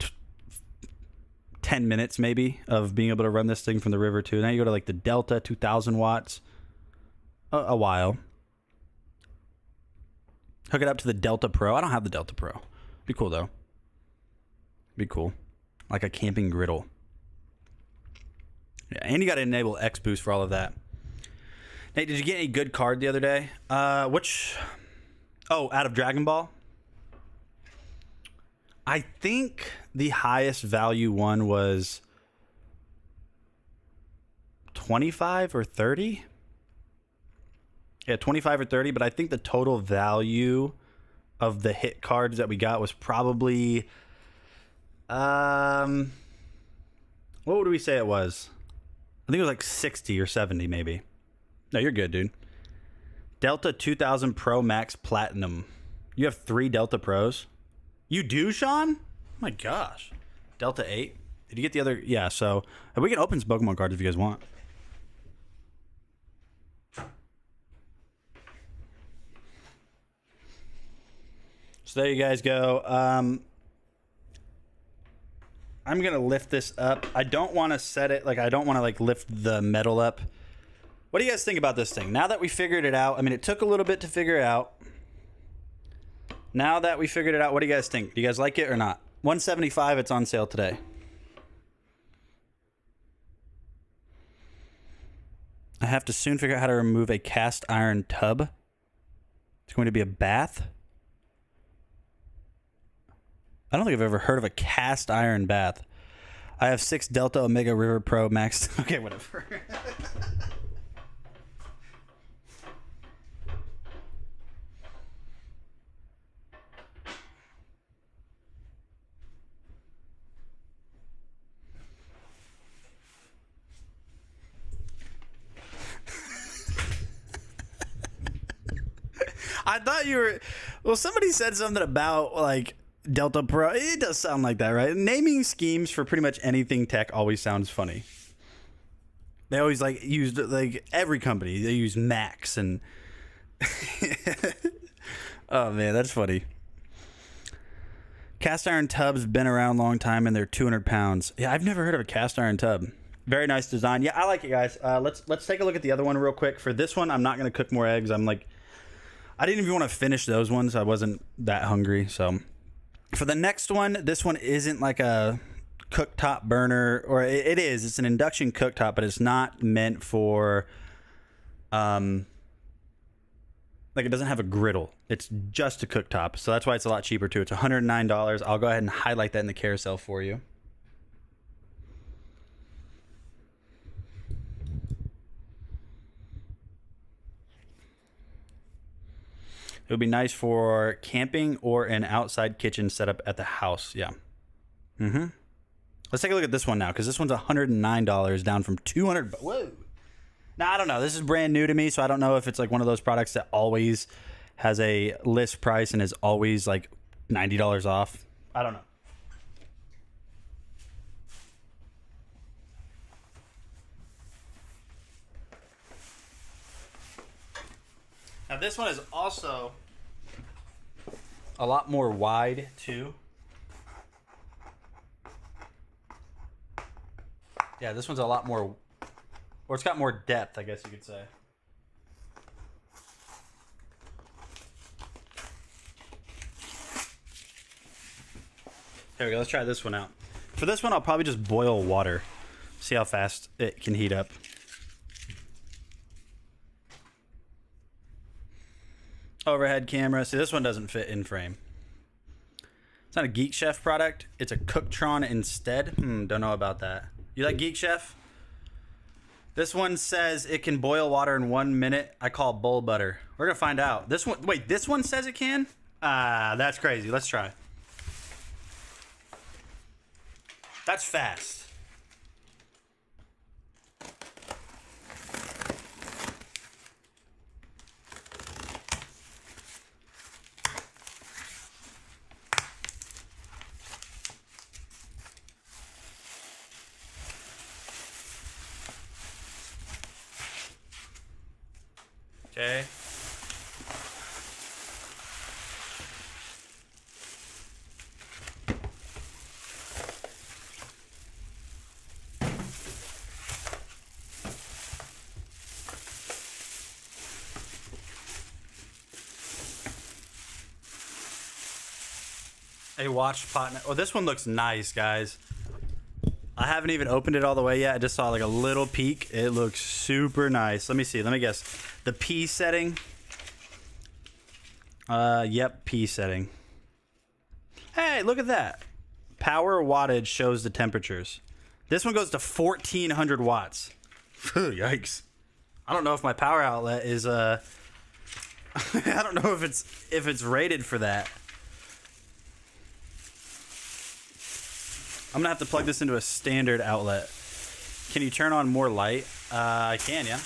10 minutes maybe of being able to run this thing from the River 2. Now you go to like the Delta 2000 watts. A while. Hook it up to the Delta Pro. I don't have the Delta Pro. Be cool though. Be cool. Like a camping griddle. Yeah, and you got to enable X Boost for all of that. Nate, did you get any good card the other day? Which? Oh, out of Dragon Ball? I think the highest value one was 25 or 30. Yeah, 25 or 30, but I think the total value of the hit cards that we got was probably, what would we say it was? I think it was like 60 or 70 maybe. No, you're good, dude. Delta 2000 Pro Max Platinum. You have 3 Delta Pros? You do, Sean? Oh my gosh. Delta 8? Did you get the other? Yeah, so we can open some Pokemon cards if you guys want. So there you guys go. I'm going to lift this up. I don't want to set it, like I don't want to like lift the metal up. What do you guys think about this thing? Now that we figured it out, I mean, it took a little bit to figure it out. Now that we figured it out, what do you guys think? Do you guys like it or not? $175, it's on sale today. I have to soon figure out how to remove a cast iron tub. It's going to be a bath. I don't think I've ever heard of a cast iron bath. I have 6 Delta Omega River Pro Max. Okay, whatever. I thought you were... Well, somebody said something about, like... Delta Pro. It does sound like that, right? Naming schemes for pretty much anything tech always sounds funny. They always like used like every company. They use Max and oh man, that's funny. Cast iron tubs been around a long time and they're 200 pounds. Yeah, I've never heard of a cast iron tub. Very nice design. Yeah, I like it, guys. Let's take a look at the other one real quick. For this one, I'm not gonna cook more eggs. I didn't even want to finish those ones. I wasn't that hungry. So for the next one, this one isn't like a cooktop burner, or it is. It's an induction cooktop, but it's not meant for like it doesn't have a griddle. It's just a cooktop. So that's why it's a lot cheaper too. It's $109. I'll go ahead and highlight that in the carousel for you. It would be nice for camping or an outside kitchen setup at the house. Yeah. Let's take a look at this one now, because this one's $109 down from $200. Whoa. Now, I don't know. This is brand new to me, so I don't know if it's like one of those products that always has a list price and is always like $90 off. I don't know. Now this one is also a lot more wide too. Yeah, this one's a lot more, or it's got more depth, I guess you could say. There we go, let's try this one out. For this one, I'll probably just boil water. See how fast it can heat up. Overhead camera. See, this one doesn't fit in frame. It's not a Geek Chef product. It's a Cooktron instead. Don't know about that. You like Geek Chef? This one says it can boil water in 1 minute. I call bull butter. We're gonna find out. This one, wait, this one says it can? That's crazy. Let's try. That's fast. Okay. A watch pot. Oh, this one looks nice, guys. I haven't even opened it all the way yet. I just saw like a little peek. It looks super nice. Let me see. Let me guess. The P setting. Yep, P setting. Hey, look at that. Power wattage shows the temperatures. This one goes to 1400 watts. Yikes. I don't know if my power outlet is I don't know if it's rated for that. I'm gonna have to plug this into a standard outlet. Can you turn on more light? I can, yeah.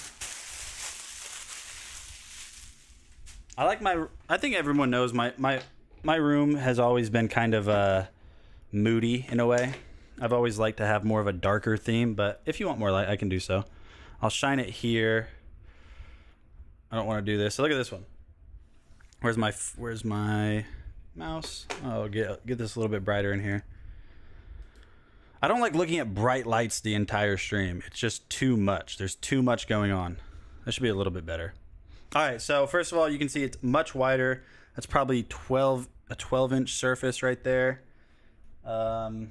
I think everyone knows my room has always been kind of moody in a way. I've always liked to have more of a darker theme, but if you want more light, I can do so. I'll shine it here. I don't want to do this. So look at this one. Where's my mouse? Oh, get this a little bit brighter in here. I don't like looking at bright lights the entire stream. It's just too much. There's too much going on. That should be a little bit better. All right, so first of all, you can see it's much wider. That's probably a 12-inch surface right there. Yeah,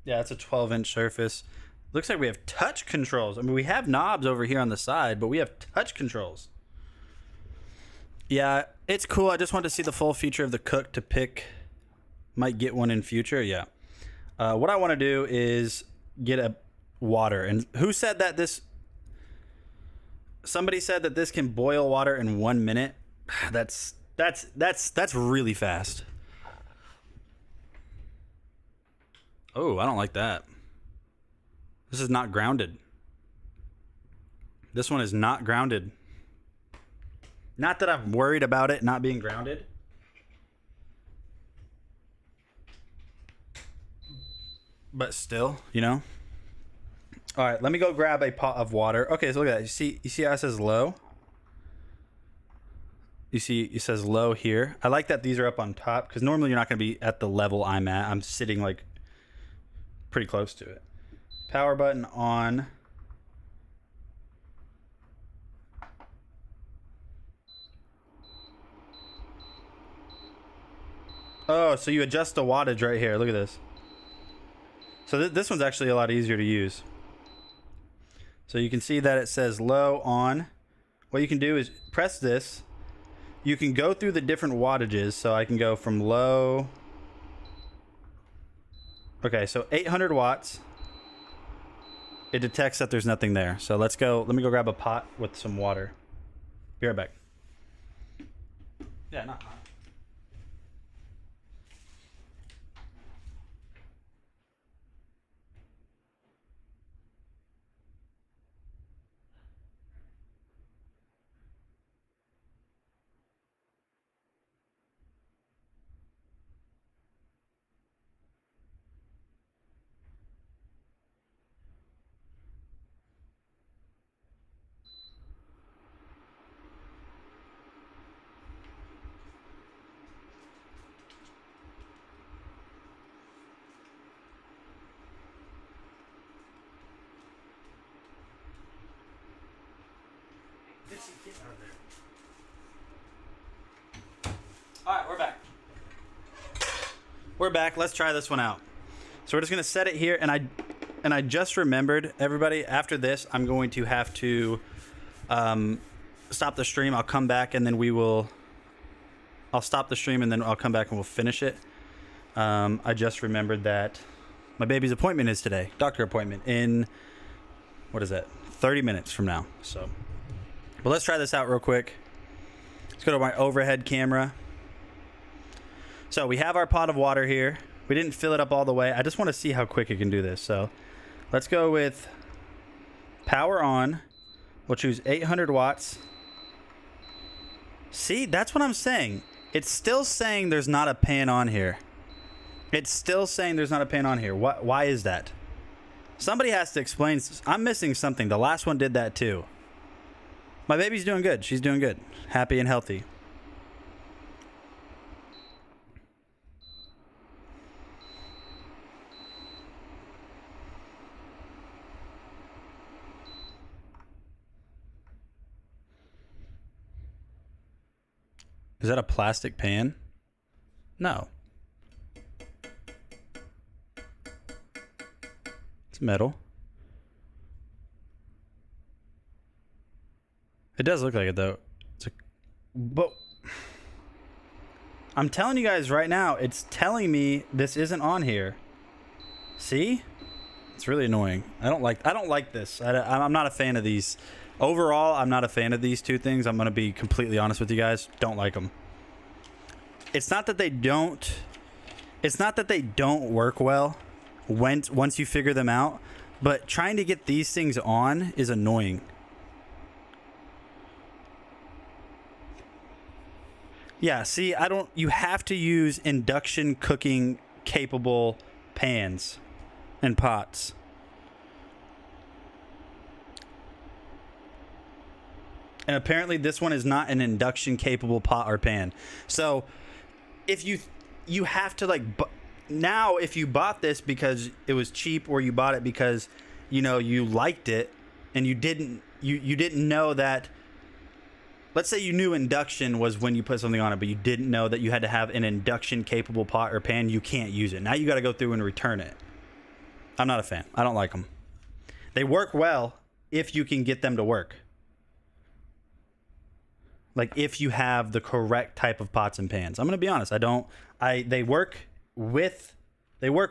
it's a 12-inch surface. Looks like we have touch controls. I mean, we have knobs over here on the side, but we have touch controls. Yeah, it's cool. I just wanted to see the full feature of the Cook to pick. Might get one in future, yeah. What I want to do is get a water. And who said that this... Somebody said that this can boil water in 1 minute. That's really fast. Oh, I don't like that. This is not grounded. This one is not grounded. Not that I'm worried about it not being grounded. but still, you know. All right, let me go grab a pot of water. Okay, so look at that. You see how it says low? You see it says low here. I like that these are up on top because normally you're not going to be at the level I'm at. I'm sitting like pretty close to it. Power button on. Oh, so you adjust the wattage right here. Look at this. So this one's actually a lot easier to use. So you can see that it says low on. What you can do is press this. You can go through the different wattages. So I can go from low. Okay, so 800 watts. It detects that there's nothing there. So let's go. Let me go grab a pot with some water. Be right back. Yeah, not hot. Alright, we're back. We're back. Let's try this one out. So we're just gonna set it here, and I just remembered, everybody, after this I'm going to have to stop the stream. I'll come back and then I'll stop the stream and then I'll come back and we'll finish it. I just remembered that my baby's appointment is today. Doctor appointment in, what is that? 30 minutes from now. So, but let's try this out real quick. Let's go to my overhead camera. So we have our pot of water here. We didn't fill it up all the way. I just want to see how quick it can do this. So let's go with power on. We'll choose 800 watts. See, that's what I'm saying. It's still saying there's not a pan on here. It's still saying there's not a pan on here. Why is that? Somebody has to explain. I'm missing something. The last one did that too. My baby's doing good. She's doing good. Happy and healthy. Is that a plastic pan? No. It's metal. It does look like it though. But I'm telling you guys right now, it's telling me this isn't on here. See? It's really annoying. I don't like this. I'm not a fan of these. Overall, I'm not a fan of these two things. I'm going to be completely honest with you guys. Don't like them. It's not that they don't work well once you figure them out, but trying to get these things on is annoying. Yeah, see, you have to use induction cooking capable pans and pots. And apparently this one is not an induction capable pot or pan. So if you have to now if you bought this because it was cheap, or you bought it because you liked it and you didn't know that, let's say you knew induction was when you put something on it, but you didn't know that you had to have an induction capable pot or pan, you can't use it. Now you got to go through and return it. I'm not a fan. I don't like them. They work well if you can get them to work. Like if you have the correct type of pots and pans. I'm going to be honest. They work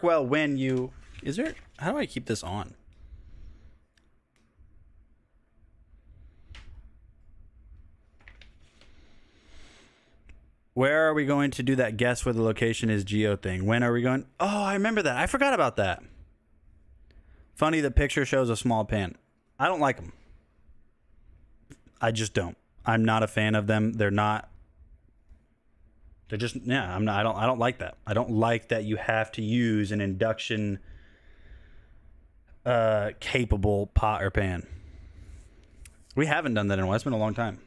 well when you, how do I keep this on? Where are we going to do that guess where the location is geo thing? When are we going? Oh, I remember that. I forgot about that. Funny, the picture shows a small pan. I don't like them. I just don't. I'm not a fan of them. They're just, yeah, I don't like that. I don't like that you have to use an induction capable pot or pan. We haven't done that in a while. It's been a long time.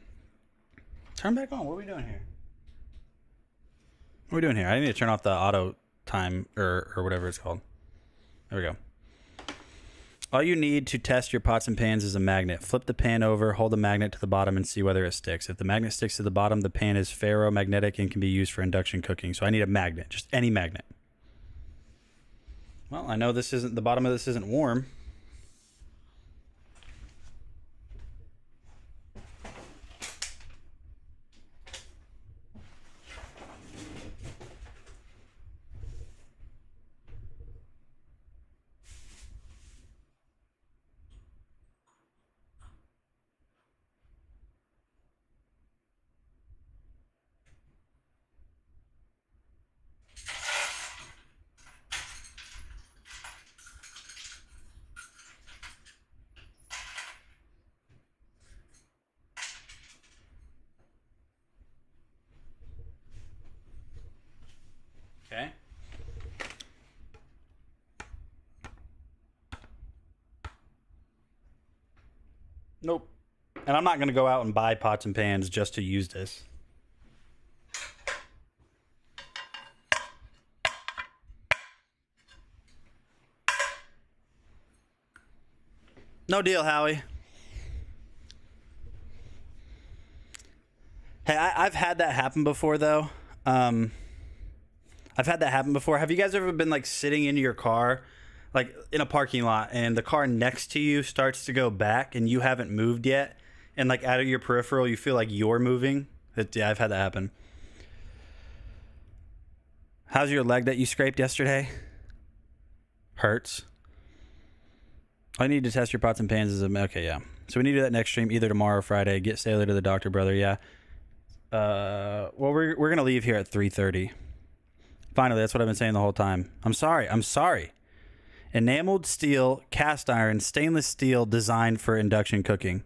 Turn back on. What are we doing here? What are we doing here? I need to turn off the auto time or whatever it's called. There we go. All you need to test your pots and pans is a magnet. Flip the pan over, hold the magnet to the bottom, and see whether it sticks. If the magnet sticks to the bottom, the pan is ferromagnetic and can be used for induction cooking. So I need a magnet, just any magnet. Well, I know this isn't, the bottom of this isn't warm. Okay. Nope. And I'm not going to go out and buy pots and pans just to use this. No deal, Howie. Hey, I've had that happen before, though. I've had that happen before. Have you guys ever been like sitting in your car, like in a parking lot, and the car next to you starts to go back and you haven't moved yet, and like out of your peripheral you feel like you're moving? Yeah, I've had that happen. How's your leg that you scraped yesterday? Hurts. I need to test your pots and pans as a... Okay, yeah. So we need to do that next stream, either tomorrow or Friday. Get Sailor to the doctor, brother. Yeah. Well, we're going to leave here at 3:30. Finally, that's what I've been saying the whole time. I'm sorry. Enameled steel, cast iron, stainless steel designed for induction cooking.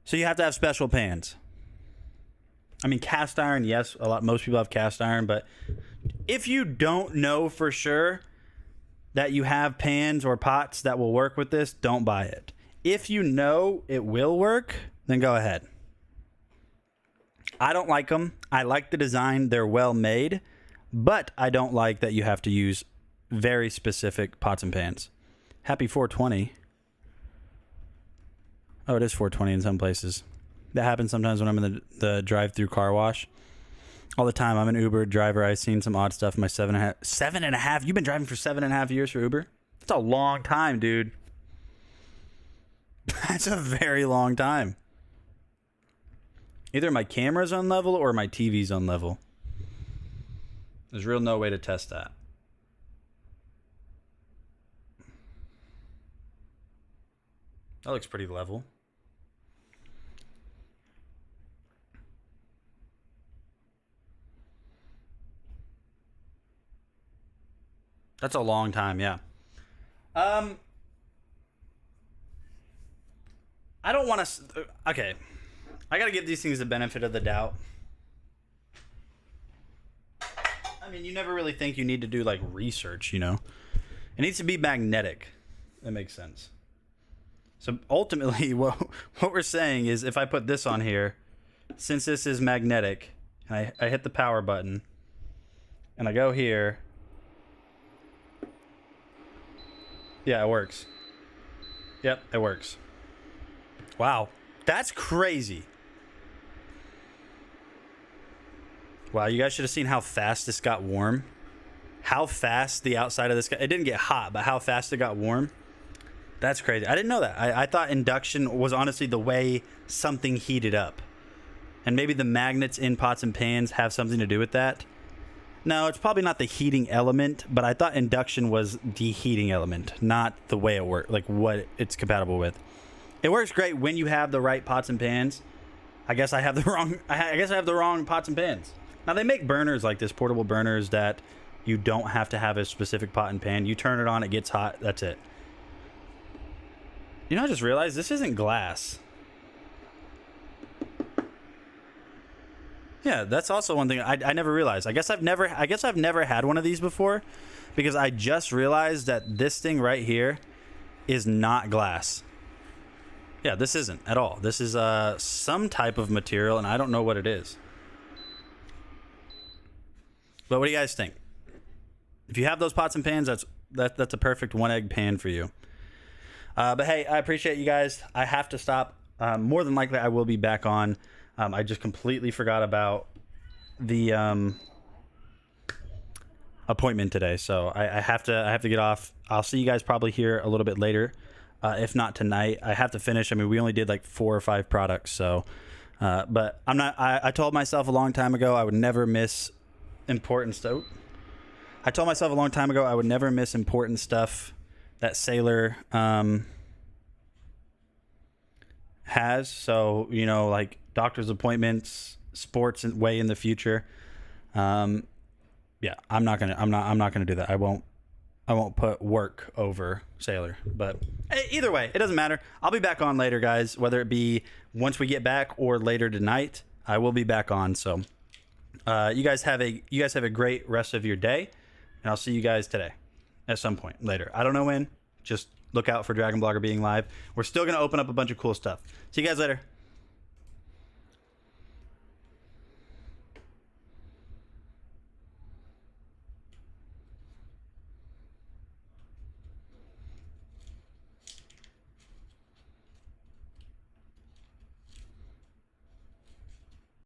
So you have to have special pans. I mean, cast iron, yes, most people have cast iron, but if you don't know for sure that you have pans or pots that will work with this, don't buy it. If you know it will work, then go ahead. I don't like them. I like the design. They're well made. But I don't like that you have to use very specific pots and pans. Happy 420. Oh, it is 420 in some places. That happens sometimes when I'm in the drive-through car wash. All the time. I'm an Uber driver. I've seen some odd stuff in my 7.5. You've been driving for 7.5 years for Uber? That's a long time, dude. That's a very long time. Either my camera's on level or my TV's on level. There's real no way to test that. That looks pretty level. That's a long time, yeah. I don't want to... Okay. I got to give these things the benefit of the doubt. I mean, you never really think you need to do, like, research, you know? It needs to be magnetic. That makes sense. So, ultimately, what we're saying is if I put this on here, since this is magnetic, and I hit the power button, and I go here... Yeah, it works. Yep, it works. Wow. That's crazy. Wow, you guys should have seen how fast this got warm. How fast the outside of this got... It didn't get hot, but how fast it got warm. That's crazy. I didn't know that. I thought induction was honestly the way something heated up. And maybe the magnets in pots and pans have something to do with that. No, it's probably not the heating element, but I thought induction was the heating element, not the way it worked, like what it's compatible with. It works great when you have the right pots and pans. I guess I have the wrong. I guess I have the wrong pots and pans. Now they make burners like this, portable burners that you don't have to have a specific pot and pan. You turn it on, it gets hot. That's it. You know, I just realized this isn't glass. Yeah, that's also one thing I never realized. I guess I've never had one of these before, because I just realized that this thing right here is not glass. Yeah, this isn't at all. This is some type of material, and I don't know what it is. But what do you guys think? If you have those pots and pans, that's a perfect 1-egg pan for you. But hey, I appreciate you guys. I have to stop. More than likely, I will be back on. I just completely forgot about the appointment today, so I have to get off. I'll see you guys probably here a little bit later. If not tonight, I have to finish. I mean, we only did like 4 or 5 products, so but I'm not. I told myself a long time ago I would never miss important stuff. I told myself a long time ago I would never miss important stuff that Sailor has. So, you know, like doctor's appointments, sports way in the future. Yeah, I'm not gonna do that. I won't put work over Sailor. But either way, it doesn't matter. I'll be back on later, guys. Whether it be once we get back or later tonight, I will be back on. So you guys have a great rest of your day, and I'll see you guys today at some point later. I don't know when. Just look out for Dragon Blogger being live. We're still gonna open up a bunch of cool stuff. See you guys later.